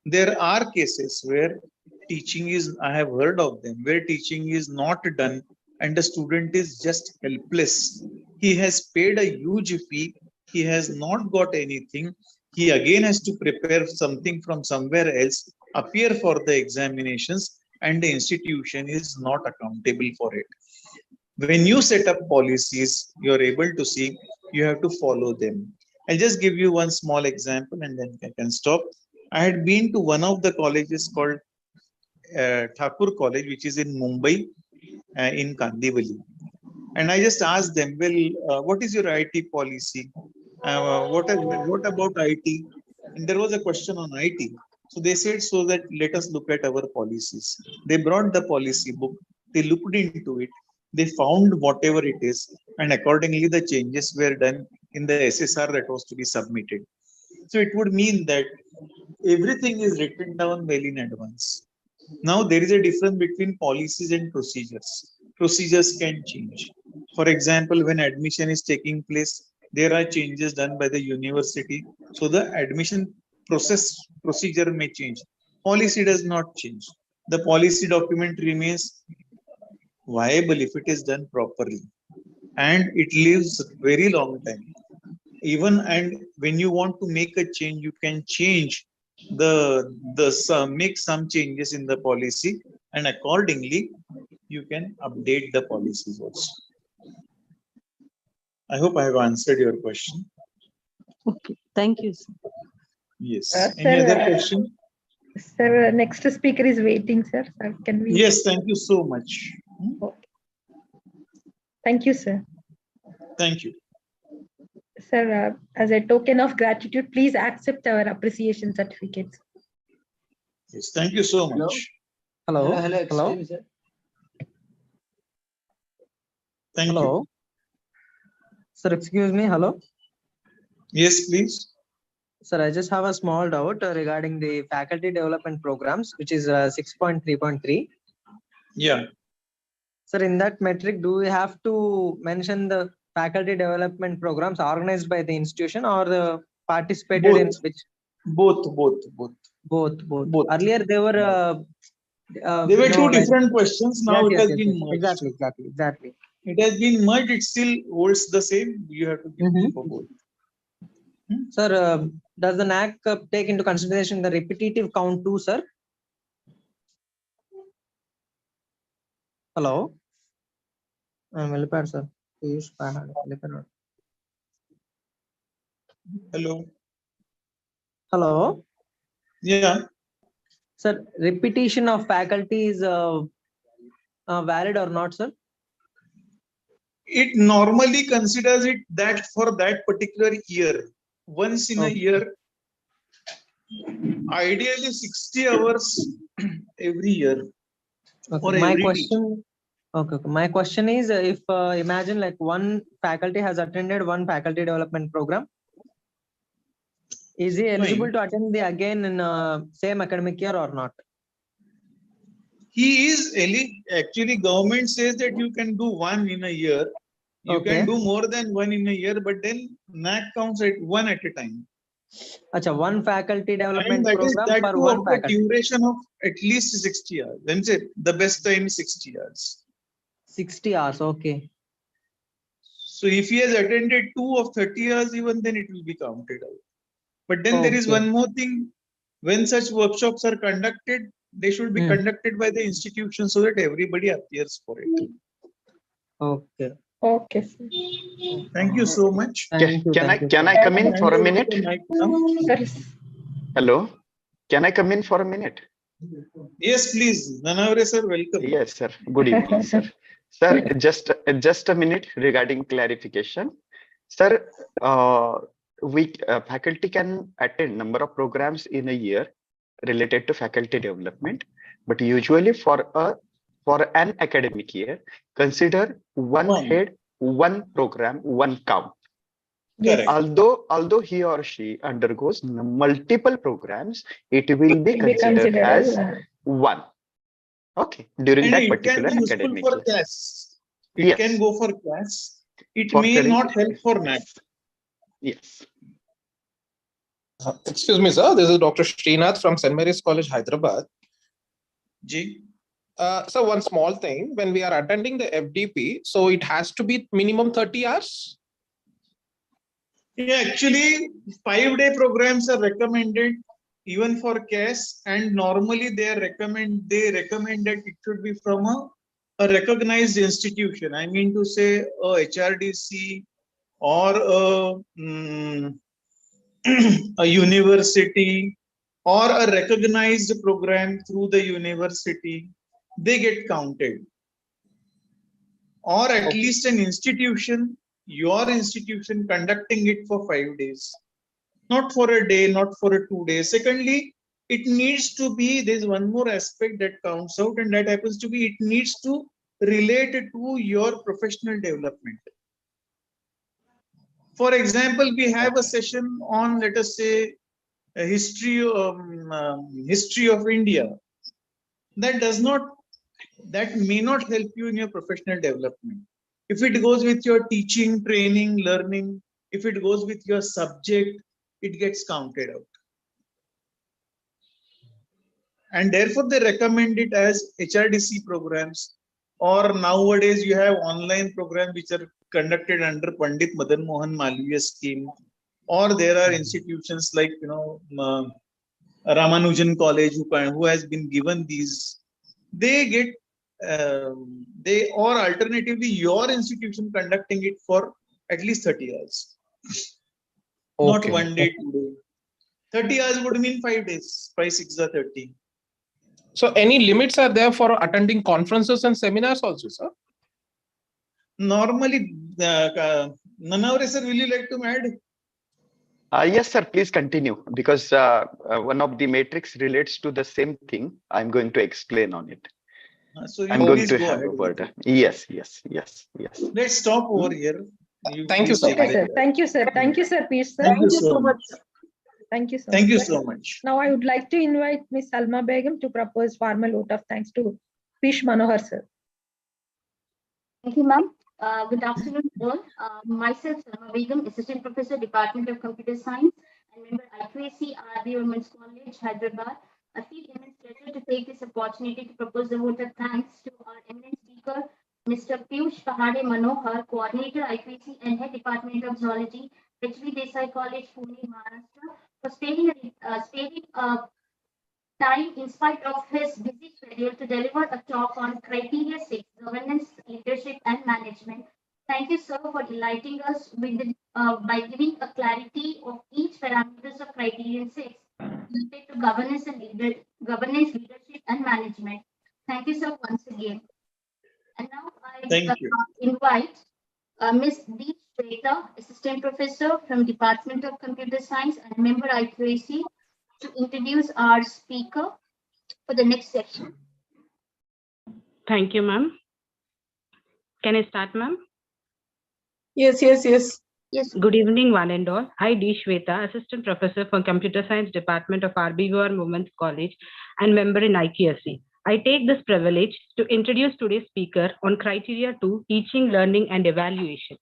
There are cases where teaching is, I have heard of them, where teaching is not done and the student is just helpless. He has paid a huge fee. He has not got anything. He again has to prepare something from somewhere else, appear for the examinations, and the institution is not accountable for it. When you set up policies, you are able to see, you have to follow them. I'll just give you one small example and then I can stop. I had been to one of the colleges called Thakur College, which is in Mumbai, in Kandivali. And I just asked them, well, what is your IT policy? What about IT? And there was a question on IT. So they said, so that let us look at our policies. They brought the policy book, they looked into it, they found whatever it is, and accordingly the changes were done in the SSR that was to be submitted. So it would mean that everything is written down well in advance. Now there is a difference between policies and procedures. Procedures can change. For example, when admission is taking place, there are changes done by the university. So the admission procedure may change. Policy does not change. The policy document remains viable if it is done properly. And it lives very long time. Even and when you want to make a change, you can change make some changes in the policy, and accordingly you can update the policies also. I hope I have answered your question. Okay, thank you, sir. Yes. Sir, Any other question? Sir, next speaker is waiting, sir. Can we? Yes, thank you so much. Okay. Thank you, sir. Thank you. Sir, as a token of gratitude, please accept our appreciation certificates. Yes, thank you so much. Hello. Hello. Thank Hello. you. Sir, excuse me. Hello. Yes, please. Sir, I just have a small doubt regarding the faculty development programs, which is 6.3.3. Yeah. Sir, in that metric, do we have to mention the faculty development programs organized by the institution or the participated in which? Both. Earlier, they were. They were two different questions. Now it has been merged. Exactly. It has been merged. It still holds the same. You have to give for both. Sir, does the NAAC take into consideration the repetitive count too, sir? Hello. Sir. Hello. Hello. Yeah. Sir, repetition of faculty is valid or not, sir? It normally considers it that for that particular year, once in a year, ideally 60 hours every year. Okay. My question is, if imagine like one faculty has attended one faculty development program, is he eligible to attend the again in same academic year or not? He is actually government says that you can do one in a year. You can do more than one in a year, but then NAAC counts at one at a time. Achha, one faculty development and program that for too one of faculty. a duration of at least 60 hours. Then say the best time is 60 hours. 60 hours, okay. So if he has attended 2 of 30 hours, even then it will be counted out. But then there is one more thing. When such workshops are conducted, they should be conducted by the institution so that everybody appears for it. Okay. Okay. Thank you so much. Can I come in for a minute? Hello. Can I come in for a minute? Yes, please. Nanavare sir, welcome. Yes, sir. Good evening, sir. Sir, just a minute regarding clarification. Sir, faculty can attend number of programs in a year related to faculty development, but usually for an academic year, consider one head, one program, one count. Yes. Although he or she undergoes multiple programs, it will be considered as one. Okay, during that particular academic year. It can go for class. It may not help for NAAC. Yes. Excuse me, sir. This is Dr. Srinath from St. Mary's College, Hyderabad. Ji. So one small thing, when we are attending the FDP, so it has to be minimum 30 hours? Yeah, actually, 5-day programs are recommended even for CAS, and normally they recommend that it should be from a recognized institution. I mean to say a HRDC or a university or a recognized program through the university, they get counted. Or at least an institution, your institution conducting it for 5 days. Not for a day, not for a 2 days. Secondly, it needs to be, there's one more aspect that counts out, and that happens to be, it needs to relate to your professional development. For example, we have a session on, let us say, a history of India. That may not help you in your professional development. If it goes with your teaching, training, learning, if it goes with your subject, it gets counted out. And therefore, they recommend it as HRDC programs, or nowadays you have online programs which are conducted under Pandit Madan Mohan Malviya scheme, or there are institutions like Ramanujan College who has been given these. They get or alternatively your institution conducting it for at least 30 hours. Not 1 day, 2 days. 30 hours would mean 5 days. 5, 6 are 30. So any limits are there for attending conferences and seminars also, sir? Normally, Nanavare sir, will you like to add? Yes, sir, please continue, because one of the matrix relates to the same thing. I'm going to explain on it. So I'm going to go have a word. Yes. Let's stop over here. Thank you, sir. Okay, sir. Thank you, sir. Thank you, sir, Peace, sir. Thank you so much. Thank you so Thank much. you so much. Now I would like to invite Ms. Salma Begum to propose formal vote of thanks to Pish Manohar, sir. Thank you, ma'am. Good afternoon, all. Myself, Salma Begum, Assistant Professor, Department of Computer Science, and member IQAC, RB Women's College, Hyderabad. I feel immense pleasure to take this opportunity to propose a vote of thanks to our eminent speaker, Mr. Piyush Pahade Manohar, Coordinator, IQAC, and Head Department of Zoology, HV Desai College, Pune, Maharashtra, for sparing time in spite of his busy schedule to deliver a talk on Criteria 6, Governance, Leadership and Management. Thank you, sir, for delighting us with by giving a clarity of each parameters of Criterion 6 related to governance, leadership and management. Thank you, sir, once again. And now I invite Ms. D. Shweta, Assistant Professor from Department of Computer Science and member IQAC, to introduce our speaker for the next section. Thank you, ma'am. Can I start, ma'am? Yes. Yes. Good evening, one and all. I, D. Shweta, Assistant Professor for Computer Science Department of RBVR Women's College and member in IQAC. I take this privilege to introduce today's speaker on Criteria 2, Teaching, Learning and Evaluation.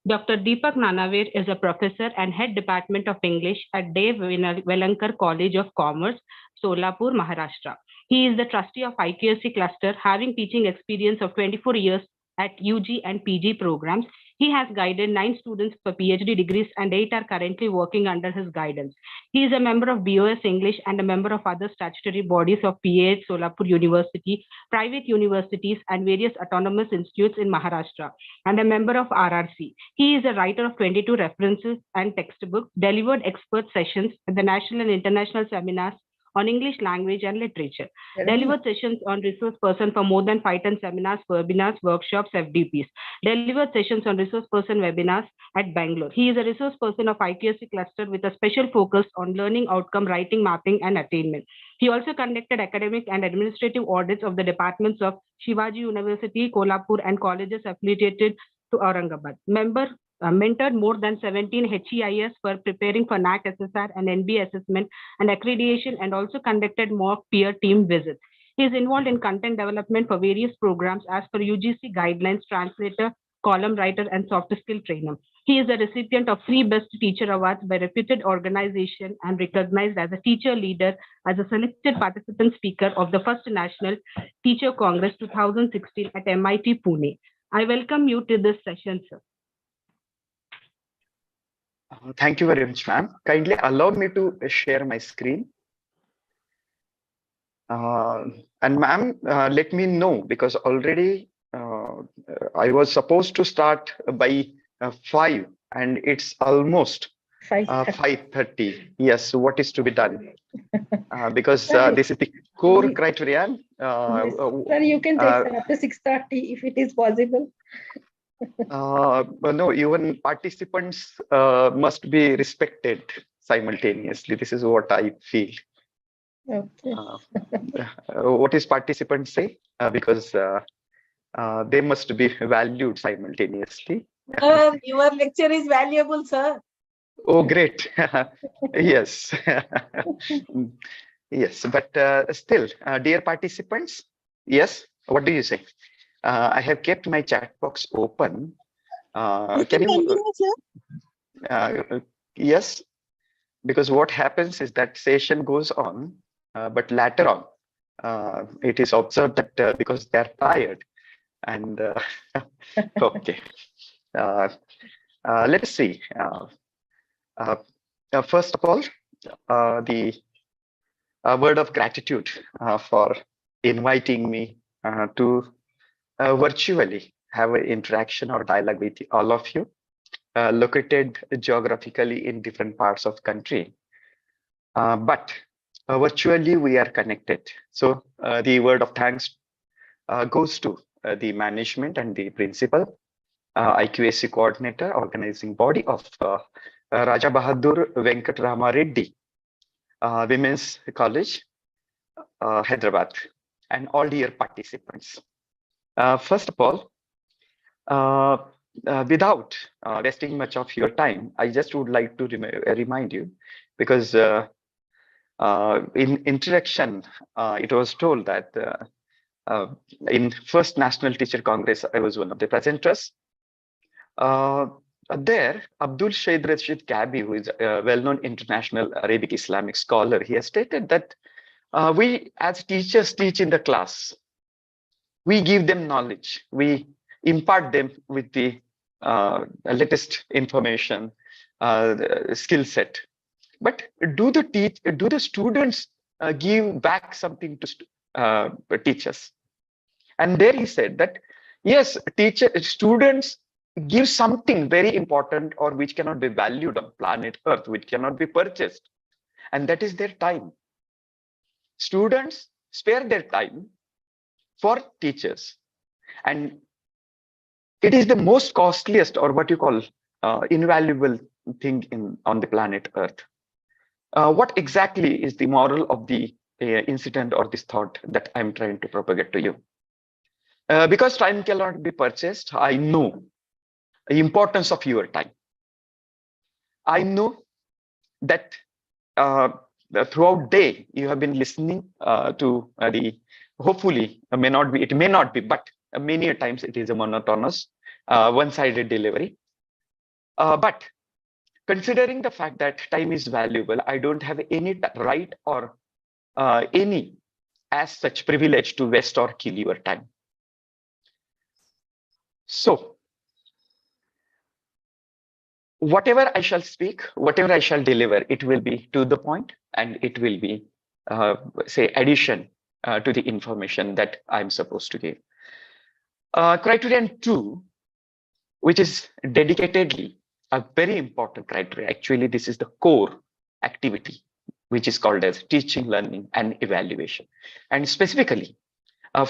Dr. Deepak Nanavare is a professor and head department of English at Dev Velankar College of Commerce, Solapur, Maharashtra. He is the trustee of IQAC cluster, having teaching experience of 24 years at UG and PG programs. He has guided 9 students for PhD degrees and 8 are currently working under his guidance. He is a member of BOS English and a member of other statutory bodies of PAH, Solapur University, private universities and various autonomous institutes in Maharashtra, and a member of RRC. He is a writer of 22 references and textbooks, delivered expert sessions at the national and international seminars on English language and literature, delivered sessions on resource person for more than 5 seminars, webinars, workshops, FDPs, delivered sessions on resource person webinars at Bangalore. He is a resource person of IQAC cluster with a special focus on learning outcome, writing, mapping, and attainment. He also conducted academic and administrative audits of the departments of Shivaji University, Kolhapur, and colleges affiliated to Aurangabad. Mentored more than 17 HEIS for preparing for NAAC SSR and NB assessment and accreditation, and also conducted mock peer team visits. He is involved in content development for various programs as per UGC guidelines, translator, column writer, and soft skill trainer. He is a recipient of 3 Best Teacher Awards by reputed organization and recognized as a teacher leader as a selected participant speaker of the first National Teacher Congress 2016 at MIT Pune. I welcome you to this session, sir. Thank you very much, ma'am. Kindly allow me to share my screen. And ma'am, let me know, because already I was supposed to start by 5 and it's almost 5:30. Yes, what is to be done? Because this is the core criterion. Yes. Sir, you can take up to 6:30 if it is possible. No, even participants must be respected simultaneously. This is what I feel. Okay. What is participants say? Because they must be valued simultaneously. Your lecture is valuable, sir. Oh, great. Yes. Yes, but still, dear participants, yes, what do you say? I have kept my chat box open. Can you? Yes, because what happens is that session goes on, but later on, it is observed that because they are tired, and okay. Let's see. First of all, the word of gratitude for inviting me to virtually have an interaction or dialogue with all of you, located geographically in different parts of country. But virtually we are connected. So the word of thanks goes to the management and the principal, IQAC coordinator, organizing body of Raja Bahadur Venkat Rama Reddy Women's College, Hyderabad, and all dear participants. First of all, without wasting much of your time, I just would like to remind you, because in introduction, it was told that in first National Teacher Congress, I was one of the presenters. There, Abdul Shahid Rashid Kabi, who is a well-known international Arabic Islamic scholar, he has stated that we as teachers teach in the class. We give them knowledge. We impart them with the latest information, skill set. But do the students give back something to teachers? And there he said that yes, students give something very important or which cannot be valued on planet Earth, which cannot be purchased, and that is their time. Students spare their time for teachers, and it is the most costliest, or what you call invaluable thing on the planet Earth. What exactly is the moral of the incident or this thought that I'm trying to propagate to you? Because time cannot be purchased, I know the importance of your time. I know that throughout day you have been listening to the, hopefully it may not be, but many times it is a monotonous, one-sided delivery. But considering the fact that time is valuable, I don't have any right or any as such privilege to waste or kill your time. So whatever I shall speak, whatever I shall deliver, it will be to the point, and it will be, say, addition to the information that I'm supposed to give. Criterion 2, which is dedicatedly a very important criteria. Actually, this is the core activity, which is called as teaching, learning, and evaluation. And specifically,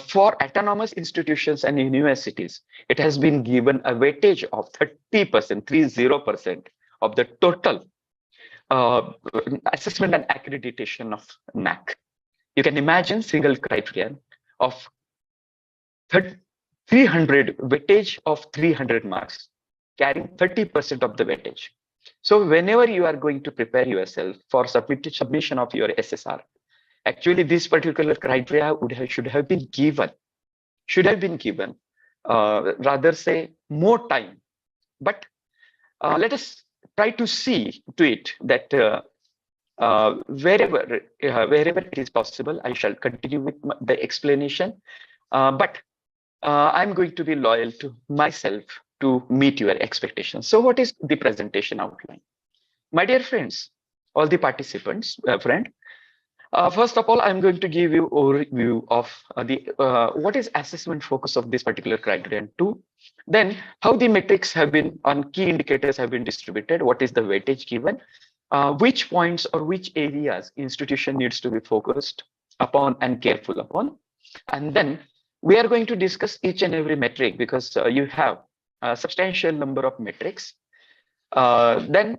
for autonomous institutions and universities, it has been given a weightage of 30% of the total assessment and accreditation of NAAC. You can imagine single criterion of 300 weightage of 300 marks, carrying 30% of the weightage. So whenever you are going to prepare yourself for submission of your SSR, actually this particular criteria should have been given, rather say more time. But let us try to see to it that wherever it is possible, I shall continue with the explanation. But I'm going to be loyal to myself to meet your expectations. So what is the presentation outline? My dear friends, all the participants, first of all, I'm going to give you overview of what is assessment focus of this particular criterion 2. Then how the metrics have been on key indicators have been distributed, what is the weightage given, which points or which areas institution needs to be focused upon and careful upon. And then we are going to discuss each and every metric because you have a substantial number of metrics. Then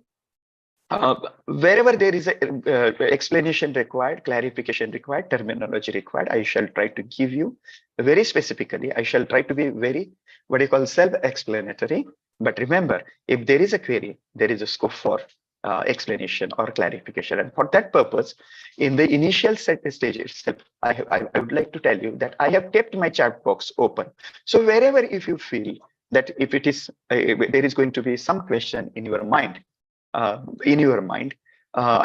wherever there is a explanation required, clarification required, terminology required, I shall try to give you very specifically. I shall try to be very, what you call, self-explanatory. But remember, if there is a query, there is a scope for explanation or clarification. And for that purpose, in the initial stage itself, I would like to tell you that I have kept my chat box open. So wherever, if you feel that if it is, there is going to be some question in your mind, I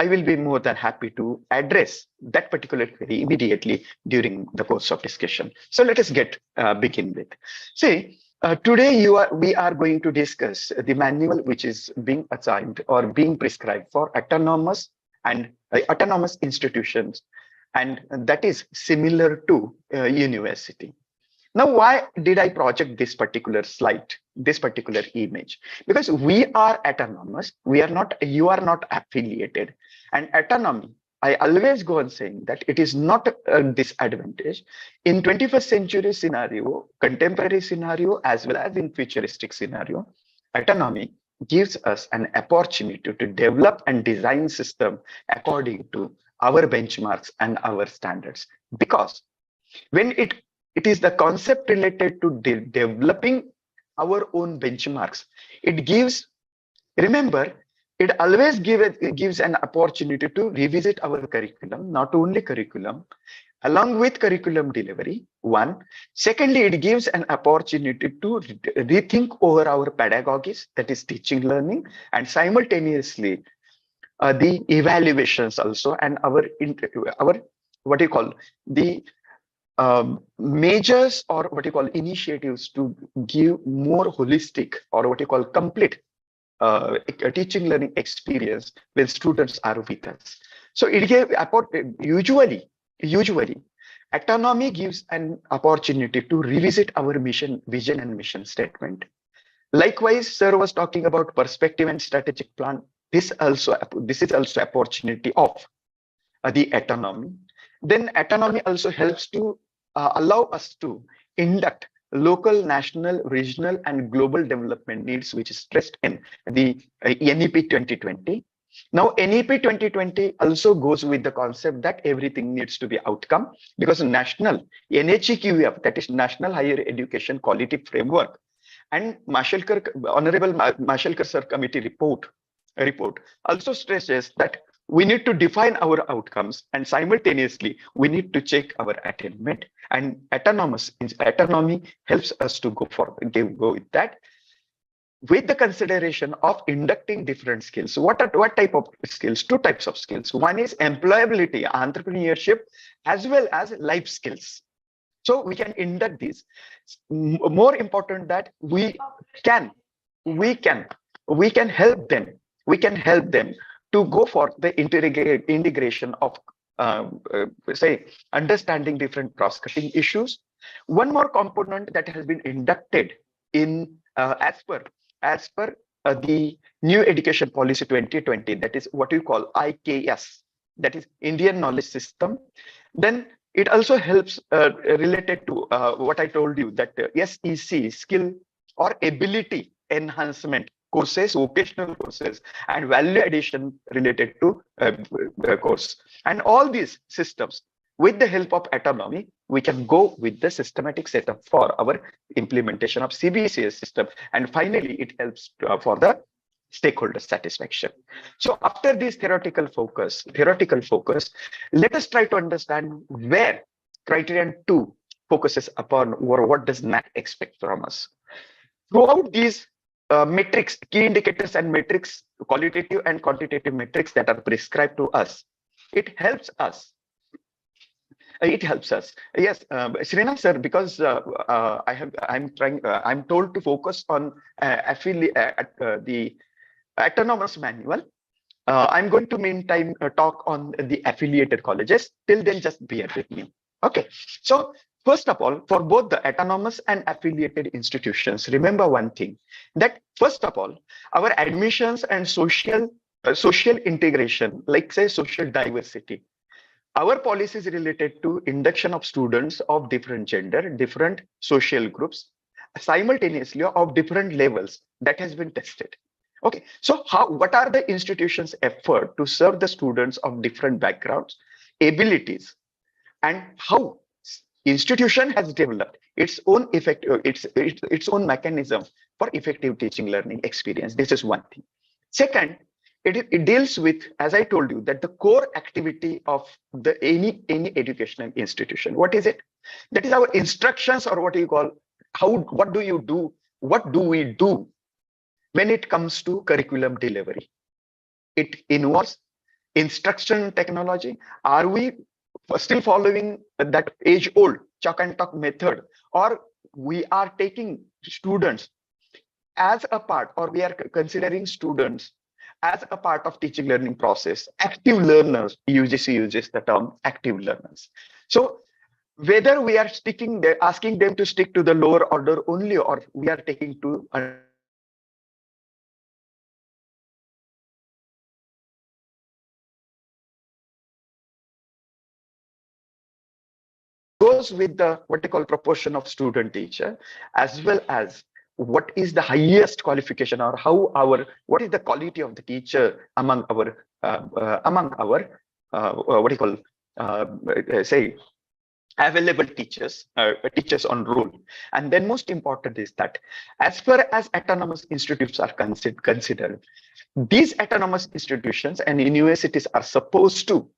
will be more than happy to address that particular query immediately during the course of discussion. So let us begin with. See, today we are going to discuss the manual which is being assigned or being prescribed for autonomous and autonomous institutions, and that is similar to university. Now, why did I project this particular slide, this particular image? Because we are autonomous, you are not affiliated. And autonomy, I always go on saying that it is not a disadvantage. In 21st century scenario, contemporary scenario, as well as in futuristic scenario, autonomy gives us an opportunity to develop and design system according to our benchmarks and our standards. Because when it is the concept related to developing our own benchmarks. It gives, remember, it always gives an opportunity to revisit our curriculum, not only curriculum, along with curriculum delivery, one. Secondly, it gives an opportunity to rethink over our pedagogies, that is teaching, learning, and simultaneously the evaluations also, and our what you call the measures or what you call initiatives to give more holistic or what you call complete teaching learning experience when students are with us. So it gave usually autonomy gives an opportunity to revisit our mission, vision and mission statement. Likewise, sir was talking about perspective and strategic plan. This is also opportunity of the autonomy. Then autonomy also helps to allow us to induct local, national, regional, and global development needs, which is stressed in the NEP 2020. Now, NEP 2020 also goes with the concept that everything needs to be outcome, because national NAAC, that is National Higher Education Quality Framework, and Honorable Mashelkar Sir Committee report also stresses that we need to define our outcomes and simultaneously we need to check our attainment, and autonomy helps us to go with that, with the consideration of inducting different skills. What type of skills? Two types of skills. One is employability, entrepreneurship, as well as life skills. So we can induct these. More important that we can help them to go for the integration of say understanding different cross-cutting issues. One more component that has been inducted in as per the new education policy 2020, that is what we call IKS, that is Indian Knowledge System. Then it also helps related to what I told you, that SEC, skill or ability enhancement courses, vocational courses, and value addition related to course. And all these systems, with the help of autonomy, we can go with the systematic setup for our implementation of CBCS system. And finally, it helps for the stakeholder satisfaction. So after this theoretical focus, let us try to understand where criterion 2 focuses upon, or what does NAAC expect from us. Throughout these metrics, key indicators and metrics, qualitative and quantitative metrics that are prescribed to us. It helps us. It helps us. Yes, Srinath sir, because I'm told to focus on the autonomous manual. I'm going to meantime talk on the affiliated colleges. Till then, just bear with me. Okay. So first of all, for both the autonomous and affiliated institutions, remember one thing, that first of all, our admissions and social integration, like say social diversity, our policies related to induction of students of different gender, different social groups, simultaneously of different levels, that has been tested. Okay, so what are the institutions' effort to serve the students of different backgrounds, abilities, and how institution has developed its own its own mechanism for effective teaching learning experience. This is one thing. Second, it deals with, as I told you, that the core activity of the any educational institution. What is it? That is our instructions, or what you call what do you do? What do we do when it comes to curriculum delivery? It involves instruction technology. Are we still following that age-old chalk and talk method, or we are taking students as a part, or we are considering students as a part of teaching learning process? Active learners, UGC uses the term active learners. So whether we are asking them to stick to the lower order only, or we are taking to goes with the what they call proportion of student teacher, as well as what is the highest qualification, or what is the quality of the teacher among our what do you call say available teachers, teachers on roll. And then most important is that as far as autonomous institutes are considered, these autonomous institutions and universities are supposed to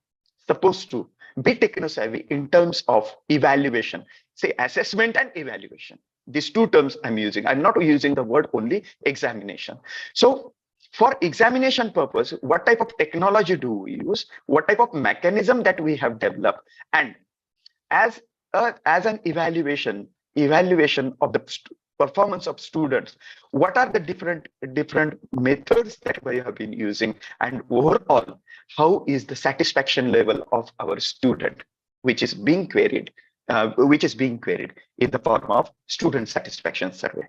be techno-savvy in terms of evaluation, say assessment and evaluation. These two terms I'm using. I'm not using the word only examination. So for examination purpose, what type of technology do we use? What type of mechanism that we have developed? And as an evaluation of the performance of students, what are the different methods that we have been using, and overall, how is the satisfaction level of our student, which is being queried in the form of student satisfaction survey.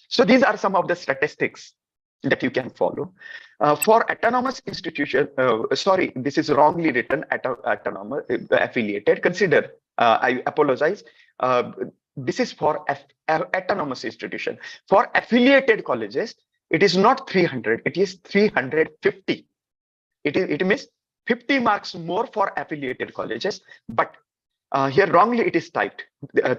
So these are some of the statistics that you can follow. For autonomous institution, sorry, this is wrongly written, autonomous affiliated. Consider, I apologize. This is for autonomous institution. For affiliated colleges, it is not 300, it is 350. It means 50 marks more for affiliated colleges, but here wrongly it is typed.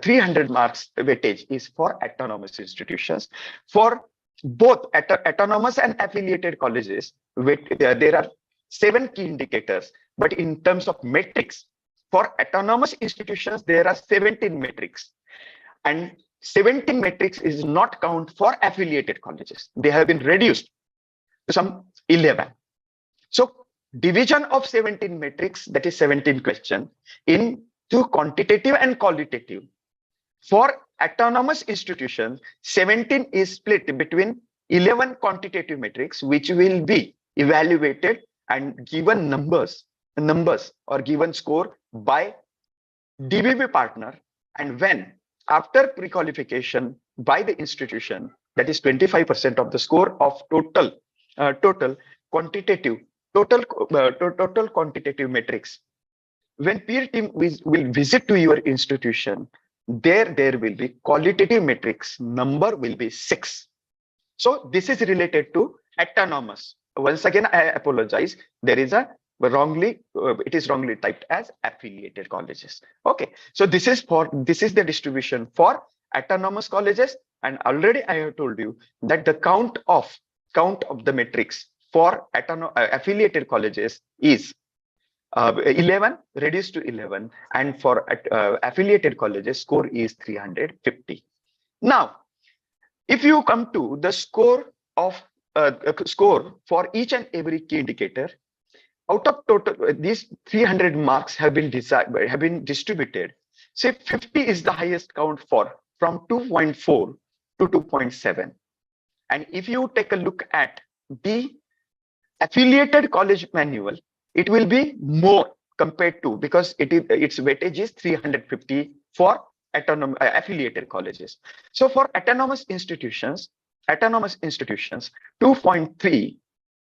300 marks weightage is for autonomous institutions. For both autonomous and affiliated colleges, there are 7 key indicators, but in terms of metrics, for autonomous institutions, there are 17 metrics, and 17 metrics is not count for affiliated colleges. They have been reduced to some 11. So division of 17 metrics, that is 17 questions, into quantitative and qualitative. For autonomous institutions, 17 is split between 11 quantitative metrics, which will be evaluated and given numbers or given score by DBB partner. And when after pre-qualification by the institution, that is 25% of the score of total quantitative metrics. When peer team will visit to your institution, there will be qualitative metrics, number will be 6. So this is related to autonomous. Once again, I apologize. There is it is wrongly typed as affiliated colleges. Okay, so this is the distribution for autonomous colleges, and already I have told you that the count of the metrics for affiliated colleges is 11, reduced to 11, and for affiliated colleges, score is 350. Now, if you come to the score of score for each and every key indicator. Out of total, these 300 marks have been distributed. Say 50 is the highest count for from 2.4 to 2.7. And if you take a look at the affiliated college manual, it will be more compared to, because its weightage is 350 for affiliated colleges. So for autonomous institutions 2.3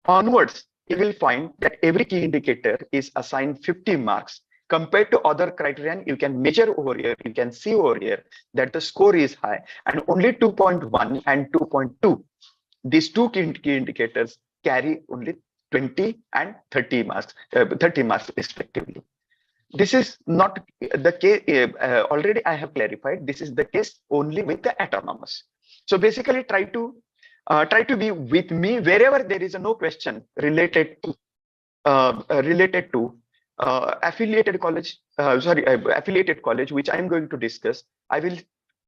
onwards, you will find that every key indicator is assigned 50 marks. Compared to other criterion, you can measure over here, you can see over here that the score is high, and only 2.1 and 2.2, these two key indicators carry only 20 and 30 marks respectively. This is not the case. Already I have clarified, this is the case only with the autonomous. So basically try to be with me wherever there is no question related to affiliated college, affiliated college, which I am going to discuss. I will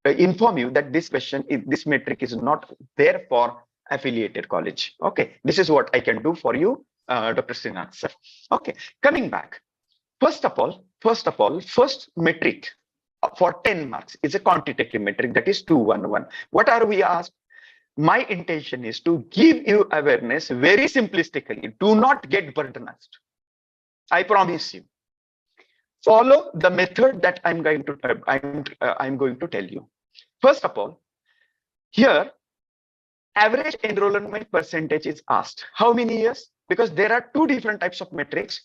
inform you that this question, this metric is not there for affiliated college. Okay, this is what I can do for you, Dr. Srinath sir. Okay, coming back. First of all, first metric for 10 marks is a quantitative metric, that is 211. What are we asked? My intention is to give you awareness very simplistically. Do not get burdenized. I promise you. Follow the method that I'm going to tell you. First of all, here average enrollment percentage is asked. How many years? Because there are two different types of metrics.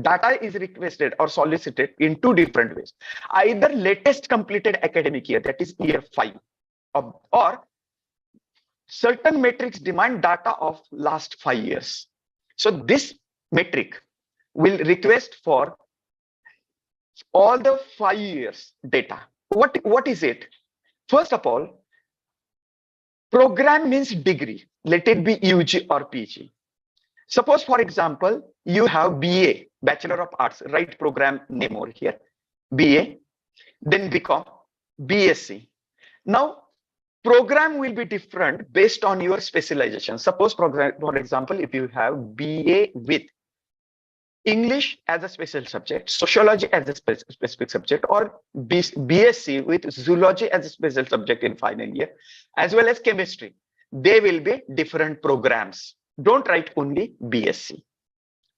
Data is requested or solicited in two different ways. Either latest completed academic year, that is year 5, or certain metrics demand data of last 5 years. So this metric will request for all the 5 years data. What is it? First of all, program means degree. Let it be UG or PG. Suppose, for example, you have BA, Bachelor of Arts, write program name over here, BA, then BCom, BSc. Now, program will be different based on your specialization. Suppose, for example, if you have BA with English as a special subject, sociology as a specific subject, or BSc with zoology as a special subject in final year, as well as chemistry, they will be different programs. Don't write only BSc.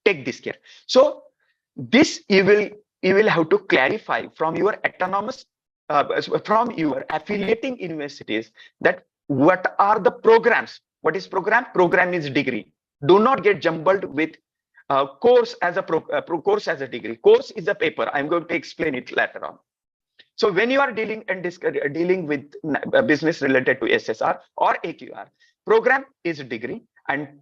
Take this care. So this you will have to clarify from your autonomous, from your affiliating universities, that what are the programs. What is program? Program is degree. Do not get jumbled with course as a course as a degree. Course is a paper. I'm going to explain it later on. So when you are dealing with business related to SSR or AQR, program is a degree and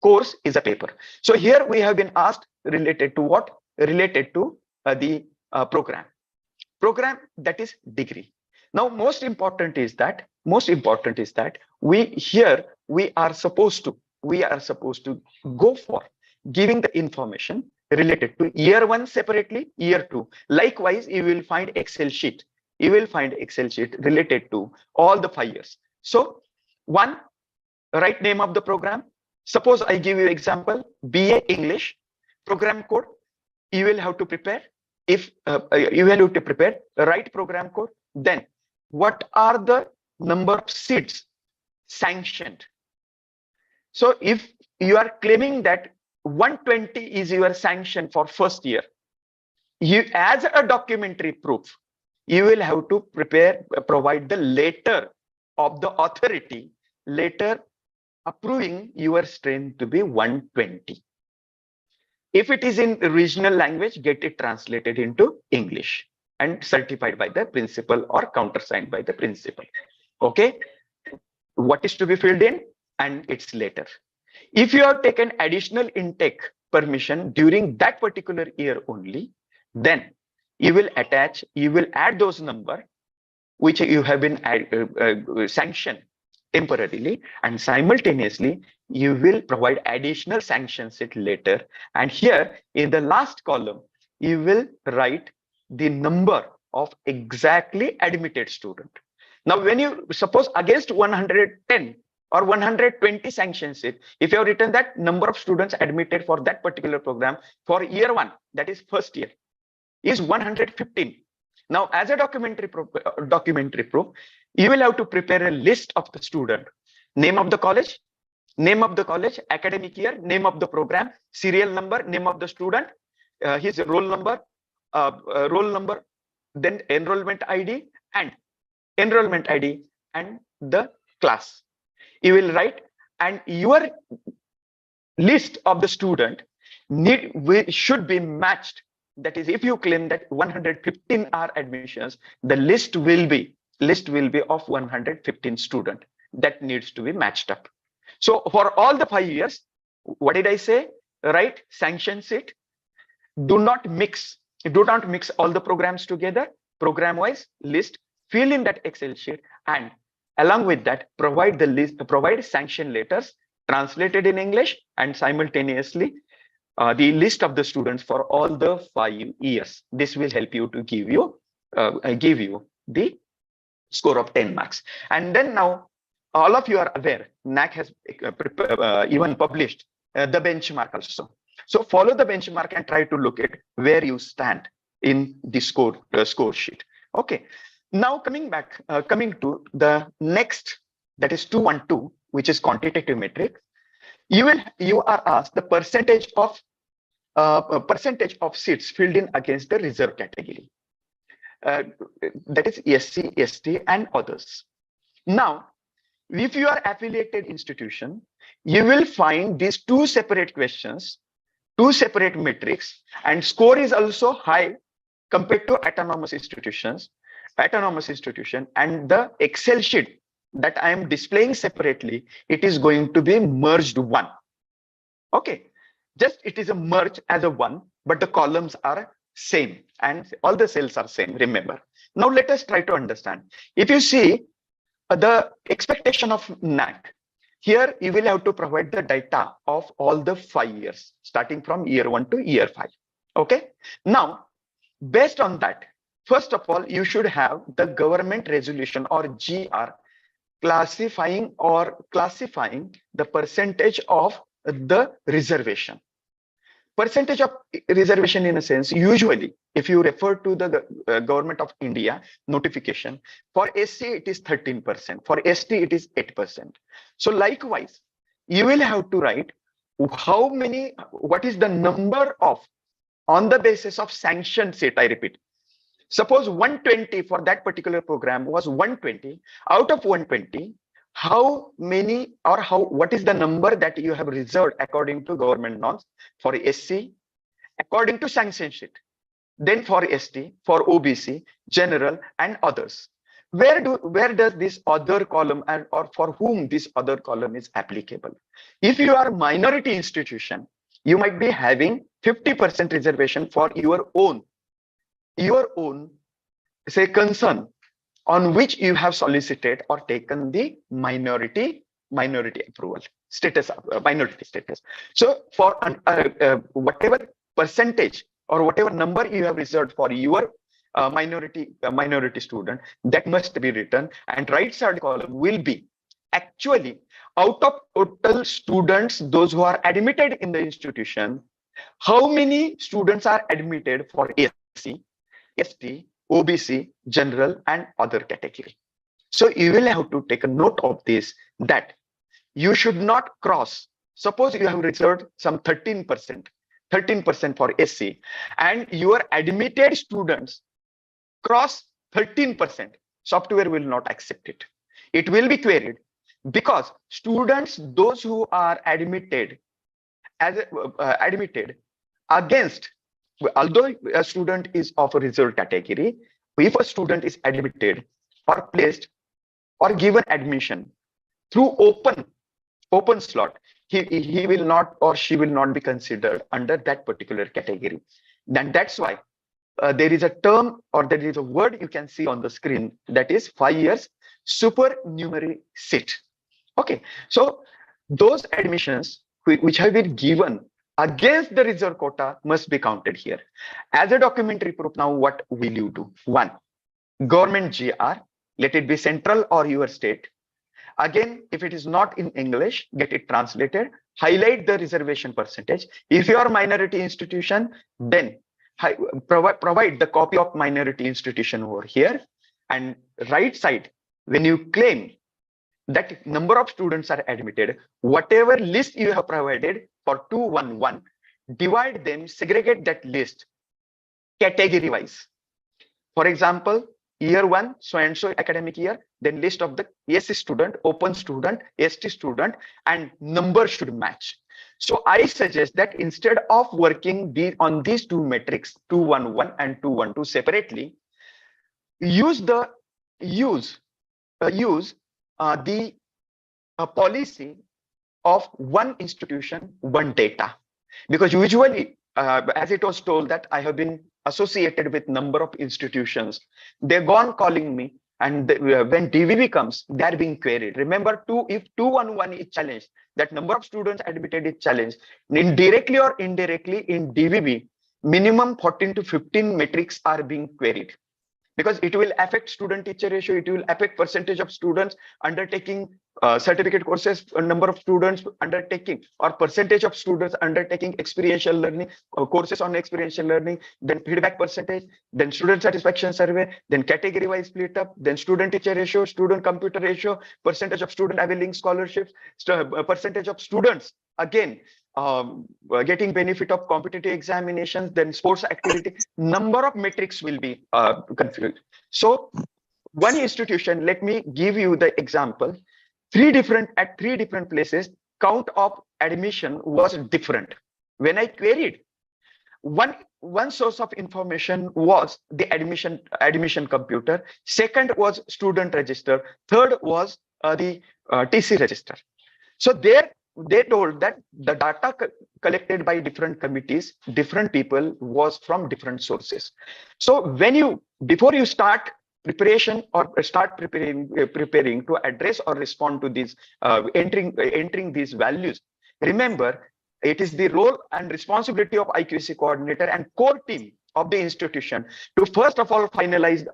course is a paper. So here we have been asked related to what? Related to the program. Program, that is degree. Now, most important is that we are supposed to go for giving the information related to year 1 separately, year 2. Likewise, you will find Excel sheet. You will find Excel sheet related to all the 5 years. So, 1, write name of the program. Suppose I give you example, BA English, program code. You will have to prepare. If you will have to prepare, write program code. Then, what are the number of seats sanctioned? So, if you are claiming that 120 is your sanction for first year, you, as a documentary proof, you will have to provide the letter of the authority, letter approving your strength to be 120. If it is in regional language, get it translated into English and certified by the principal or countersigned by the principal. Okay, what is to be filled in and its letter. If you have taken additional intake permission during that particular year only, then you will add those number which you have been sanctioned temporarily, and simultaneously you will provide additional sanction set later. And here in the last column, you will write the number of exactly admitted student. Now, when you suppose against 110 or 120 sanction sheet, if you have written that number of students admitted for that particular program for year 1, that is first year, is 115. Now, as a documentary proof, you will have to prepare a list of the student, name of the college, academic year, name of the program, serial number, name of the student, his roll number, then enrollment ID and the class. You will write, and your list of the student should be matched. That is, if you claim that 115 are admissions, the list will be of 115 student that needs to be matched up. So for all the 5 years, what did I say? Write sanction sheet. Do not mix all the programs together. Program wise list, fill in that Excel sheet, and along with that, provide sanction letters translated in English, and simultaneously the list of the students for all the 5 years. This will help you to give you the score of 10 marks. And then now, all of you are aware, NAAC has even published the benchmark also. So follow the benchmark and try to look at where you stand in the score sheet. Okay. Now coming to the next, that is 212, which is quantitative metric. You are asked the percentage of seats filled in against the reserve category. That is SC, ST, and others. Now, if you are affiliated institution, you will find these 2 separate questions, 2 separate metrics, and score is also high compared to autonomous institution, and the Excel sheet that I am displaying separately, it is going to be merged one. Okay, just it is a merge as a one, but the columns are same and all the cells are same, remember. Now let us try to understand. If you see the expectation of NAAC, here you will have to provide the data of all the 5 years, starting from year 1 to year 5. Okay, now based on that, first of all, you should have the government resolution or GR classifying the percentage of the reservation. Percentage of reservation, in a sense, usually if you refer to the Government of India notification, for SC it is 13%, for ST it is 8%. So likewise, you will have to write what is the number of, on the basis of sanction seat, I repeat. Suppose 120 for that particular program was 120. Out of 120, how many or what is the number that you have reserved according to government norms for SC, according to sanction sheet, then for ST, for OBC, general, and others. Where does this other column, or for whom this other column is applicable? If you are a minority institution, you might be having 50% reservation for your own say concern, on which you have solicited or taken the minority approval status, minority status. So for whatever percentage or whatever number you have reserved for your minority student, that must be written, and right side column will be actually out of total students, those who are admitted in the institution, how many students are admitted for SC, ST, OBC, general, and other category. So you will have to take a note of this, that you should not cross. Suppose you have reserved some 13% for SC, and your admitted students cross 13%, software will not accept it. It will be queried, because students, those who are admitted against, although a student is of a reserved category, if a student is admitted or placed or given admission through open slot, he will not or she will not be considered under that particular category. Then that's why there is a term, or there is a word you can see on the screen, that is 5 years supernumerary seat. Okay, so those admissions which have been given against the reserve quota must be counted here. As a documentary proof, now what will you do? 1, government GR, let it be central or your state, Again, if it is not in English, get it translated, highlight the reservation percentage. If you are minority institution, then provide the copy of minority institution over here. And right side, when you claim that number of students are admitted, whatever list you have provided for 211, divide them, segregate that list category wise. For example, year 1, so and so academic year, then list of the SC student, open student, ST student, and number should match. So I suggest that instead of working on these two metrics, 211 and 212 separately, use the policy of one institution, one data. Because usually, as it was told that I have been associated with number of institutions, they're gone calling me, and when DVB comes, they're being queried. Remember, if 211 is challenged, that number of students admitted is challenged, directly or indirectly in DVB, minimum 14 to 15 metrics are being queried. Because it will affect student-teacher ratio, it will affect percentage of students undertaking certificate courses, number of students undertaking, or percentage of students undertaking experiential learning, courses on experiential learning, then feedback percentage, then student satisfaction survey, then category-wise split up, then student-teacher ratio, student-computer ratio, percentage of student availing scholarships, percentage of students, again, getting benefit of competitive examinations, then sports activity, number of metrics will be confused. So one institution, let me give you the example, at three different places, count of admission was different. When I queried, one source of information was the admission computer, second was student register, third was the TC register. So they told that the data collected by different committees, different people, was from different sources. So before you start preparation or start preparing to address or respond to these entering these values, remember, it is the role and responsibility of IQAC coordinator and core team of the institution to first of all finalize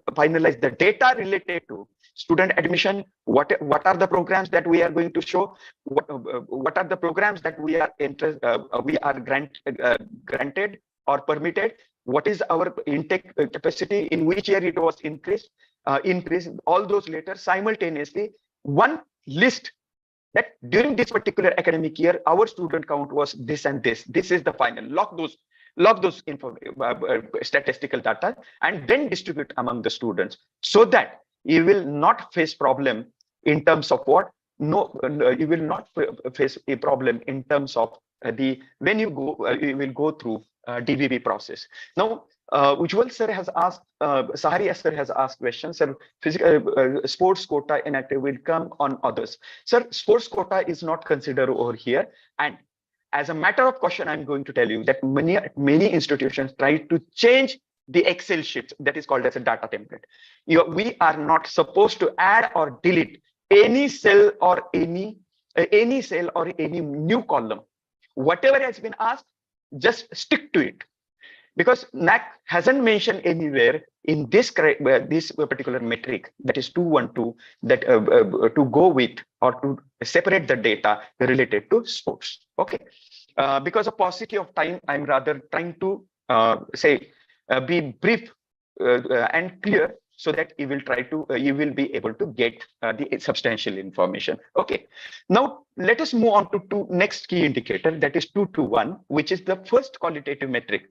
the data related to student admission. What are the programs that we are going to show? What are the programs that we are granted or permitted? What is our intake capacity? In which year it was increased? All those letters simultaneously. One list that during this particular academic year, our student count was this and this. This is the final. Log those statistical data and then distribute among the students, so that you will not face problem in terms of what? No, you will not face a problem in terms of when you will go through DVB process. Now, Ujjwal sir has asked, Saharia sir has asked questions. Sir, sports quota inactive will come on others. Sir, sports quota is not considered over here. And as a matter of caution, I'm going to tell you that many institutions try to change the Excel sheet that is called as a data template. We are not supposed to add or delete any cell or any new column. Whatever has been asked, just stick to it. Because NAAC hasn't mentioned anywhere in this particular metric, that is 212, that to go with or to separate the data related to sports. Okay. Because of paucity of time, I'm rather trying to be brief and clear, so that you will be able to get the substantial information. Okay. Now let us move on to next key indicator, that is 221, which is the first qualitative metric.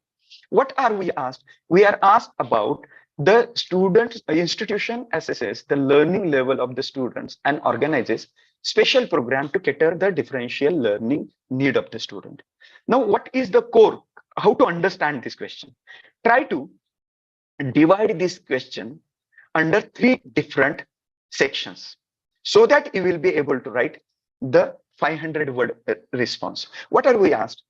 What are we asked? We are asked about the students. Institution assesses the learning level of the students and organizes special program to cater the differential learning need of the student. Now, what is the core? How to understand this question? Try to divide this question under 3 different sections, so that you will be able to write the 500-word response. What are we asked?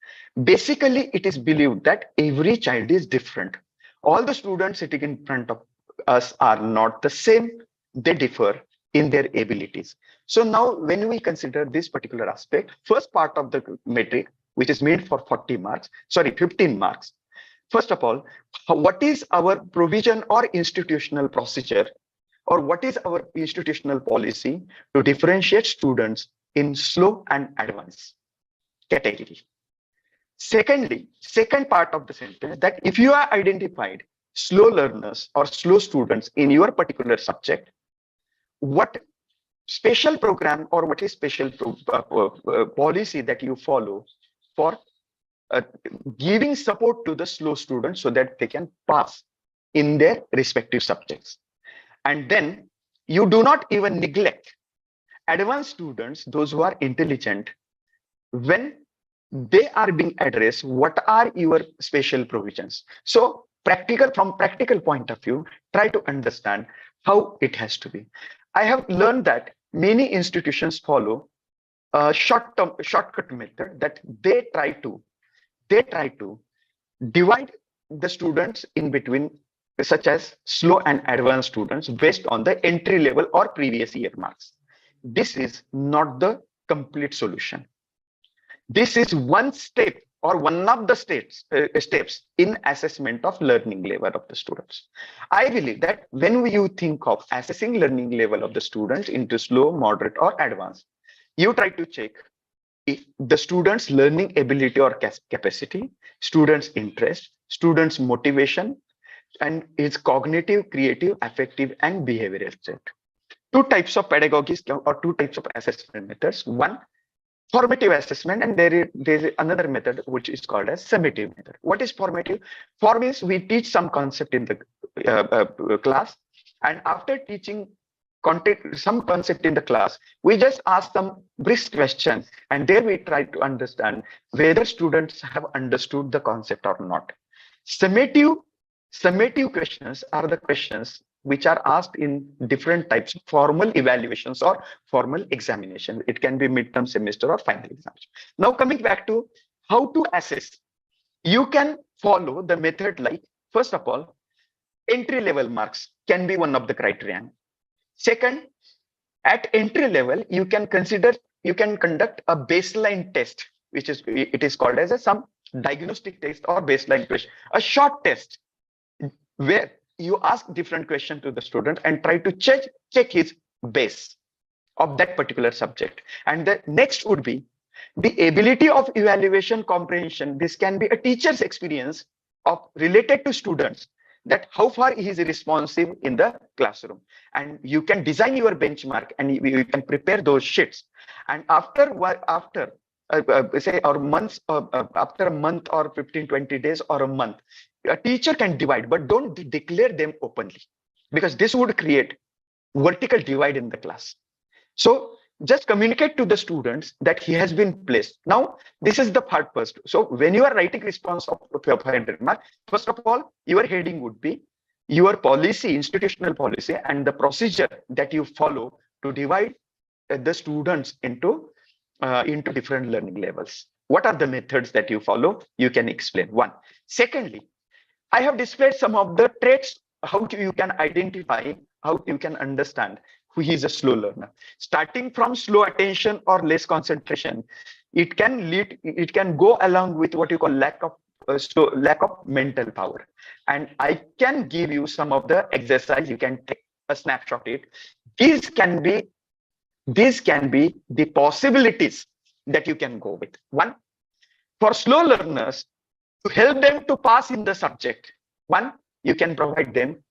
Basically, it is believed that every child is different. All the students sitting in front of us are not the same. They differ in their abilities. So now when we consider this particular aspect, first part of the metric, which is made for 15 marks. First of all, what is our provision or institutional procedure or what is our institutional policy to differentiate students in slow and advanced category? Secondly, second part of the sentence, that if you are identified slow learners or slow students in your particular subject, what special program or what is special policy that you follow for giving support to the slow students so that they can pass in their respective subjects. And then you do not even neglect advanced students, those who are intelligent, when they are being addressed, what are your special provisions? So from practical point of view, try to understand how it has to be. I have learned that many institutions follow a shortcut method, that they try to divide the students in between, such as slow and advanced students, based on the entry level or previous year marks. This is not the complete solution. This is one step or one of the steps in assessment of learning level of the students. I believe that when you think of assessing learning level of the students into slow, moderate, or advanced, you try to check if the students' learning ability or capacity, students' interest, students' motivation, and his cognitive, creative, affective, and behavioral state. Two types of pedagogies or two types of assessment methods. One, formative assessment, and there is another method which is called as summative method. What is formative? For means we teach some concept in the class, and after teaching some concept in the class, we just ask some brisk questions, and there we try to understand whether students have understood the concept or not. Summative questions are the questions which are asked in different types of formal evaluations or formal examination. It can be midterm, semester, or final examination. Now coming back to how to assess, you can follow the method like, first of all, entry level marks can be one of the criteria. Second, at entry level, you can conduct a baseline test, it is called as some diagnostic test or baseline question, a short test where you ask different questions to the student and try to check his base of that particular subject. And the next would be the ability of evaluation comprehension. This can be a teacher's experience of related to students, that how far he is responsive in the classroom. And you can design your benchmark and you can prepare those sheets. And after say our months, after a month or 15-20 days or a month, a teacher can divide, but don't declare them openly, because this would create vertical divide in the class. So just communicate to the students that he has been placed. Now, this is the part first. So when you are writing response of 500 marks, first of all, your heading would be your policy, institutional policy, and the procedure that you follow to divide the students into different learning levels. What are the methods that you follow? You can explain. One. Secondly, I have displayed some of the traits, how you can identify, how you can understand who is a slow learner. Starting from slow attention or less concentration, it can go along with what you call lack of mental power. And I can give you some of the exercise. You can take a snapshot of it. These can be the possibilities that you can go with. One, for slow learners, to help them to pass in the subject, one, you can provide them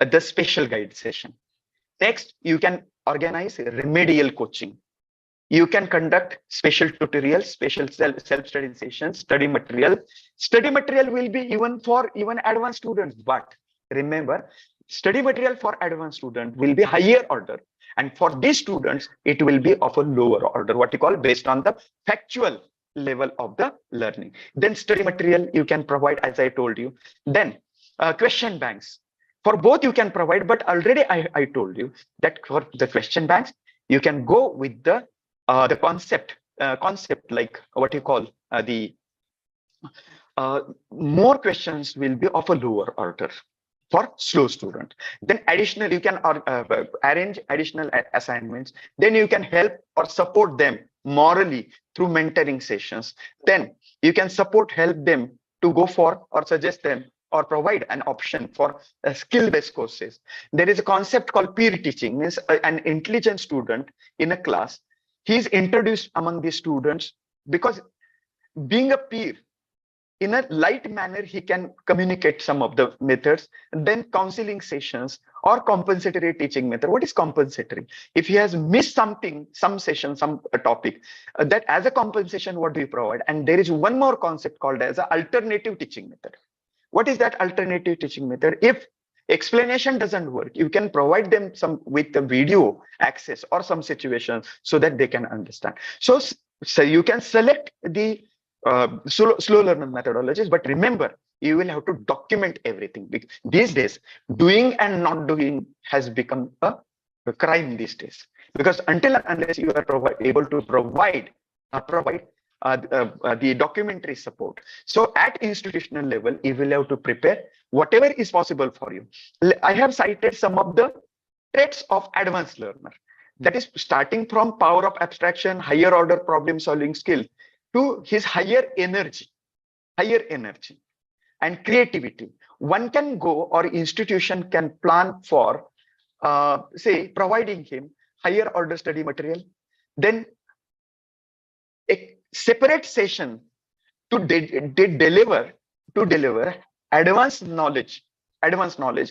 the special guide session. Next, you can organize remedial coaching. You can conduct special tutorials, special self-study sessions, study material. Study material will be even for advanced students, but remember, study material for advanced students will be higher order. And for these students, it will be of a lower order, what you call based on the factual level of the learning. Then study material you can provide, as I told you. Then question banks. For both you can provide, but already I told you that for the question banks, you can go with the concept like what you call more questions will be of a lower order for slow student. Then additional, you can arrange additional assignments. Then you can help or support them morally through mentoring sessions. Then you can help them to go for or suggest them or provide an option for skill-based courses. There is a concept called peer teaching, means an intelligent student in a class, he is introduced among the students, because being a peer, in a light manner, he can communicate some of the methods. Then counseling sessions or compensatory teaching method. What is compensatory? If he has missed something, some session, some topic, that as a compensation, what do you provide? And there is one more concept called as an alternative teaching method. What is that alternative teaching method? If explanation doesn't work, you can provide them some with the video access or some situations so that they can understand. So you can select the slow learner methodologies, but remember, you will have to document everything. These days, doing and not doing has become a crime these days, because until and unless you are able to provide the documentary support. So at institutional level, you will have to prepare whatever is possible for you. I have cited some of the traits of advanced learner. That is starting from power of abstraction, higher order problem solving skill, to his higher energy and creativity. One can go, or institution can plan for, say, providing him higher order study material, then a separate session to deliver advanced knowledge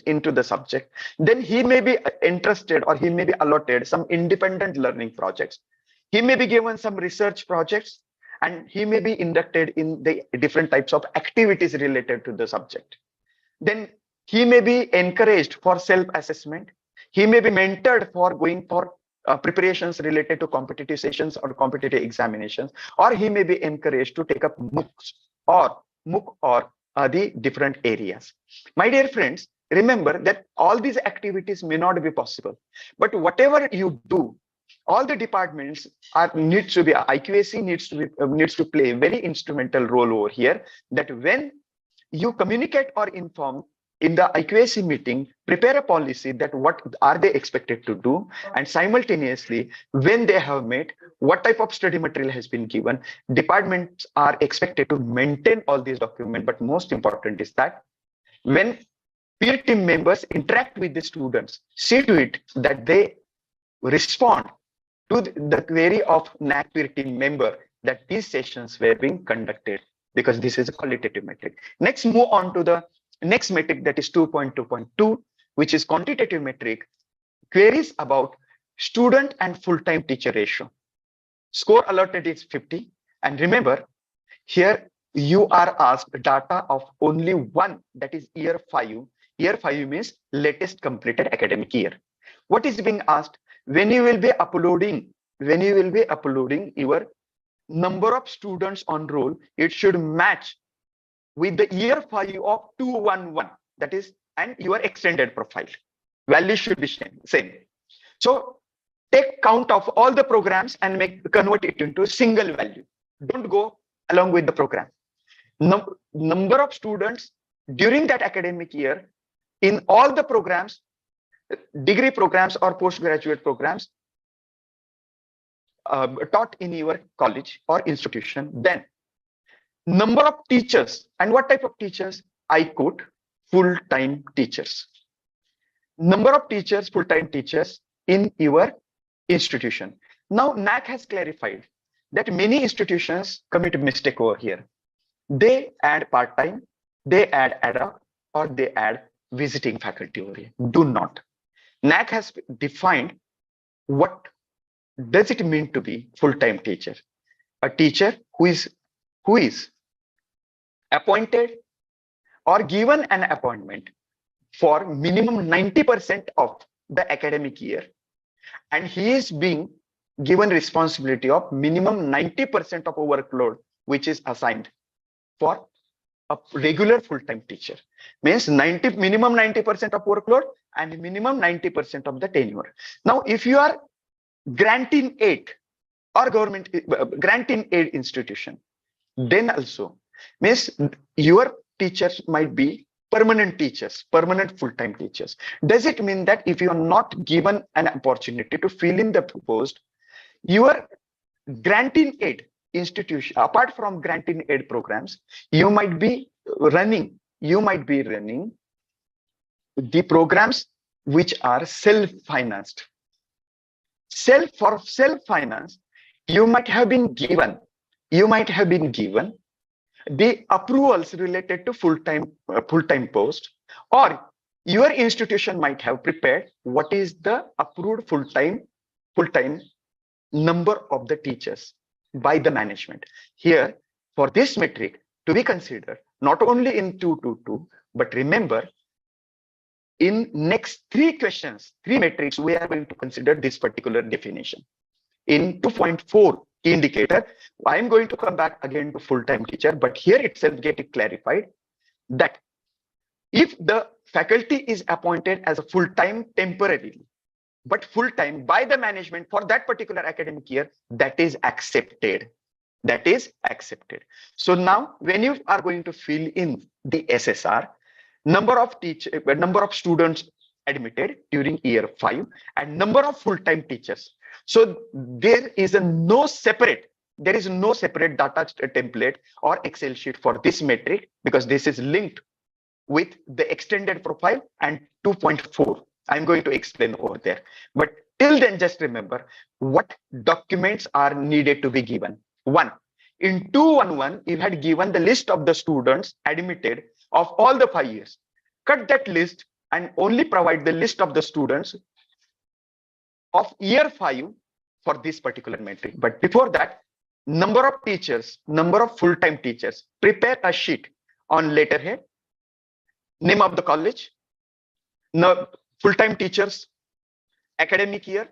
into the subject. Then he may be interested, or he may be allotted some independent learning projects. He may be given some research projects, and he may be inducted in the different types of activities related to the subject. Then he may be encouraged for self-assessment. He may be mentored for going for preparations related to competitive sessions or competitive examinations, or he may be encouraged to take up MOOC or the different areas. My dear friends, remember that all these activities may not be possible, but whatever you do, all the departments needs to be, IQAC needs to play a very instrumental role over here, that when you communicate or inform in the IQAC meeting, prepare a policy that what are they expected to do, and simultaneously, when they have met, what type of study material has been given. Departments are expected to maintain all these documents, but most important is that when peer team members interact with the students, see to it that they respond to the query of NAAC peer team member that these sessions were being conducted, because this is a qualitative metric. Next, move on to the next metric, that is 2.2.2, which is quantitative metric, queries about student and full-time teacher ratio. Score allotted is 50. And remember, here you are asked data of only one, that is year 5. Year 5 means latest completed academic year. What is being asked? When you will be uploading your number of students on roll, it should match with the year 5 of 211, that is, and your extended profile. Value should be same. So take count of all the programs and convert it into a single value. Don't go along with the program. Number of students during that academic year in all the programs, degree programs or postgraduate programs taught in your college or institution. Then number of teachers, and what type of teachers? I quote, full-time teachers. Number of teachers, full-time teachers in your institution. Now NAAC has clarified that many institutions commit a mistake over here. They add part-time, they add ad hoc, or they add visiting faculty over here. Do not. NAAC has defined what does it mean to be full-time teacher. A teacher who is appointed or given an appointment for minimum 90% of the academic year, and he is being given responsibility of minimum 90% of workload which is assigned for a regular full-time teacher. Means minimum 90% of workload and minimum 90% of the tenure. Now if you are granting aid or government granting aid institution, then also means your teachers might be permanent teachers, permanent full-time teachers. Does it mean that if you are not given an opportunity to fill in the post, your granting aid institution, apart from granting aid programs, you might be running you might be running the programs which are self-financed. For self-finance, you might have been given the approvals related to full-time post, or your institution might have prepared what is the approved full-time number of the teachers by the management. Here, for this metric to be considered, not only in 222, but remember, in next three metrics, we are going to consider this particular definition. In 2.4 indicator, I'm going to come back again to full-time teacher, but here itself get it clarified that if the faculty is appointed as a full-time temporarily, but full-time by the management for that particular academic year, that is accepted. So now when you are going to fill in the SSR, number of students admitted during year 5 and number of full-time teachers. So there is no separate data template or Excel sheet for this metric, because this is linked with the extended profile and 2.4. I'm going to explain over there. But till then, just remember what documents are needed to be given. 1. In 211, you had given the list of the students admitted of all the 5 years. Cut that list and only provide the list of the students of year 5 for this particular metric. But before that, number of teachers, number of full-time teachers, prepare a sheet on letterhead, name of the college, full-time teachers, academic year,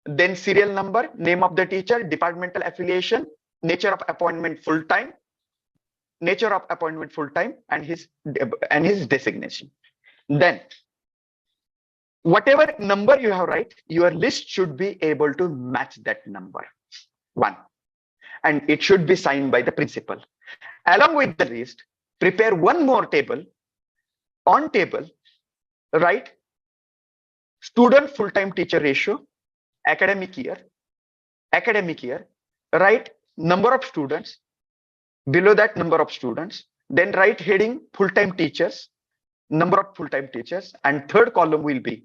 then serial number, name of the teacher, departmental affiliation, nature of appointment full-time, and his designation. Then whatever number you have, right, your list should be able to match that number. 1. And it should be signed by the principal. Along with the list, prepare one more table. On table, write student full-time teacher ratio, academic year, write number of students, below that number of students, then write heading full-time teachers, number of full-time teachers, and third column will be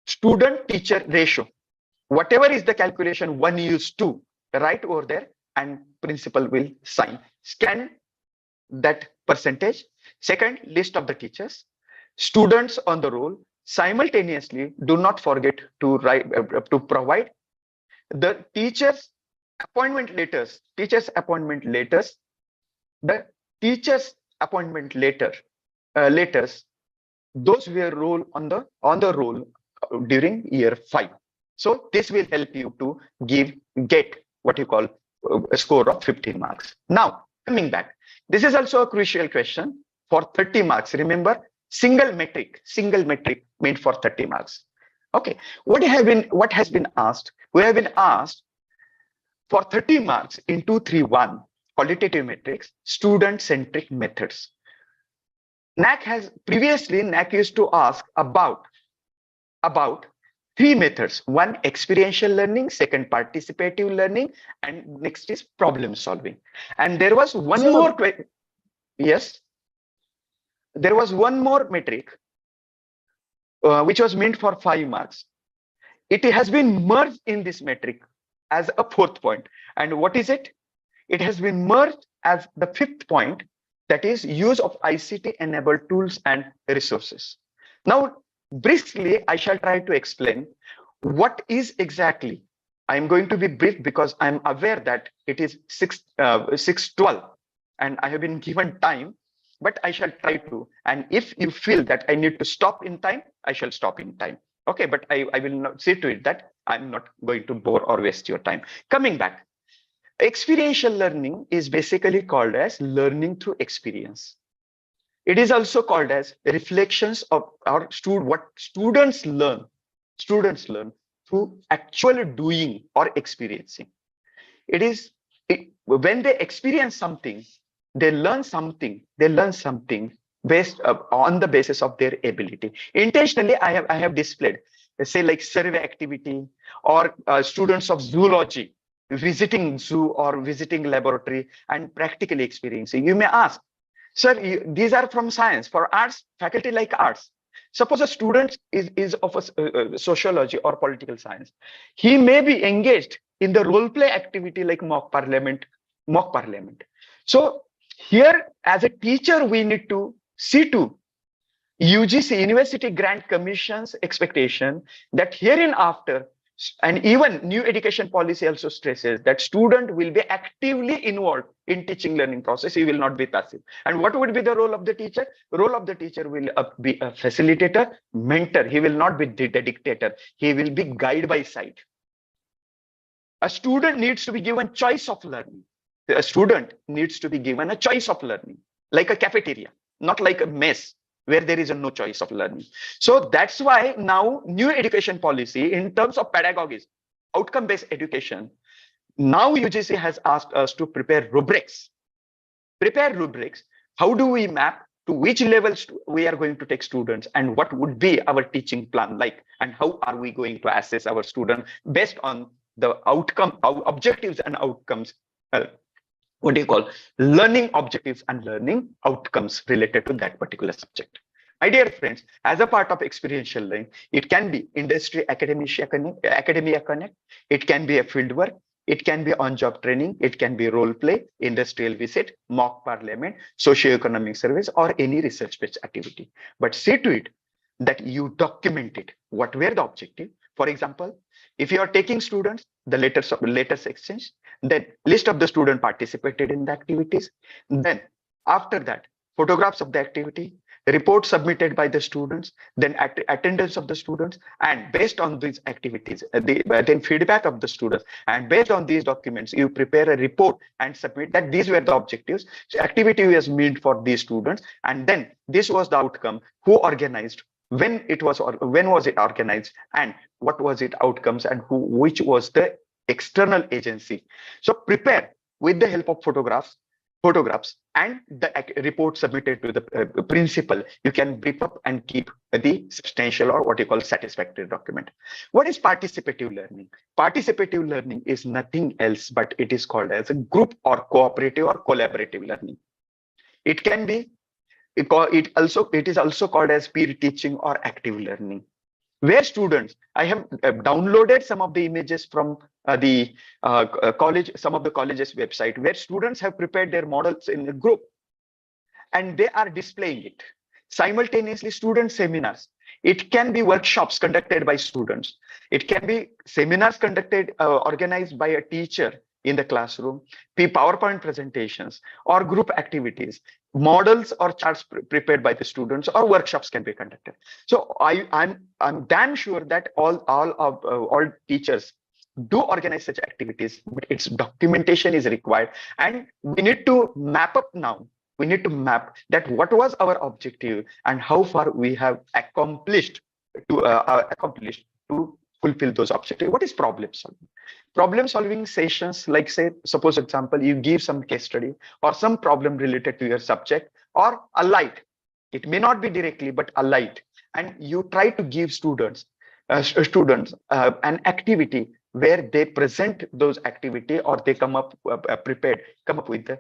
student teacher ratio. Whatever is the calculation 1:2, write over there, and principal will sign. Scan that percentage. Second, list of the teachers, students on the roll. Simultaneously, do not forget to provide the teachers' appointment letters. The teachers' appointment letters. Those were roll on the roll during year 5. So this will help you to get what you call a score of 15 marks. Now coming back, this is also a crucial question for 30 marks. Remember, single metric meant for 30 marks. Okay, what has been asked? We have been asked for 30 marks in 231 qualitative metrics, student-centric methods. NAAC used to ask about 3 methods. 1, experiential learning, second, participative learning, and next is problem solving. And there was one more question. Yes, there was one more metric which was meant for 5 marks. It has been merged in this metric as a 4th point. And what is it? It has been merged as the 5th point, that is use of ICT enabled tools and resources. Now, briefly, I shall try to explain what is exactly. I'm going to be brief because I'm aware that it is 6:12 and I have been given time, but I shall try to. And if you feel that I need to stop in time, I shall stop in time. Okay, but I will not see to it that I'm not going to bore or waste your time. Coming back, experiential learning is basically called as learning through experience. It is also called as reflections of what students learn through actually doing or experiencing. When they experience something, they learn something based on the basis of their ability. Intentionally, I have displayed, say, like survey activity or students of zoology visiting zoo or visiting laboratory and practically experiencing. You may ask, Sir, these are from science. For arts, faculty like arts. Suppose a student is of a sociology or political science. He may be engaged in the role play activity like mock parliament. So here, as a teacher, we need to see to UGC University Grant Commission's expectation that hereinafter, and even new education policy also stresses that student will be actively involved in teaching learning process. He will not be passive. And what would be the role of the teacher? Role of the teacher will be a facilitator, mentor. He will not be the dictator. He will be guide by sight. A student needs to be given choice of learning. A student needs to be given a choice of learning, like a cafeteria, not like a mess where there is no choice of learning. So that's why now new education policy in terms of pedagogies, outcome-based education, now UGC has asked us to prepare rubrics. How do we map to which levels we are going to take students and what would be our teaching plan like, and how are we going to assess our student based on the outcome, our objectives and outcomes, what do you call, learning objectives and learning outcomes related to that particular subject. My dear friends, as a part of experiential learning, it can be industry academia connect, it can be a field work, it can be on-job training, it can be role play, industrial visit, mock parliament, socio-economic service, or any research-based activity. But see to it that you document it. What were the objective? For example, if you are taking students, the later sections, then list of the student participated in the activities. Then after that, photographs of the activity, reports submitted by the students, then attendance of the students, and based on these activities, then feedback of the students. And based on these documents, you prepare a report and submit that these were the objectives. So activity was meant for these students, and then this was the outcome, who organized, when was it organized, and what was it outcomes, and which was the external agency. So prepare with the help of photographs and the report submitted to the principal. You can brief up and keep the substantial or what you call satisfactory document. What is participative learning? Participative learning is nothing else but it is called as a group or cooperative or collaborative learning. It can be it is also called as peer teaching or active learning, where students, I have downloaded some of the images from the college, some of the colleges website, where students have prepared their models in a group and they are displaying it. Simultaneously, student seminars. It can be workshops conducted by students. It can be seminars conducted, organized by a teacher in the classroom, PowerPoint presentations or group activities, models or charts prepared by the students, or workshops can be conducted. So I'm damn sure that all teachers do organize such activities, but its documentation is required, and we need to map up now. We need to map that what was our objective and how far we have accomplished to fulfill those objectives. What is problem solving? Problem solving sessions, like say, suppose example, you give some case study or some problem related to your subject or allied. It may not be directly, but allied. And you try to give students an activity where they present those activity, or they come up with the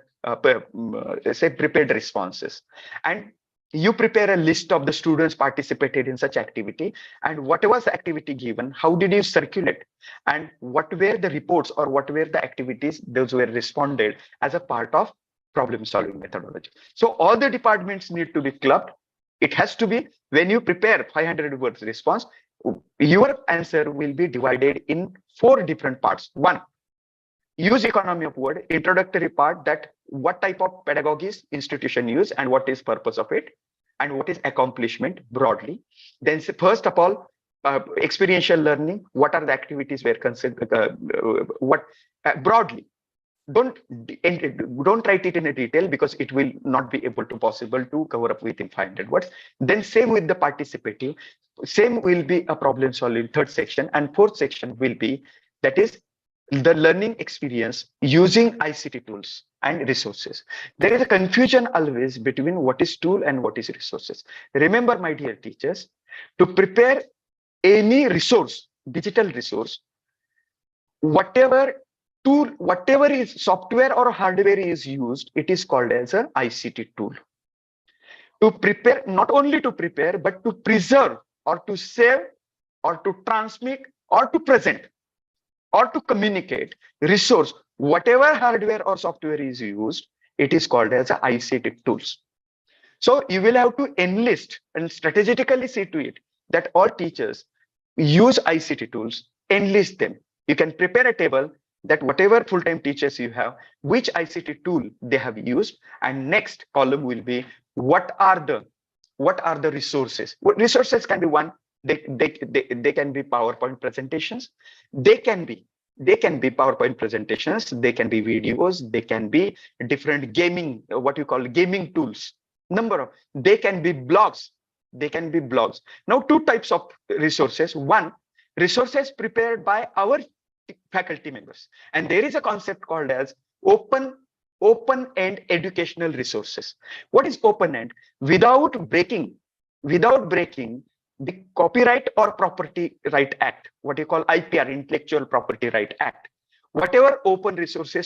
prepared responses. And you prepare a list of the students participated in such activity, and what was the activity given, how did you circulate, and what were the reports or what were the activities those were responded as a part of problem solving methodology. So all the departments need to be clubbed. It has to be, when you prepare 500 words response, your answer will be divided in 4 different parts. 1, use economy of word, introductory part, that what type of pedagogies institution use and what is purpose of it, and what is accomplishment broadly. Then first of all, experiential learning, what are the activities were considered, broadly. Don't write it in a detail, because it will not be able to possible to cover up within 500 words. Then same with the participative, same will be a problem solving 3rd section, and 4th section will be, that is the learning experience using ICT tools and resources. There is a confusion always between what is tool and what is resources. Remember, my dear teachers, to prepare any resource, digital resource, whatever tool, whatever is software or hardware is used, it is called as an ICT tool. to prepare, not only to prepare, but to preserve or to save or to transmit or to present or to communicate resource, whatever hardware or software is used, it is called as a ICT tools. So you will have to enlist and strategically see to it that all teachers use ICT tools, enlist them. You can prepare a table that whatever full-time teachers you have, which ICT tool they have used, and next column will be what are the resources. What resources can be one, they can be PowerPoint presentations, they can be PowerPoint presentations, they can be videos, they can be different gaming, what you call gaming tools. They can be blogs. Now, two types of resources. One, resources prepared by our faculty members, and there is a concept called as open-end educational resources. What is open-end? Without breaking the Copyright or Property Right Act, what you call IPR, Intellectual Property Right Act. Whatever open resource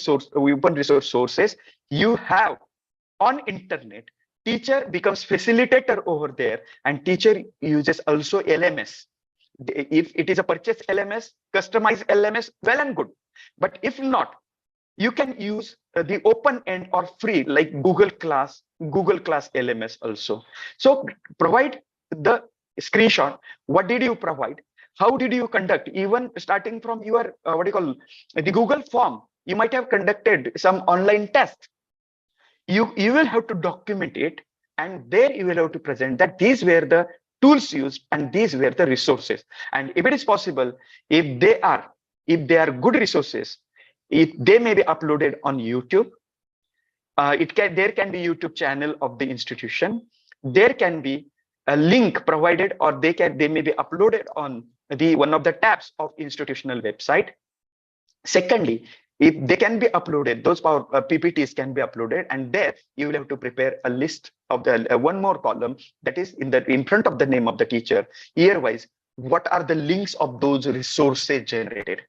sources you have on internet, teacher becomes facilitator over there, and teacher uses also LMS. If it is a purchase LMS, customized LMS, well and good. But if not, you can use the open end or free like Google Class LMS also. So provide the screenshot. What did you provide? How did you conduct? Even starting from your the Google form, you might have conducted some online test. You will have to document it, and there you will have to present that these were the tools used and these were the resources. And if it is possible, if they are good resources, if they may be uploaded on YouTube, there can be YouTube channel of the institution. There can be a link provided, or they may be uploaded on the one of the tabs of institutional website. Secondly, if they can be uploaded, those PPTs can be uploaded, and there you will have to prepare a list of the one more column that is in front of the name of the teacher, year-wise, what are the links of those resources generated.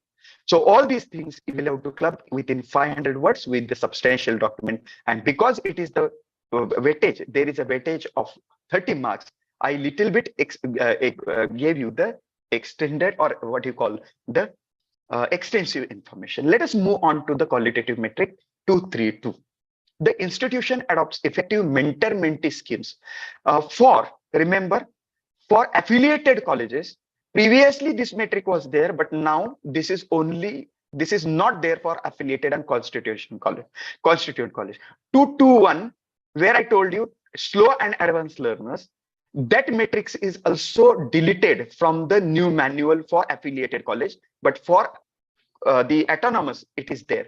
So all these things you will have to club within 500 words with the substantial document. And because it is the weightage, there is a weightage of 30 marks. I little bit gave you the extended, or what you call the extensive information. Let us move on to the qualitative metric 232. The institution adopts effective mentor-mentee schemes for affiliated colleges. Previously, this metric was there, but now this is not there for affiliated and constituent college. 221, where I told you slow and advanced learners, that matrix is also deleted from the new manual for affiliated college, but for the autonomous, it is there.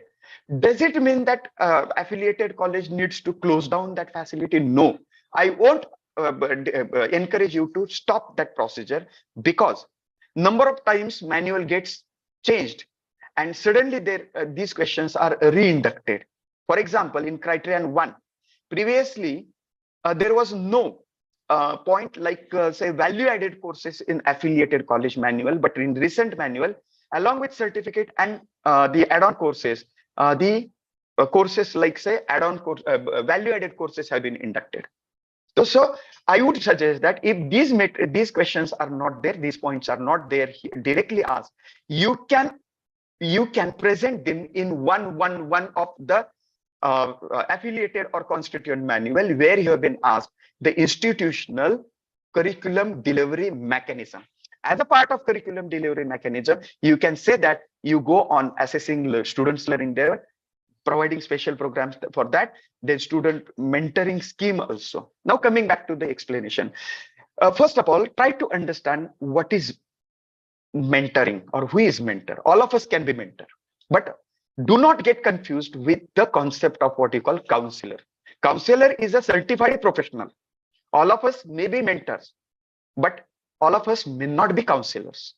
Does it mean that affiliated college needs to close down that facility? No, I won't encourage you to stop that procedure, because number of times manual gets changed and suddenly these questions are reinducted. For example, in criterion 1, previously there was no point like say value-added courses in affiliated college manual, but in recent manual, along with certificate and the add-on courses, the courses like say add-on course, value-added courses have been inducted. So I would suggest that if these questions are not there, these points are not there directly asked, you can present them in one of the affiliated or constituent manual, where you have been asked the institutional curriculum delivery mechanism. As a part of curriculum delivery mechanism, you can say that you go on assessing students' learning there, providing special programs for that, then student mentoring scheme also. Now coming back to the explanation. First of all, try to understand what is mentoring or who is mentor. All of us can be mentor, but do not get confused with the concept of what you call counselor. Counselor is a certified professional. All of us may be mentors, but all of us may not be counselors.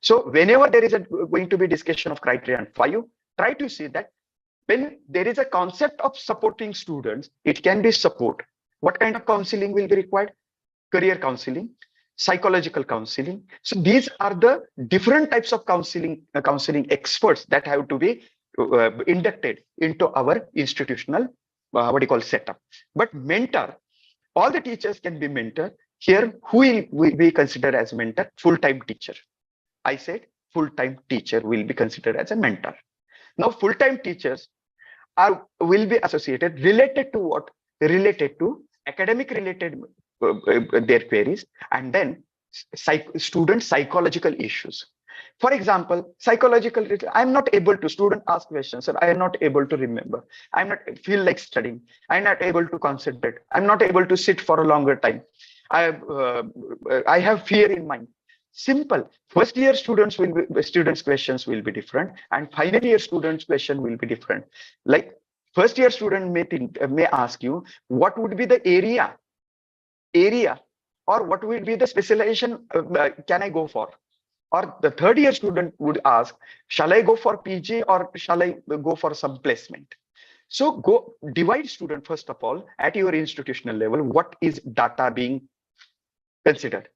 So whenever there is going to be discussion of criterion 5, try to see that when there is a concept of supporting students, it can be support. What kind of counseling will be required? Career counseling, psychological counseling. So these are the different types of counseling experts that have to be inducted into our institutional what you call setup. But mentor All the teachers can be mentor. Here, who will be considered as mentor? Full-time teacher. I said full-time teacher will be considered as a mentor. Now, full-time teachers will be associated, related to what? Related to academic related their queries, and then student psychological issues. For example, psychological, I'm not able to, student ask questions, sir, I am not able to remember. I'm not feel like studying. I'm not able to concentrate. I'm not able to sit for a longer time. I have fear in mind. Simple. First year students questions will be different, and final year students question will be different. Like first year student may ask you, what would be the area, or what would be the specialization can I go for? Or the third year student would ask, shall I go for PG or shall I go for some placement? So go divide student first of all at your institutional level. What is data being considered?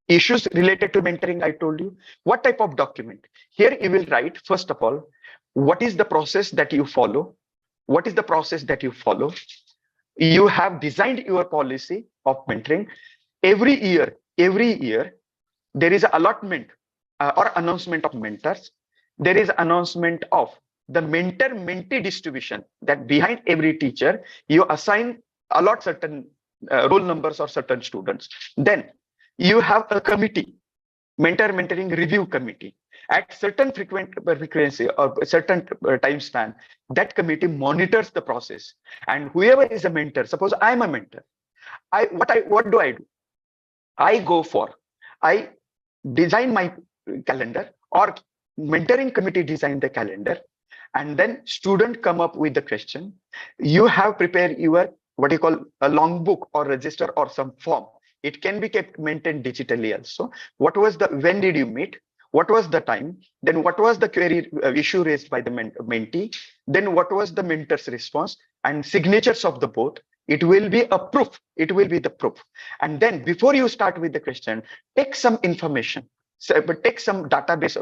Issues related to mentoring, I told you. What type of document? Here you will write, first of all, what is the process that you follow? What is the process that you follow? You have designed your policy of mentoring. Every year, there is an allotment or announcement of mentors. There is announcement of the mentor-mentee distribution, that behind every teacher, you allot certain roll numbers or certain students. Then you have a committee, mentoring review committee. At certain frequency or certain time span, that committee monitors the process. And whoever is a mentor, suppose I am a mentor, what do? I design my calendar, or mentoring committee design the calendar, and then student come up with the question. You have prepared your what you call a long book or register or some form. It can be kept maintained digitally also. What was when did you meet? What was the time? Then what was the query issue raised by the mentee? Then what was the mentor's response? And signatures of the both. It will be a proof. It will be the proof. And then before you start with the question, take some information. So, but take some database.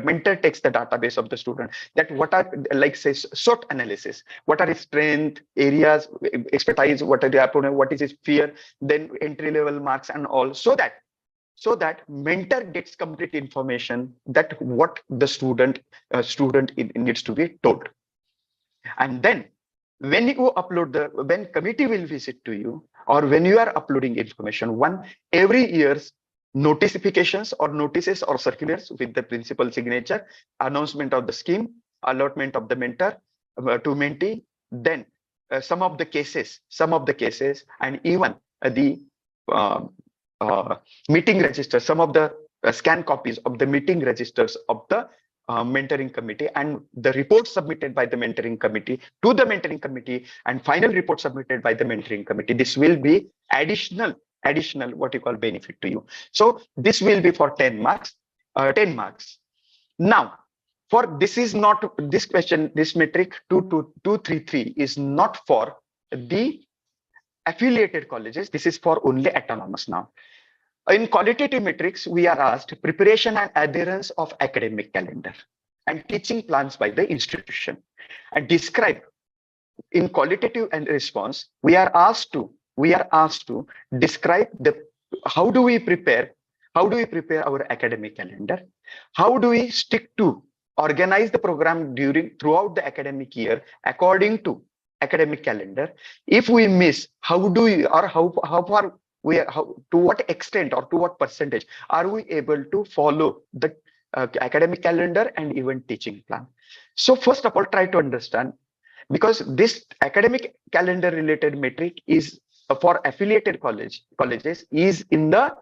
Mentor takes the database of the student. That what are, like say, SWOT analysis. What are his strength areas, expertise? What are the opponent? What is his fear? Then entry level marks and all. So that mentor gets complete information that what the student needs to be told. And then when you upload when committee will visit to you, or when you are uploading information, every year's notifications or notices or circulars with the principal signature, announcement of the scheme, allotment of the mentor to mentee, then some of the cases, and even the meeting registers, some of the scan copies of the meeting registers of the mentoring committee, and the report submitted by the mentoring committee to the mentoring committee, and final report submitted by the mentoring committee. This will be additional what you call benefit to you. So this will be for 10 marks. Now, for this is not this question, this metric 233 is not for the affiliated colleges. This is for only autonomous now. In qualitative metrics, we are asked preparation and adherence of academic calendar and teaching plans by the institution, and describe in qualitative and response. We are asked to describe how do we prepare our academic calendar, how do we stick to organize the program throughout the academic year according to academic calendar. If we miss, how do we, or how far to what extent or to what percentage are we able to follow the academic calendar and even teaching plan? So first of all, try to understand, because this academic calendar related metric is for affiliated colleges is in the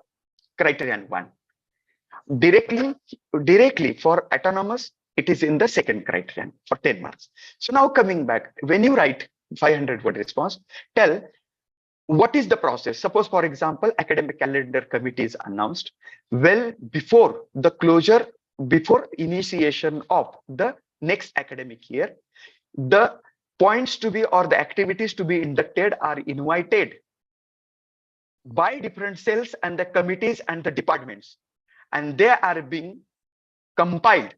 criterion 1. Directly for autonomous, it is in the second criterion for 10 marks. So now coming back, when you write 500-word response, tell what is the process. Suppose, for example, academic calendar committee is announced well before the closure, before initiation of the next academic year. The points to be, or the activities to be inducted are invited by different cells and the committees and the departments, and they are being compiled,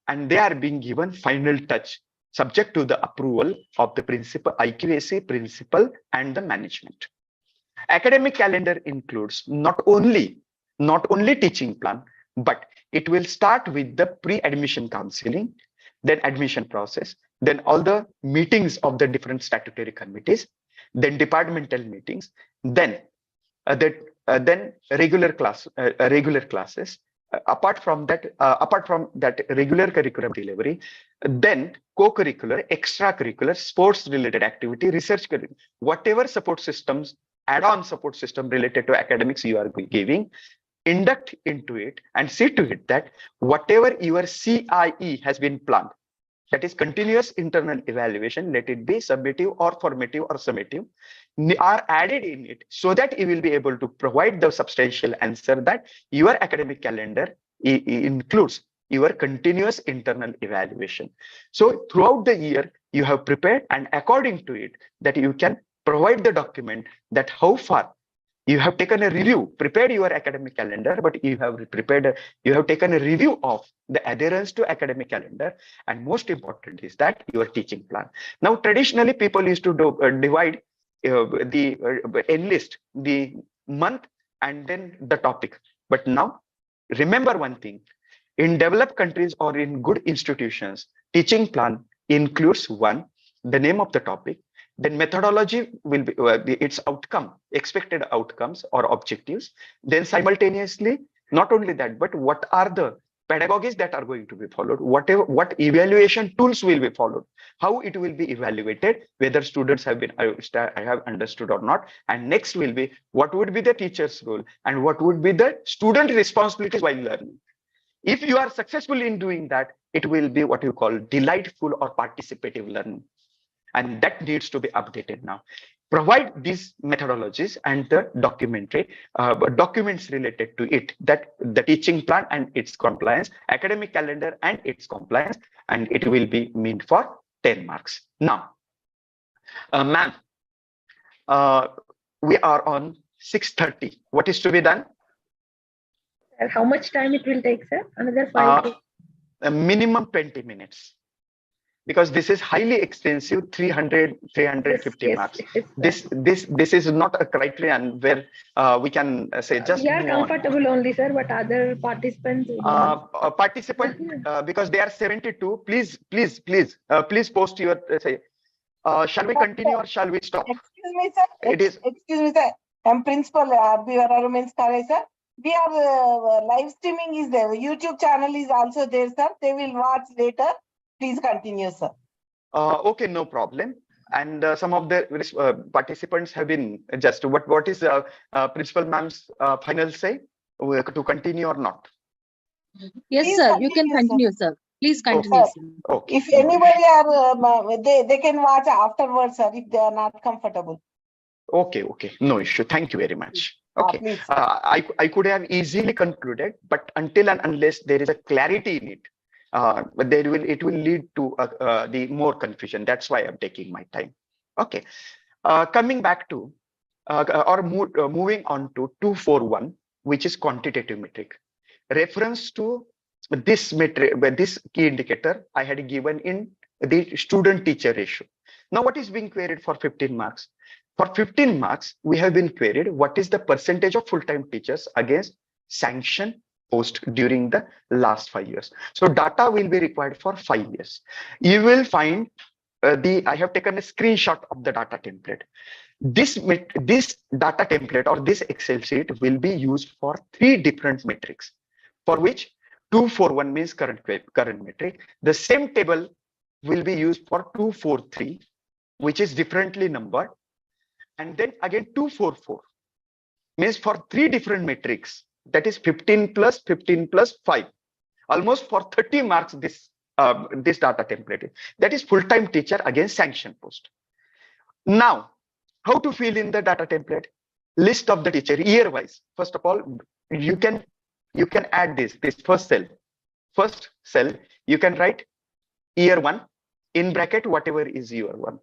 and they are being given final touch. subject to the approval of the principal, IQAC principal and the management. Academic calendar includes not only teaching plan, but it will start with the pre-admission counseling, then admission process, then all the meetings of the different statutory committees, then departmental meetings, then regular classes. Apart from that regular curriculum delivery, then co-curricular, extracurricular, sports-related activity, research, whatever support systems, add-on support system related to academics you are giving, induct into it and see to it that whatever your CIE has been planned, that is continuous internal evaluation, let it be summative or formative or summative, are added in it so that you will be able to provide the substantial answer that your academic calendar includes your continuous internal evaluation. So throughout the year, you have prepared, and according to it, that you can provide the document that how far you have taken a review, prepared your academic calendar, but you have taken a review of the adherence to academic calendar, and most important is that your teaching plan. Now, traditionally, people used to divide enlist the month and then the topic. But now, remember one thing: in developed countries or in good institutions, teaching plan includes one, the name of the topic. Then methodology will be its outcome, expected outcomes or objectives. Then simultaneously, not only that, but what are the pedagogies that are going to be followed, what evaluation tools will be followed, how it will be evaluated, whether students have understood or not. And next will be what would be the teacher's role and what would be the student responsibilities while learning. If you are successful in doing that, it will be what you call delightful or participative learning. And that needs to be updated now. Provide these methodologies and the documents related to it, that the teaching plan and its compliance, academic calendar and its compliance, and it will be meant for 10 marks. Now, ma'am, we are on 6:30. What is to be done? How much time it will take, sir? Another 5 a minimum 20 minutes. Because this is highly extensive, 350 marks. This is not a criterion where we can say just we are comfortable only, sir, but other participants because they are 72. Please post your say. Shall we continue or shall we stop? Excuse me, sir. Excuse me, sir. I'm principal RBVR Women's College, sir. We are live streaming is there. YouTube channel is also there, sir. They will watch later. Please continue, sir. Okay, no problem. And some of the participants have been just what is Principal Ma'am's final say to continue or not? Yes, please sir. You can continue, sir. Please continue, okay. Sir. Okay. If anybody are they can watch afterwards, sir, if they are not comfortable. Okay, no issue. Thank you very much. Okay, I could have easily concluded, but until and unless there is a clarity in it, but it will lead to the more confusion. That's why I'm taking my time. Okay, coming back to moving on to 241, which is quantitative metric. Reference to this metric, this key indicator I had given in the student-teacher ratio. Now, what is being queried for 15 marks? For 15 marks, we have been queried what is the percentage of full-time teachers against sanction post during the last 5 years. So data will be required for 5 years. You will find I have taken a screenshot of the data template. This data template or this Excel sheet will be used for 3 different metrics, for which 241 means current metric. The same table will be used for 243, which is differently numbered. And then again 244 means for 3 different metrics, that is 15 plus 5, almost for 30 marks this data template. That is full-time teacher against sanction post. Now, how to fill in the data template? List of the teacher year-wise. First of all, you can add this first cell. First cell, you can write year 1 in bracket, whatever is year 1.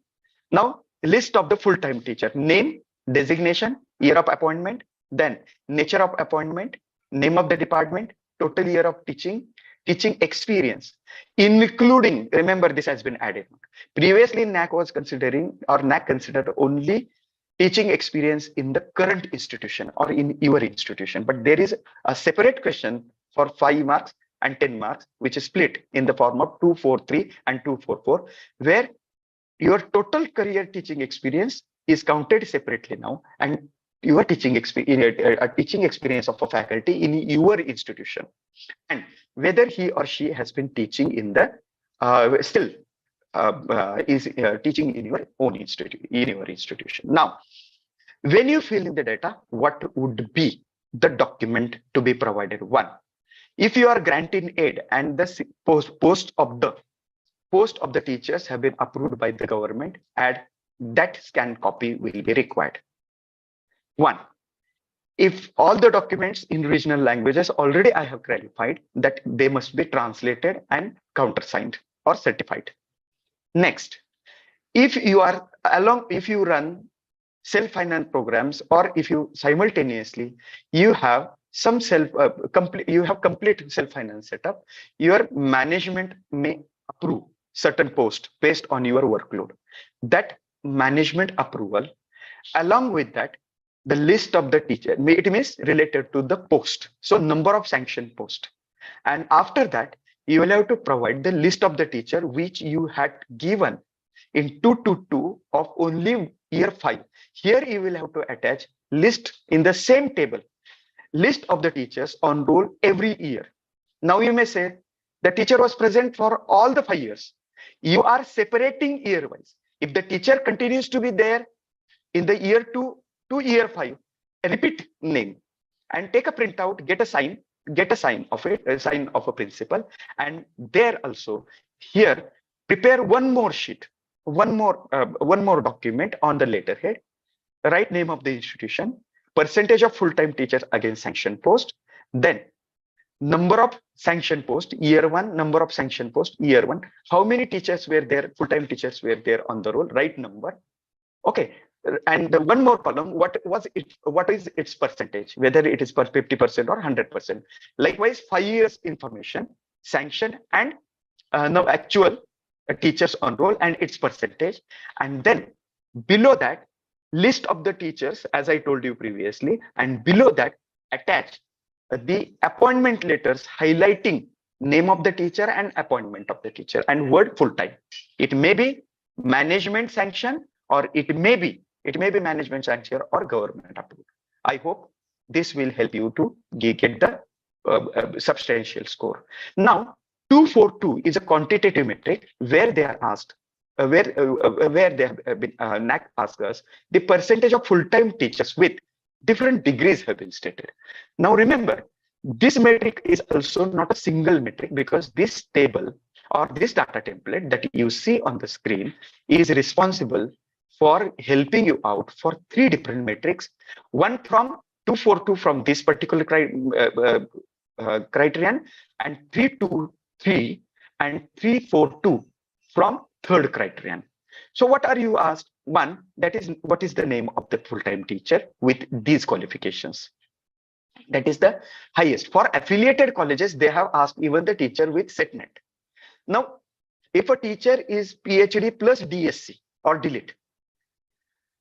Now, list of the full-time teacher, name, designation, year of appointment, then nature of appointment, name of the department, total year of teaching, teaching experience, including, remember this has been added. Previously NAAC was considering, or NAAC considered only teaching experience in the current institution or in your institution. But there is a separate question for 5 marks and 10 marks, which is split in the form of 243 and 244, where your total career teaching experience is counted separately now, and your teaching experience of a faculty in your institution, and whether he or she has been teaching in the teaching in your own institution. Now, when you fill in the data, what would be the document to be provided? One, if you are granting aid and the post of the teachers have been approved by the government, and that scanned copy will be required. One, if all the documents in regional languages, already I have clarified that they must be translated and countersigned or certified. Next, if you run self-finance programs, or if you simultaneously you have some complete self-finance setup, your management may approve certain post based on your workload. That management approval, along with that, the list of the teacher, it means related to the post, so number of sanctioned post, and after that you will have to provide the list of the teacher which you had given in 222 of only year 5. Here you will have to attach list in the same table, list of the teachers on roll every year. Now you may say the teacher was present for all the 5 years. You are separating year wise. If the teacher continues to be there in the year 2 to year 5, repeat name and take a printout, get a sign of it, a sign of a principal, and there also here prepare one more sheet, one more document on the letterhead. Write name of the institution, percentage of full-time teachers against sanction post, then number of sanction post year 1, number of sanction post year 1, how many teachers were there, full-time teachers were there on the roll, right number. Okay, and the one more column, what is its percentage, whether it is per 50% or 100%. Likewise, 5 years information, sanction, and now actual teachers on roll and its percentage. And then below that, list of the teachers, as I told you previously, and below that attach the appointment letters highlighting name of the teacher and appointment of the teacher and word full-time. It may be management sanction, or it may be management sanction or government approved. I hope this will help you to get the substantial score. Now, 242 is a quantitative metric where they are asked, where they have been NAAC asked us the percentage of full-time teachers with different degrees have been stated. Now remember, this metric is also not a single metric, because this table or this data template that you see on the screen is responsible for helping you out for 3 different metrics. One from 242 from this particular criterion, and 323 and 342 from third criterion. So what are you asked? One, that is, what is the name of the full-time teacher with these qualifications? That is the highest. For affiliated colleges, they have asked even the teacher with SETNET. Now, if a teacher is PhD plus DSc or DLIT,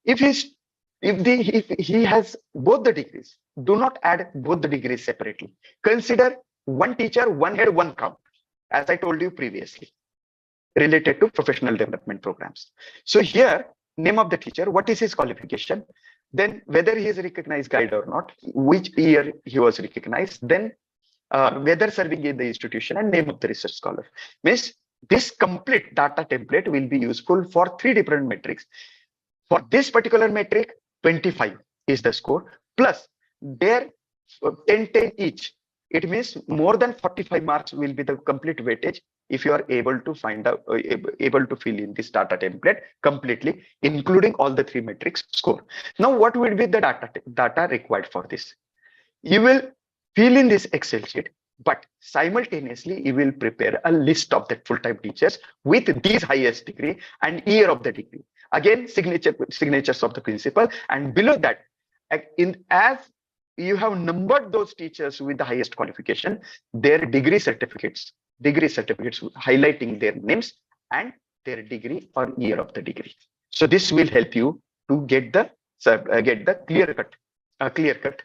if he has both the degrees, do not add both the degrees separately. Consider one teacher, one head, one count, as I told you previously, related to professional development programs. So here, name of the teacher, what is his qualification, then whether he is a recognized guide or not, which year he was recognized, then whether serving in the institution, and name of the research scholar. Means this complete data template will be useful for 3 different metrics. For this particular metric, 25 is the score, plus their 10 each. It means more than 45 marks will be the complete weightage if you are able to find out, able to fill in this data template completely, including all the 3 metrics score. Now, what will be the data required for this? You will fill in this Excel sheet, but simultaneously you will prepare a list of the full-time teachers with these highest degree and year of the degree. Again, signatures of the principal, and below that, as you have numbered those teachers with the highest qualification, their degree certificates highlighting their names and their degree or year of the degree. So this will help you to get the clear cut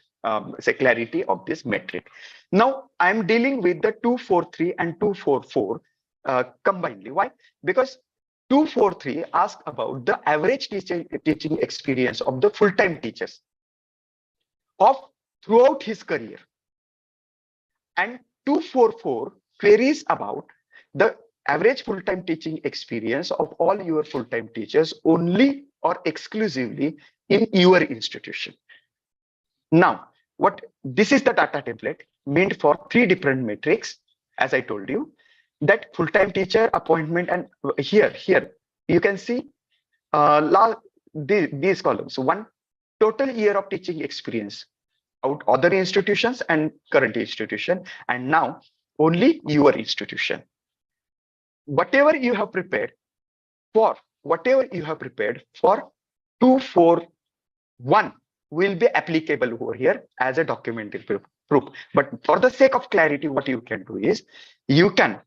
say clarity of this metric. Now I'm dealing with the 243 and 244 combinedly. Why? Because 243 asks about the average teaching experience of the full-time teachers of throughout his career, and 244 queries about the average full-time teaching experience of all your full-time teachers only or exclusively in your institution. Now, this is the data template meant for 3 different metrics, as I told you, that full-time teacher appointment, and here you can see these columns. 1, total year of teaching experience out other institutions and current institution, and now only your institution. Whatever you have prepared for 241 will be applicable over here as a documentary proof. But for the sake of clarity, what you can do is you can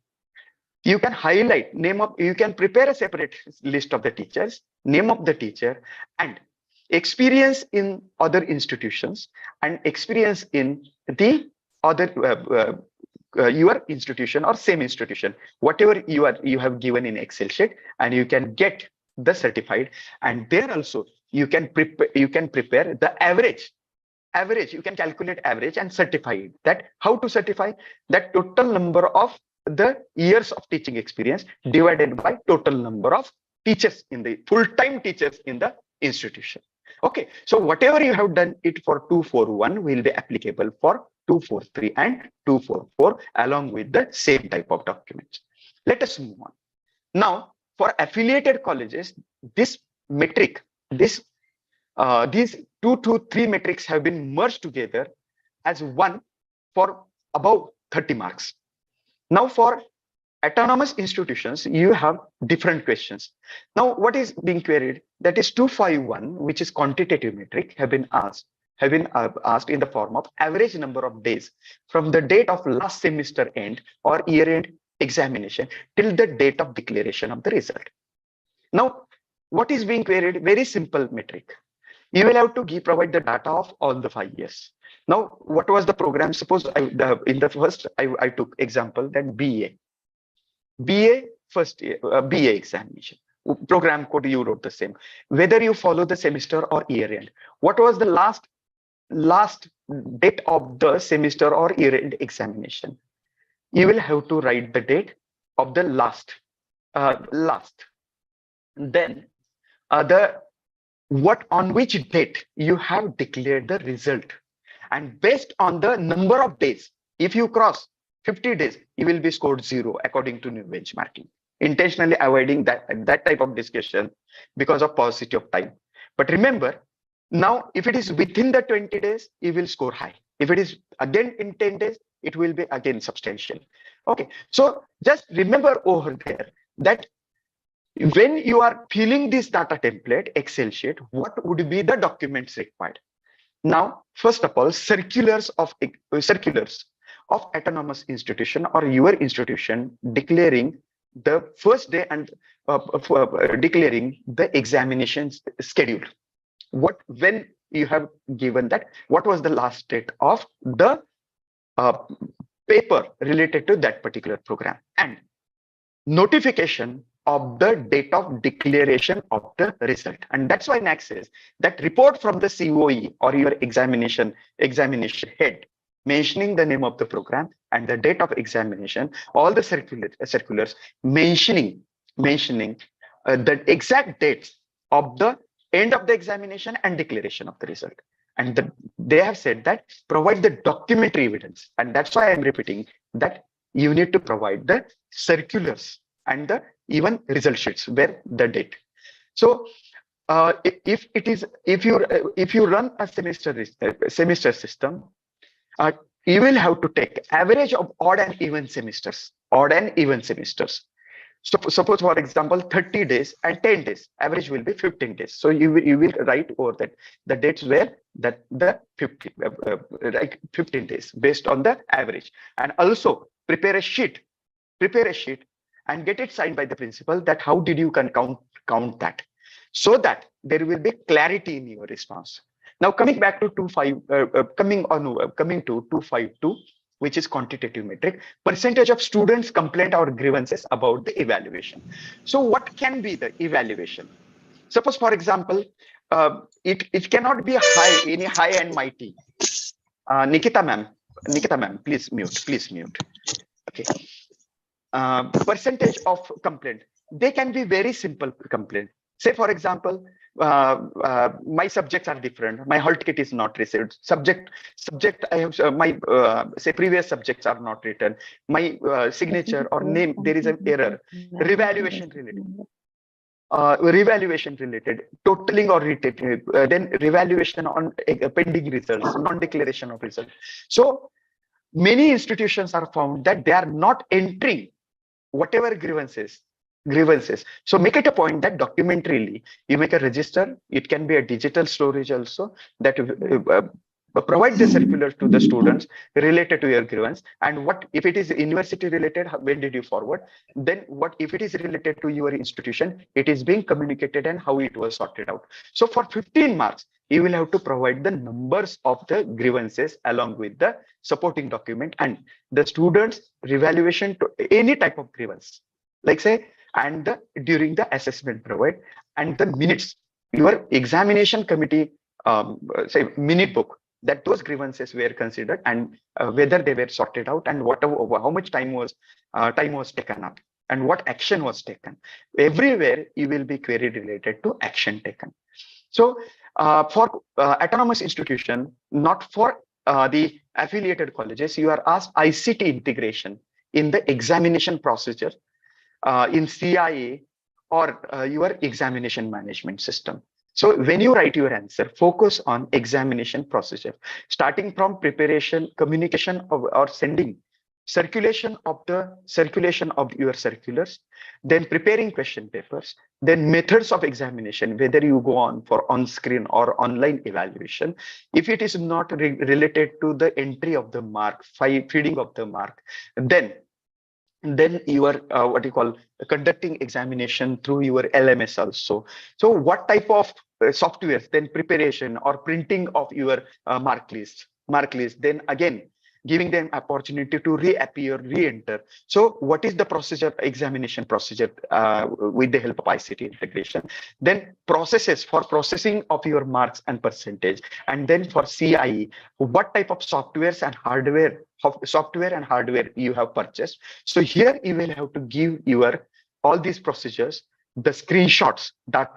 highlight you can prepare a separate list of the teachers, name of the teacher, and experience in other institutions and experience in the other your institution or same institution, whatever you have given in Excel sheet, and you can get the certified. And there also you can prepare the average, you can calculate average and certify it. That how to certify that total number of the years of teaching experience divided by total number of teachers in the full-time teachers in the institution. Okay, so whatever you have done it for 241 will be applicable for 243 and 244 along with the same type of documents. Let us move on. Now, for affiliated colleges, this metric, these 2 to 3 metrics have been merged together as one for about 30 marks. Now, for autonomous institutions, you have different questions. Now, what is being queried? That is 251, which is quantitative metric, have been asked in the form of average number of days from the date of last semester end or year end examination till the date of declaration of the result. Now, what is being queried? Very simple metric. You will have to provide the data of all the 5 years. Now, what was the program? Suppose in the first, I took example that BA first year, BA examination. Program code you wrote the same. Whether you follow the semester or year end. What was the last date of the semester or year end examination? You will have to write the date of the last. Then on which date you have declared the result, and based on the number of days, if you cross 50 days, you will be scored 0 according to new benchmarking. Intentionally avoiding that type of discussion because of paucity of time. But remember, now if it is within the 20 days, you will score high. If it is again in 10 days, it will be again substantial. Okay, so just remember over there that when you are filling this data template Excel sheet, what would be the documents required? Now, first of all, circulars of autonomous institution or your institution declaring the first day and declaring the examination schedule. When you have given that, what was the last date of the paper related to that particular program, and notification of the date of declaration of the result. And that's why NAAC says that report from the COE or your examination head mentioning the name of the program and the date of examination, all the circulars mentioning the exact dates of the end of the examination and declaration of the result. And they have said that provide the documentary evidence. And that's why I'm repeating that you need to provide the circulars and the even result sheets where the date. So if you run a semester system, you will have to take average of odd and even semesters. So suppose, for example, 30 days and 10 days, average will be 15 days. So you will write over that the dates where that the 15 days based on the average. And also prepare a sheet and get it signed by the principal that how did you count that, so that there will be clarity in your response. Now coming back to coming to 252, which is quantitative metric, percentage of students complaint or grievances about the evaluation. So what can be the evaluation? Suppose, for example, it cannot be any high and mighty. Nikita ma'am, please mute. Okay. Percentage of complaint, they can be very simple complaint. Say, for example, my subjects are different. My hall ticket is not received. Subject I have my say previous subjects are not written. My signature or name, there is an error. Revaluation related, totaling or retain, then revaluation on pending results, non-declaration of results. So many institutions are found that they are not entering whatever grievances. So make it a point that documentarily you make a register. It can be a digital storage also, that provide the circulars to the students related to your grievance. And what if it is university related, when did you forward? Then what if it is related to your institution, it is being communicated and how it was sorted out. So for 15 marks, you will have to provide the numbers of the grievances along with the supporting document and the students' revaluation to any type of grievance, like say, and during the assessment provide, and the minutes, your examination committee say minute book, that those grievances were considered and whether they were sorted out and how much time was taken up and what action was taken. Everywhere you will be queried related to action taken. So for autonomous institution, not for the affiliated colleges, you are asked ICT integration in the examination procedure in CIA or your examination management system. So when you write your answer, focus on examination procedure, starting from preparation, communication or sending, circulation of your circulars, then preparing question papers, then methods of examination, whether you go on for on-screen or online evaluation. If it is not related to the entry of the mark, feeding of the mark, then you are what you call conducting examination through your LMS also. So what type of software, then preparation or printing of your mark list, then again giving them opportunity to reappear, re-enter. So what is the procedure, examination procedure with the help of ICT integration? Then processes for processing of your marks and percentage. And then for CIE, what type of softwares and hardware you have purchased. So here you will have to give your all these procedures, the screenshots, that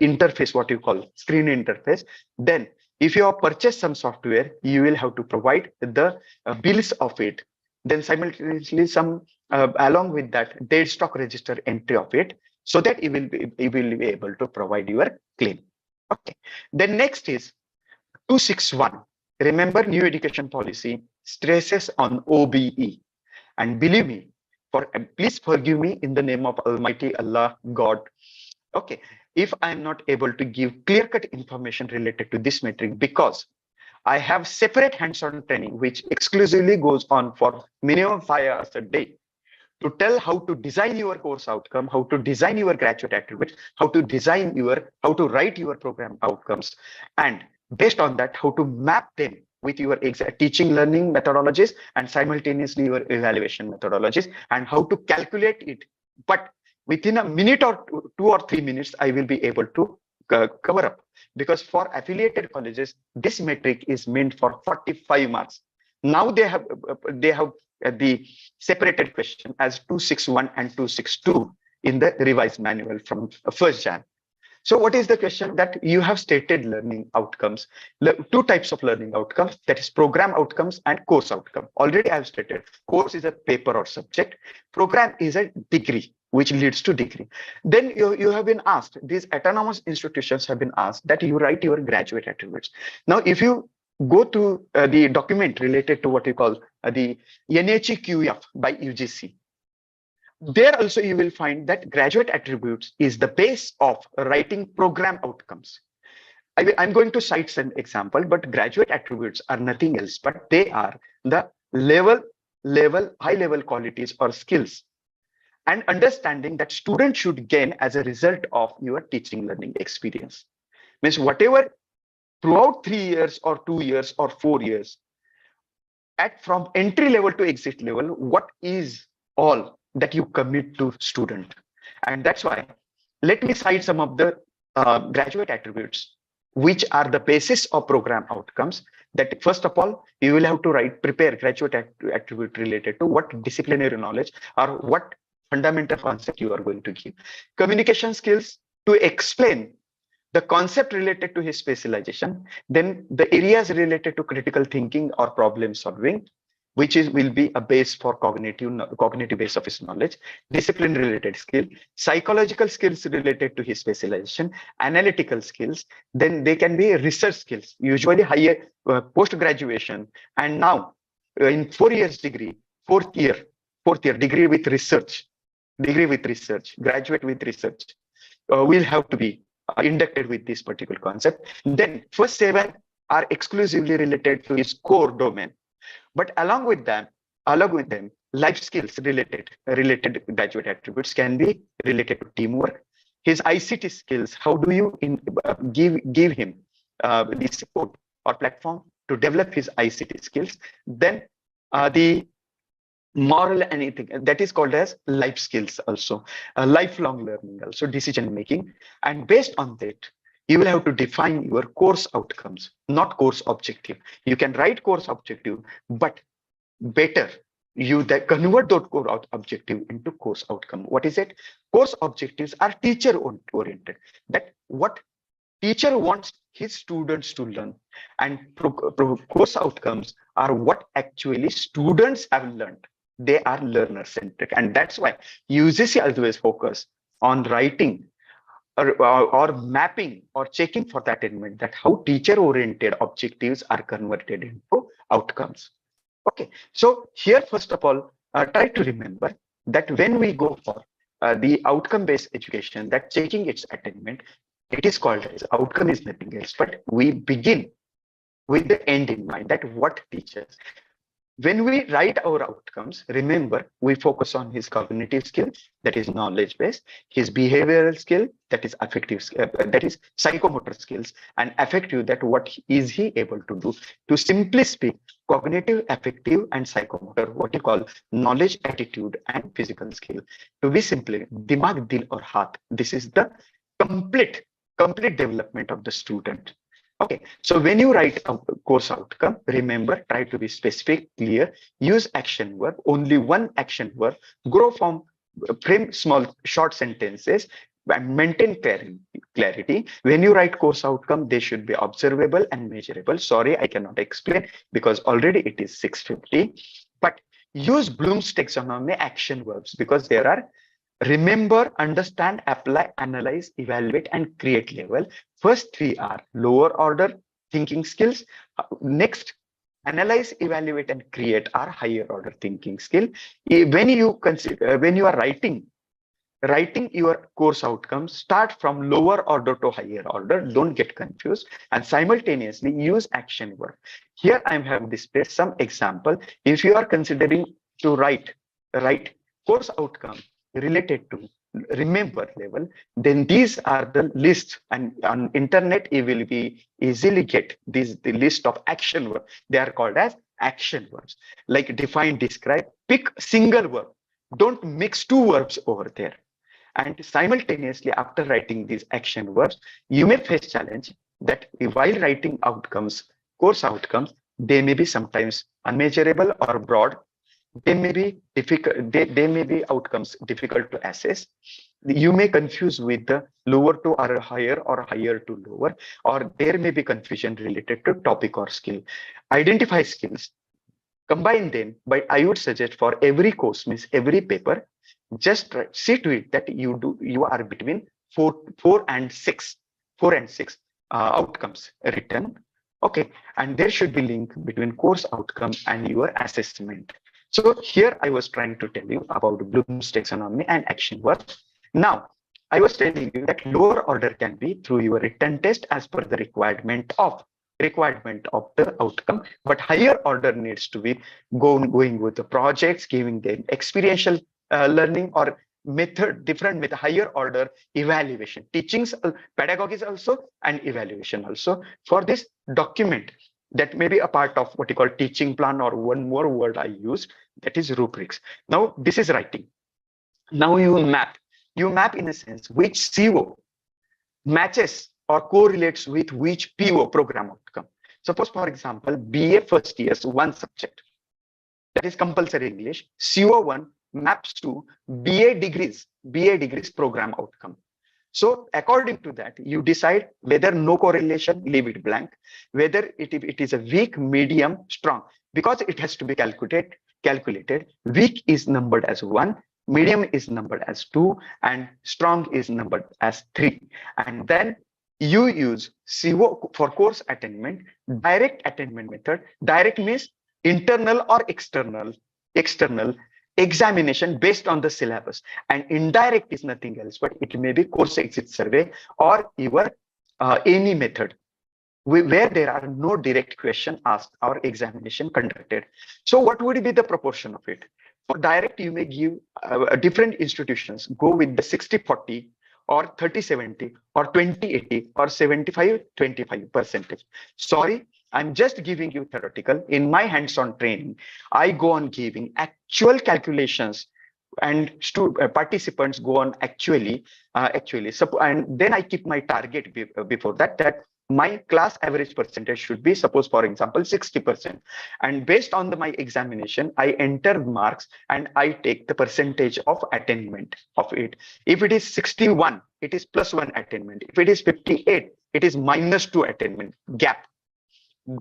interface, what you call screen interface. Then if you have purchased some software, you will have to provide the bills of it. Then simultaneously some along with that date stock register entry of it, so that you will be able to provide your claim. Okay. Then next is 261. Remember, new education policy stresses on OBE. And believe me, please forgive me in the name of Almighty Allah God. Okay, if I'm not able to give clear-cut information related to this metric, because I have separate hands-on training which exclusively goes on for minimum 5 hours a day to tell how to design your course outcome, how to design your graduate attributes, how to write your program outcomes, and based on that, how to map them with your teaching learning methodologies and simultaneously your evaluation methodologies, and how to calculate it. But within a minute or 2 or 3 minutes, I will be able to cover up, because for affiliated colleges, this metric is meant for 45 marks. Now they have the separated question as 261 and 262 in the revised manual from 1st Jan. So what is the question? That you have stated learning outcomes, 2 types of learning outcomes, that is program outcomes and course outcome. Already I have stated course is a paper or subject, program is a degree which leads to degree. Then you have been asked, these autonomous institutions have been asked that you write your graduate attributes. Now, if you go to the document related to what you call the NAAC QF by UGC, There also you will find that graduate attributes is the base of writing program outcomes. I'm going to cite some example, but graduate attributes are nothing else, but they are the high level qualities or skills and understanding that students should gain as a result of your teaching learning experience. Means whatever throughout 3 years or 2 years or 4 years, from entry level to exit level, what is all that you commit to student. And that's why, let me cite some of the graduate attributes, which are the basis of program outcomes. That first of all, you will have to prepare graduate attribute related to what disciplinary knowledge or what fundamental concept you are going to give. Communication skills to explain the concept related to his specialization, then the areas related to critical thinking or problem solving, which will be a base for cognitive base of his knowledge, discipline related skill, psychological skills related to his specialization, analytical skills, then they can be research skills, usually higher post graduation, and now in 4 years degree, fourth year degree with research, graduate with research, will have to be inducted with this particular concept. Then first 7 are exclusively related to his core domain. But along with them, life skills related graduate attributes can be related to teamwork. His ICT skills, how do you give him the support or platform to develop his ICT skills? Then the moral and ethic, that is called as life skills also, lifelong learning also, decision making. And based on that, you will have to define your course outcomes, not course objective. You can write course objective, but better you convert that core objective into course outcome. What is it? Course objectives are teacher oriented, that what teacher wants his students to learn, and course outcomes are what actually students have learned. They are learner centric, and that's why UGC always focus on writing or mapping or checking for the attainment, that how teacher oriented objectives are converted into outcomes. Okay, so here first of all, try to remember that when we go for the outcome based education, that checking its attainment, it is called as outcome is nothing else, but we begin with the end in mind, that what teachers. When we write our outcomes, remember, we focus on his cognitive skill, that is knowledge based, his behavioral skill, that is affective, that is psychomotor skills, and affective, that what is he able to do. To simply speak, cognitive, affective, and psychomotor, what you call knowledge, attitude, and physical skill. To be simply, dimag, dil, or haath. This is the complete development of the student. Okay, so when you write a course outcome, remember, try to be specific, clear, use action verb, only one action verb, grow from frame small short sentences, and maintain clarity. When you write course outcome, they should be observable and measurable. Sorry, I cannot explain because already it is 6:50, but use Bloom's taxonomy action verbs, because there are remember, understand, apply, analyze, evaluate, and create level. First 3 are lower order thinking skills. Next, analyze, evaluate, and create are higher order thinking skill. When you consider, when you are writing your course outcomes, start from lower order to higher order. Don't get confused, and simultaneously use action verb. Here I have displayed some example. If you are considering to write course outcome related to remember level, then these are the lists, and on internet you will be easily get the list of action verbs. They are called as action verbs, like define, describe. Pick single verb, don't mix 2 verbs over there. And simultaneously, after writing these action verbs, you may face challenge that while writing outcomes, course outcomes, they may be sometimes unmeasurable or broad. They may be difficult. They may be outcomes difficult to assess. You may confuse with the lower to or higher to lower, or there may be confusion related to topic or skill. Identify skills, combine them. But I would suggest for every course, means every paper, just see to it that you are between 4 and 6 outcomes written. Okay, and there should be link between course outcome and your assessment. So here I was trying to tell you about Bloom's taxonomy and action words. Now, I was telling you that lower order can be through your written test as per the requirement of the outcome, but higher order needs to be going with the projects, giving them experiential learning or different with higher order evaluation, teachings, pedagogies also, and evaluation also. For this document, that may be a part of what you call teaching plan, or one more word I use, that is rubrics. Now this is writing. Now you map in a sense which CO matches or correlates with which PO, program outcome. Suppose, for example, BA first year's one subject, that is compulsory English, CO1 maps to BA degrees program outcome. So according to that, you decide whether no correlation, leave it blank, whether it is a weak, medium, strong, because it has to be calculated. Weak is numbered as 1, medium is numbered as 2, and strong is numbered as 3. And then you use CO for course attainment, direct attainment method. Direct means internal or external examination based on the syllabus, and indirect is nothing else but it may be course exit survey or your any method where there are no direct question asked or examination conducted. So what would be the proportion of it? For direct, you may give different institutions go with the 60-40 or 30-70 or 20-80 or 75-25%. Sorry, I'm just giving you theoretical. In my hands-on training, I go on giving actual calculations, and participants go on actually. And then I keep my target before that my class average percentage should be, suppose for example, 60%. And based on my examination, I enter marks and I take the percentage of attainment of it. If it is 61, it is +1 attainment. If it is 58, it is -2 attainment gap.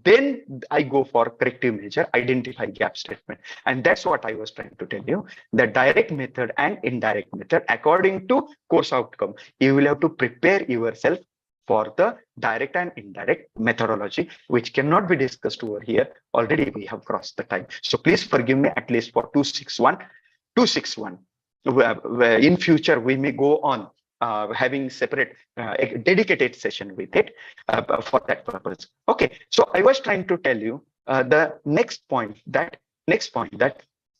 Then I go for corrective measure, identify gap statement. And that's what I was trying to tell you. The direct method and indirect method, according to course outcome, you will have to prepare yourself for the direct and indirect methodology, which cannot be discussed over here. Already we have crossed the time. So please forgive me at least for 261. In future, we may go on having separate dedicated session with it for that purpose. Okay, so I was trying to tell you the next point that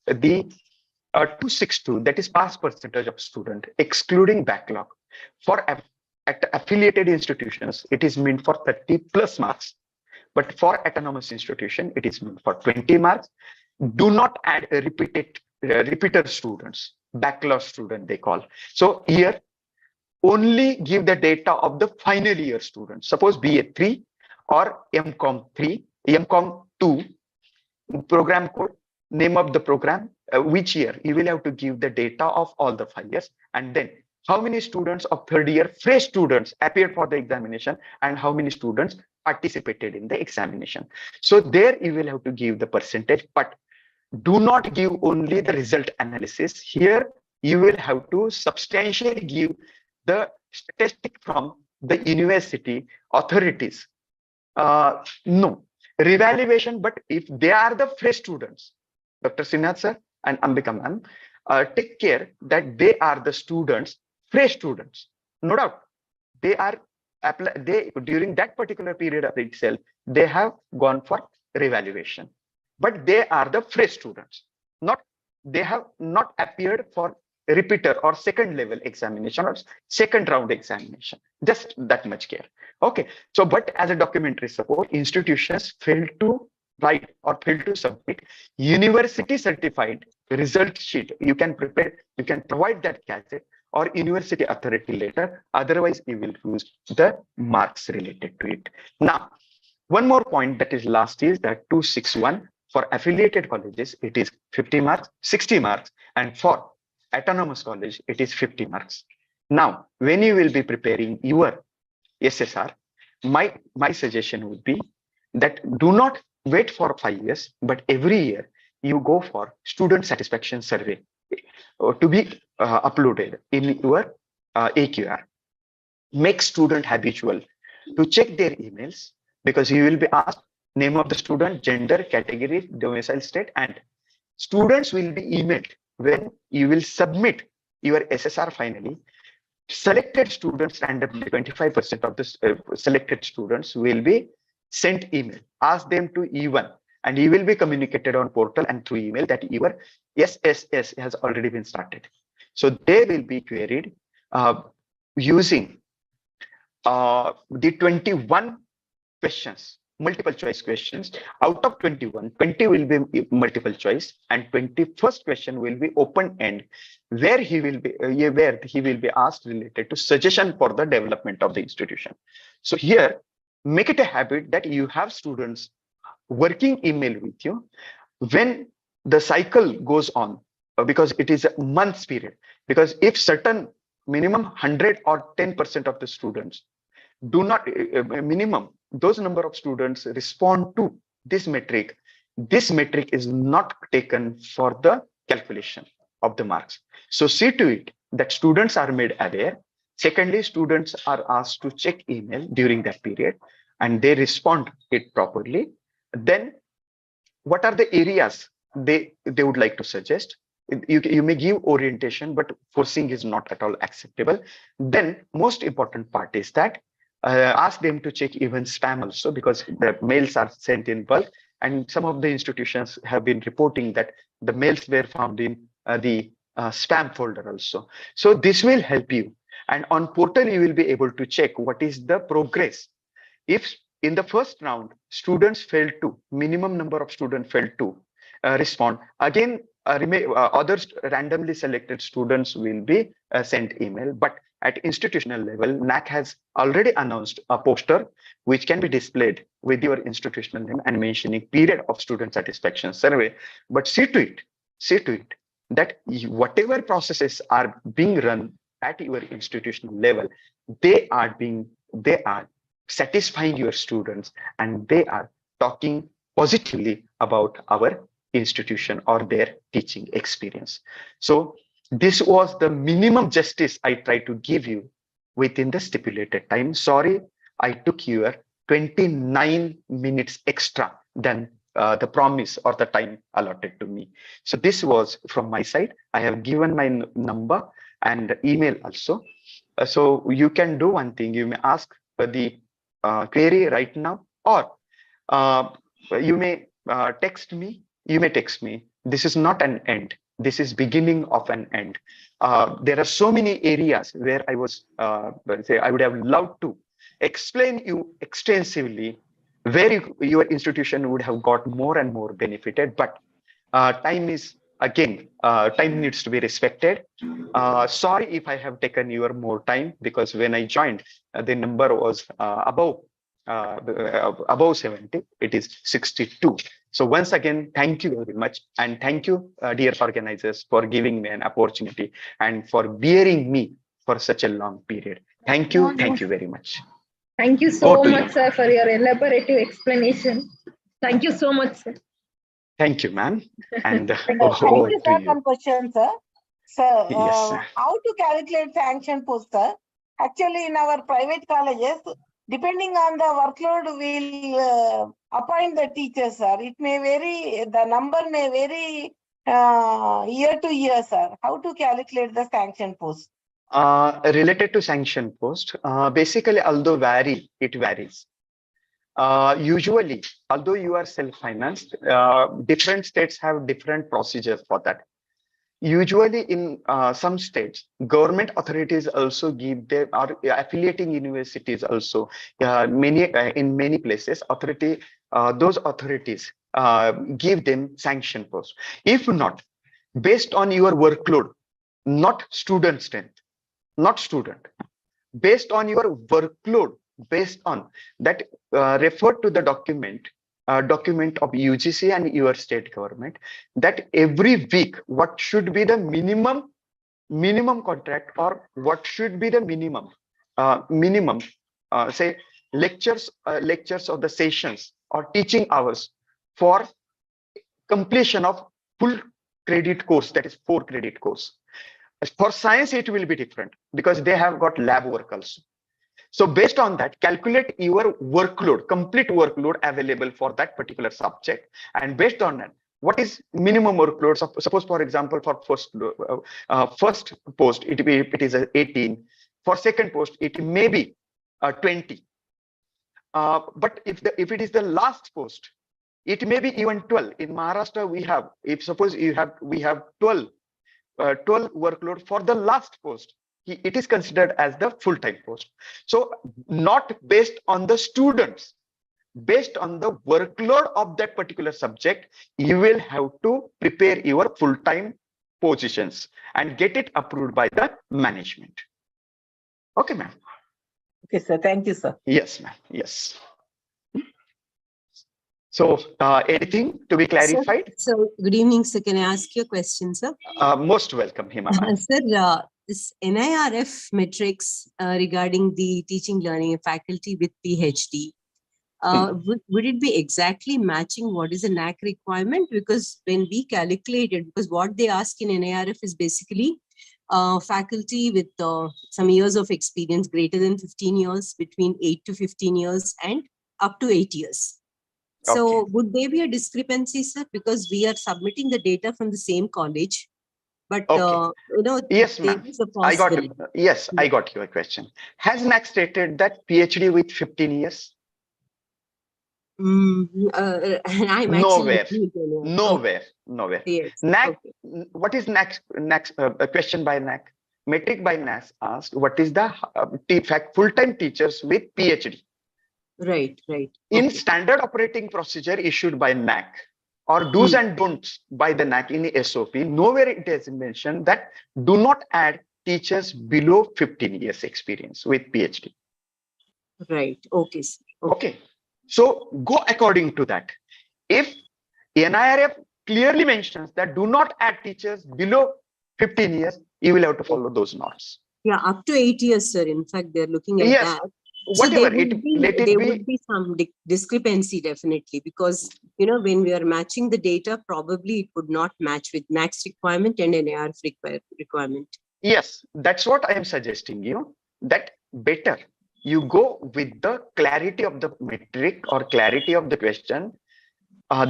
the 262, that is pass percentage of student excluding backlog. For at affiliated institutions, it is meant for 30+ marks, but for autonomous institution, it is meant for 20 marks. Do not add a repeater students, backlog student they call. So here, only give the data of the final year students. Suppose BA3 or MCOM 3, MCOM 2, program code, name of the program, which year. You will have to give the data of all the 5 years, and then how many students of third year fresh students appeared for the examination and how many students participated in the examination. So there you will have to give the percentage, but do not give only the result analysis. Here you will have to substantially give the statistic from the university authorities. No revaluation, but if they are the fresh students, Dr. Sinath sir and Ambika ma'am, take care that they are the students, fresh students. No doubt, they are during that particular period of itself, they have gone for revaluation, but they are the fresh students. They have not appeared for repeater or second level examination or second round examination. Just that much care. Okay. So, but as a documentary support, institutions fail to write or fail to submit university certified result sheet. You can provide that cassette or university authority letter. Otherwise, you will lose the marks related to it. Now, one more point that is last is that 261 for affiliated colleges, it is 50 marks, 60 marks, and for autonomous college, it is 50 marks. Now, when you will be preparing your SSR, my suggestion would be that do not wait for 5 years, but every year you go for student satisfaction survey to be uploaded in your AQR. Make student habitual to check their emails, because you will be asked name of the student, gender, category, domicile state, and students will be emailed when you will submit your SSR finally. Selected students, randomly 25% of the selected students will be sent email. Ask them to E1, and you will be communicated on portal and through email that your SSS has already been started. So they will be queried using the 21 questions, multiple choice questions. Out of 21, 20 will be multiple choice, and 21st question will be open end, where he will be asked related to suggestion for the development of the institution. So here, make it a habit that you have students working email with you when the cycle goes on, because it is a month's period. Because if certain minimum 100 or 10% of the students do not minimum those number of students respond to this metric is not taken for the calculation of the marks. So see to it that students are made aware. Secondly, students are asked to check email during that period and they respond it properly. Then what are the areas they would like to suggest? You may give orientation, but forcing is not at all acceptable. Then most important part is that ask them to check even spam also, because the mails are sent in bulk, and some of the institutions have been reporting that the mails were found in the spam folder also. So this will help you, and on portal you will be able to check what is the progress. If in the first round students failed to, minimum number of students failed to respond, again others randomly selected students will be sent email. But at institutional level, NAAC has already announced a poster which can be displayed with your institutional name and mentioning period of student satisfaction survey. But see to it that whatever processes are being run at your institutional level, they are satisfying your students, and they are talking positively about our institution or their teaching experience. So this was the minimum justice I tried to give you within the stipulated time. Sorry, I took your 29 minutes extra than the promise or the time allotted to me. So this was from my side. I have given my number and email also. So you can do one thing. You may ask the query right now, or you may text me. You may text me. This is not an end. This is beginning of an end. There are so many areas where I was, I would have loved to explain you extensively where your institution would have got more and more benefited. But time is, again, time needs to be respected. Sorry if I have taken your more time, because when I joined, the number was above 70. It is 62. So once again, thank you very much, and thank you, dear organizers, for giving me an opportunity and for bearing me for such a long period. Thank you very much. Thank you so much, sir, for your elaborative explanation. Thank you so much, sir. Thank you, ma'am. And Thank you, sir. One question, sir. Sir, yes, sir. how to calculate sanction post, sir? Actually, in our private colleges, depending on the workload, we'll appoint the teachers, sir. It may vary, the number may vary year to year, sir. How to calculate the sanction post? Related to sanction post, basically, although it varies. Usually, although you are self-financed, different states have different procedures for that. Usually in some states, government authorities also give them, or affiliating universities also, in many places, those authorities give them sanction posts. If not, based on your workload, not student strength, based on your workload, based on that, refer to the document of UGC and your state government, that every week what should be the minimum contract, or what should be the minimum say lectures or the sessions or teaching hours for completion of full credit course, that is 4 credit course. For science it will be different, because they have got lab work also. So based on that, calculate your workload, complete workload available for that particular subject. And based on that, what is minimum workload? Suppose, for example, for first post, it is 18. For second post, it may be 20. But if it is the last post, it may be even 12. In Maharashtra, we have, if suppose we have 12 workload for the last post, it is considered as the full-time post. So not based on the students, based on the workload of that particular subject, you will have to prepare your full-time positions and get it approved by the management. Okay, ma'am. Okay, sir. Thank you, sir. Yes, ma'am. Yes. So anything to be clarified? So good evening, sir. Can I ask you a question, sir? Most welcome, Hima ma'am. Sir, this NIRF metrics regarding the teaching learning faculty with PhD, would it be exactly matching what is a NAAC requirement? Because when we calculated, because what they ask in NIRF is basically faculty with some years of experience greater than 15 years, between 8 to 15 years and up to 8 years. So would there be a discrepancy, sir? Because we are submitting the data from the same college, but yes, ma'am. I got it. Yes, I got your question. Has NAAC stated that PhD with 15 years? Nowhere. Yes. NAAC, what is NAAC? Question by NAAC. Metric by NAAC asked, what is the full-time teachers with PhD? Right. In standard operating procedure issued by NAAC or do's and don'ts by the NAAC in SOP, nowhere it has mentioned that do not add teachers below 15 years experience with PhD. Right. Okay, sir. Okay. So go according to that. If NIRF clearly mentions that do not add teachers below 15 years, you will have to follow those norms. Yeah, up to 8 years, sir. In fact, they're looking at that. Whatever, so there would be some discrepancy definitely, because when we are matching the data, probably it would not match with NAAC's requirement and NIRF requirement. Yes, that's what I am suggesting you, that better you go with the clarity of the metric or clarity of the question,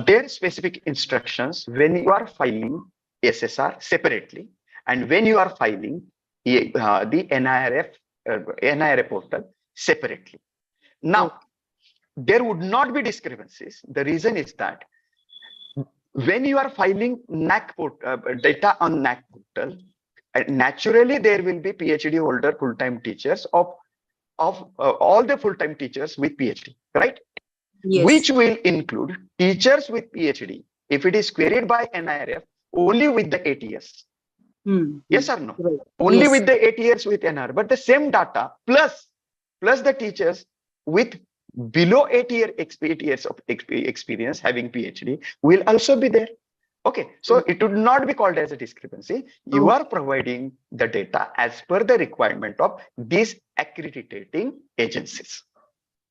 their specific instructions when you are filing SSR separately and when you are filing the NIRF portal separately. Now, there would not be discrepancies. The reason is that when you are filing NAAC data on NAAC portal, naturally there will be PhD holder full-time teachers of all the full-time teachers with PhD, right? Yes. Which will include teachers with PhD if it is queried by NIRF only with the 8 years. Yes or no? Right. Only with the 8 years with NR, but the same data plus the teachers with below 8 years of experience having PhD will also be there. Okay, so it would not be called as a discrepancy. You are providing the data as per the requirement of these accrediting agencies.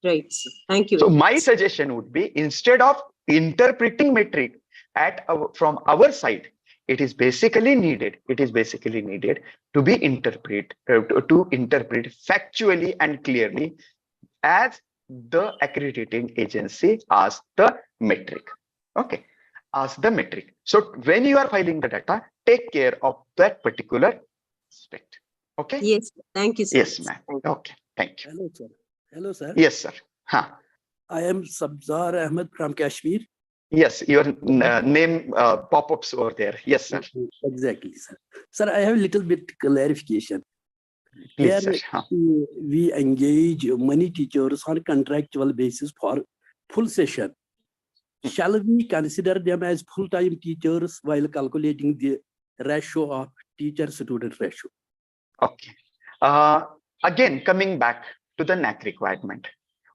Right. Thank you. So my suggestion would be, instead of interpreting metric from our side, it is basically needed to be interpret factually and clearly as the accrediting agency asks the metric. Okay, ask the metric. So when you are filing the data, take care of that particular aspect. Okay. Yes. Thank you, sir. Yes, ma'am. Okay. Thank you. Hello, sir. Hello, sir. Yes, sir. I am Sabzar Ahmed from Kashmir. Yes, your name pop-ups over there. Yes, sir. Exactly, sir. Sir, I have a little bit clarification. Please, Here, sir. we engage many teachers on contractual basis for full session. Shall we consider them as full-time teachers while calculating the ratio of teacher-student ratio? Okay. Again, coming back to the NAAC requirement.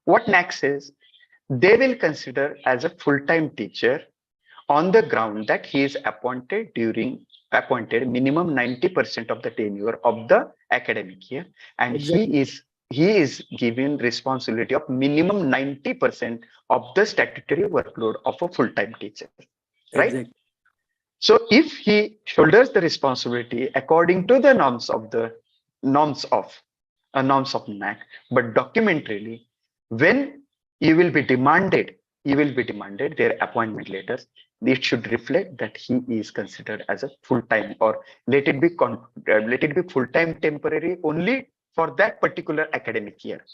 What NAAC says, they will consider as a full-time teacher on the ground that he is appointed minimum 90% of the tenure of the academic year, and he is given responsibility of minimum 90% of the statutory workload of a full-time teacher, right? Exactly. So if he shoulders the responsibility according to the norms of NAAC, but documentarily, when you will be demanded their appointment letters, it should reflect that he is considered as a full-time, or let it be full-time temporary only for that particular academic year.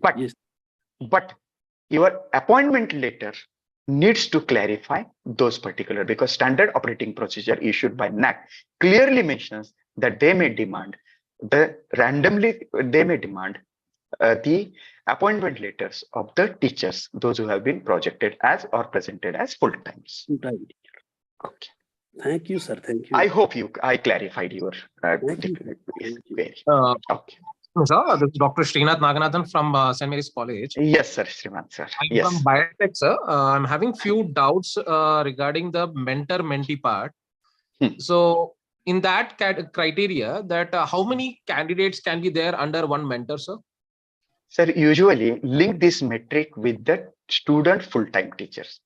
But your appointment letter needs to clarify those particular, because standard operating procedure issued by NAAC clearly mentions that they may demand the appointment letters of the teachers, those who have been projected as or presented as full-times. Okay. Thank you, sir. Thank you. I hope I clarified your query. Okay. Sir, this is Dr. Srinath Naganathan from St. Mary's College. Yes, sir, Srinath, sir. I'm from biotech, sir. I'm having few doubts regarding the mentor-mentee part. So, in that criteria, that how many candidates can be there under one mentor, sir? Sir, usually link this metric with the student full-time teachers.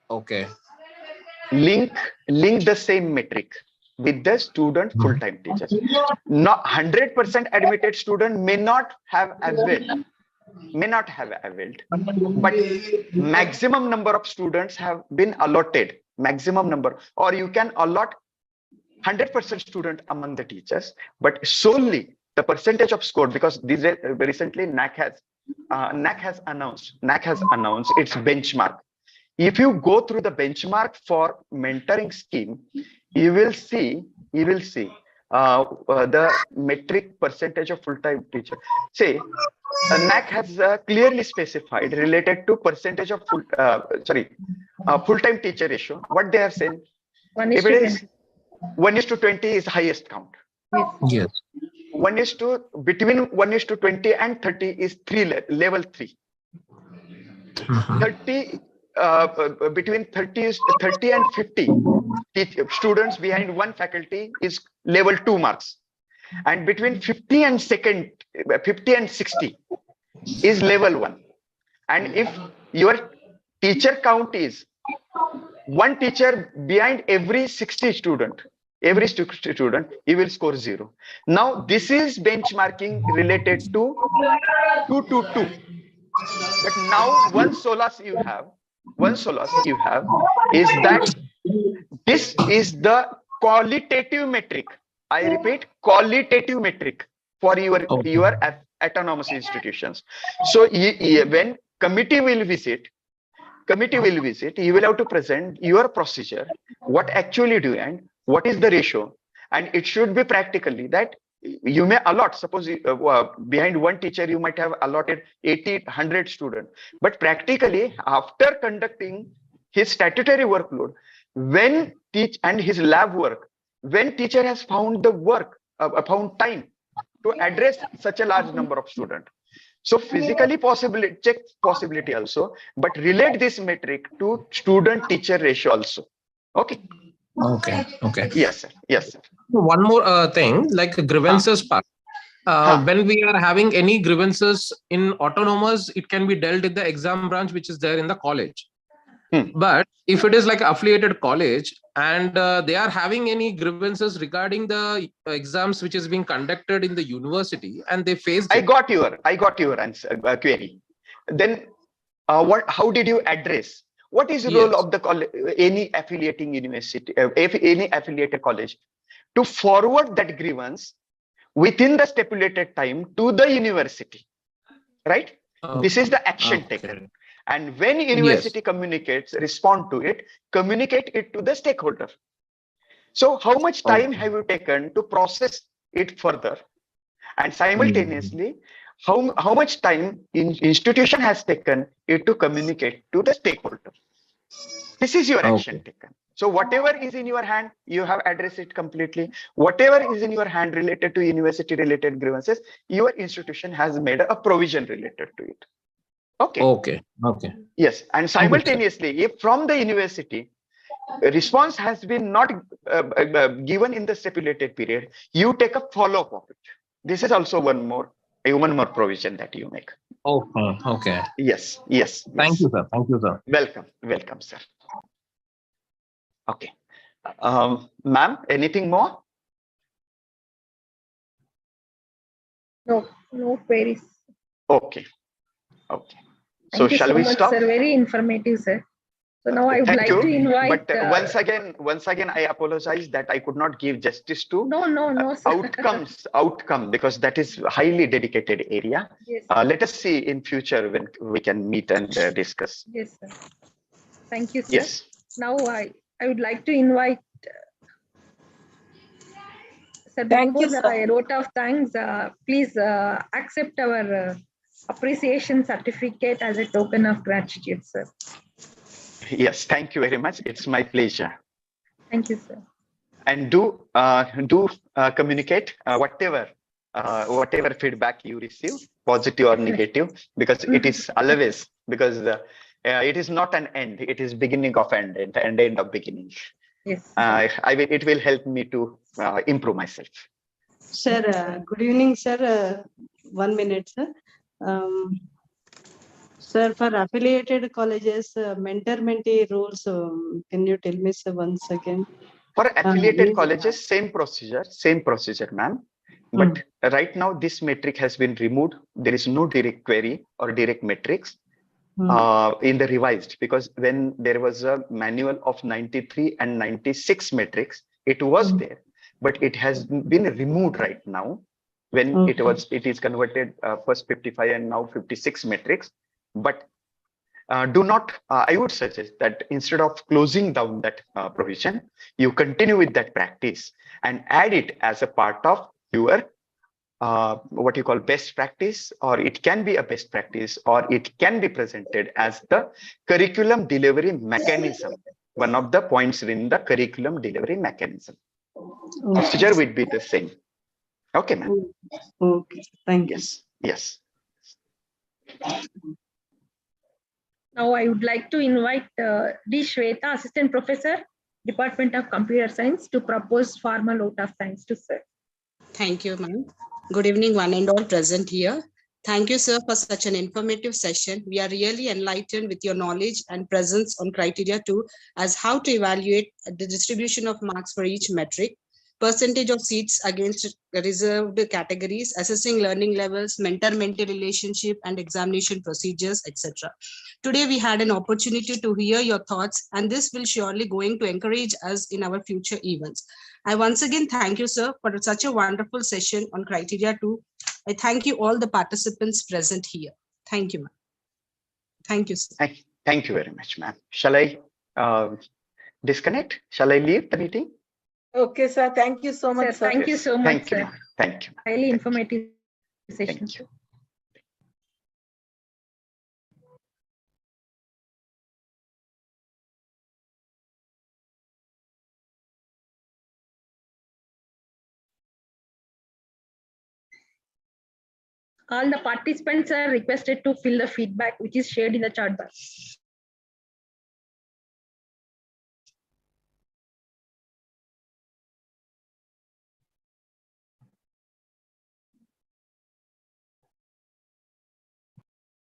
Okay. Link the same metric with the student full-time teachers. Not 100% admitted student may not have availed, but maximum number of students have been allotted, maximum number, or you can allot 100% student among the teachers, but solely the percentage of score, because these recently NAAC has announced its benchmark. If you go through the benchmark for mentoring scheme, you will see the metric percentage of full-time teacher. Say, NAAC has clearly specified related to percentage of full-time teacher ratio. What they have said, if it is 1:20 is highest count. Yes. Between 1:20 and 30 is level 3. 30 between 30 and 50 students behind one faculty is level 2 marks, and between 50 and 60 is level 1. And if your teacher count is one teacher behind every 60 student, you will score 0. Now this is benchmarking related to 222. But now one solace you have is that this is the qualitative metric. I repeat, qualitative metric for your autonomous institutions. So when committee will visit, you will have to present your procedure, what actually do and what is the ratio, and it should be practically that you may allot, suppose behind one teacher you might have allotted 80-100 students, but practically after conducting his statutory workload, when his lab work, when teacher has found the work, found time to address such a large number of students. So physically check possibility also, but relate this metric to student teacher ratio also. Okay. Okay. Yes, sir. Yes, sir. One more thing, like grievances part. When we are having any grievances in autonomous, it can be dealt in the exam branch which is there in the college. But if it is like affiliated college and they are having any grievances regarding the exams which is being conducted in the university and they face I got your answer query. Then how did you address? What is the role of the any affiliating university, any affiliated college, to forward that grievance within the stipulated time to the university, right? This is the action taken. And when university communicates, respond to it, communicate it to the stakeholder. So how much time have you taken to process it further? And simultaneously, how much time institution has taken it to communicate to the stakeholder? This is your action taken. So whatever is in your hand, you have addressed it completely. Whatever is in your hand related to university related grievances, your institution has made a provision related to it. Okay. Yes. And simultaneously, if from the university, response has been not given in the stipulated period, you take a follow-up of it. This is also one more provision that you make. Okay. Yes. Thank you, sir. Welcome, sir. Okay. Ma'am, anything more? No queries. Okay. So Thank you shall so we much, stop? sir. Very informative, sir. So now I would Thank like you. to invite. But once again, I apologize that I could not give justice to No, sir. outcome, because that is highly dedicated area. Yes. Let us see in future when we can meet and discuss. Yes, sir. Thank you, sir. Yes. Now I would like to invite. Sir, Thank you, before sir. I wrote of thanks, please accept our appreciation certificate as a token of gratitude, sir. Yes, thank you very much. It's my pleasure. Thank you, sir. And do communicate whatever feedback you receive, positive or negative, because it is always, because it is not an end, it is beginning of end and end of beginning. Yes. It will help me to improve myself. Sir, good evening, sir. 1 minute, sir. Sir, for affiliated colleges, mentor-mentee rules, can you tell me, sir, once again? For affiliated colleges, same procedure, ma'am. But right now, this metric has been removed. There is no direct query or direct metrics in the revised, because when there was a manual of 93 and 96 metrics, it was there, but it has been removed right now. When it is converted first 55 and now 56 metrics. But do not, I would suggest that instead of closing down that provision, you continue with that practice and add it as a part of your what you call best practice, or it can be a best practice, or it can be presented as the curriculum delivery mechanism. One of the points in the curriculum delivery mechanism. Procedure would be the same. Okay, ma'am. Okay, thank you. Yes. Now I would like to invite D. Shweta, Assistant Professor, Department of Computer Science, to propose formal vote of thanks to sir. Thank you, ma'am. Good evening, one and all present here. Thank you, sir, for such an informative session. We are really enlightened with your knowledge and presence on criteria 2 as how to evaluate the distribution of marks for each metric, percentage of seats against reserved categories, assessing learning levels, mentor-mentee relationship, and examination procedures, etc. Today, we had an opportunity to hear your thoughts, and this will surely going to encourage us in our future events. I once again thank you, sir, for such a wonderful session on criteria 2. I thank you all the participants present here. Thank you, ma'am. Thank you, sir. Thank you very much, ma'am. Shall I disconnect? Shall I leave the meeting? Okay, sir. Thank you so much, sir. Thank you so much, Thank you, sir. ma'am. Thank you. Highly informative session. Thank you. All the participants are requested to fill the feedback which is shared in the chat box.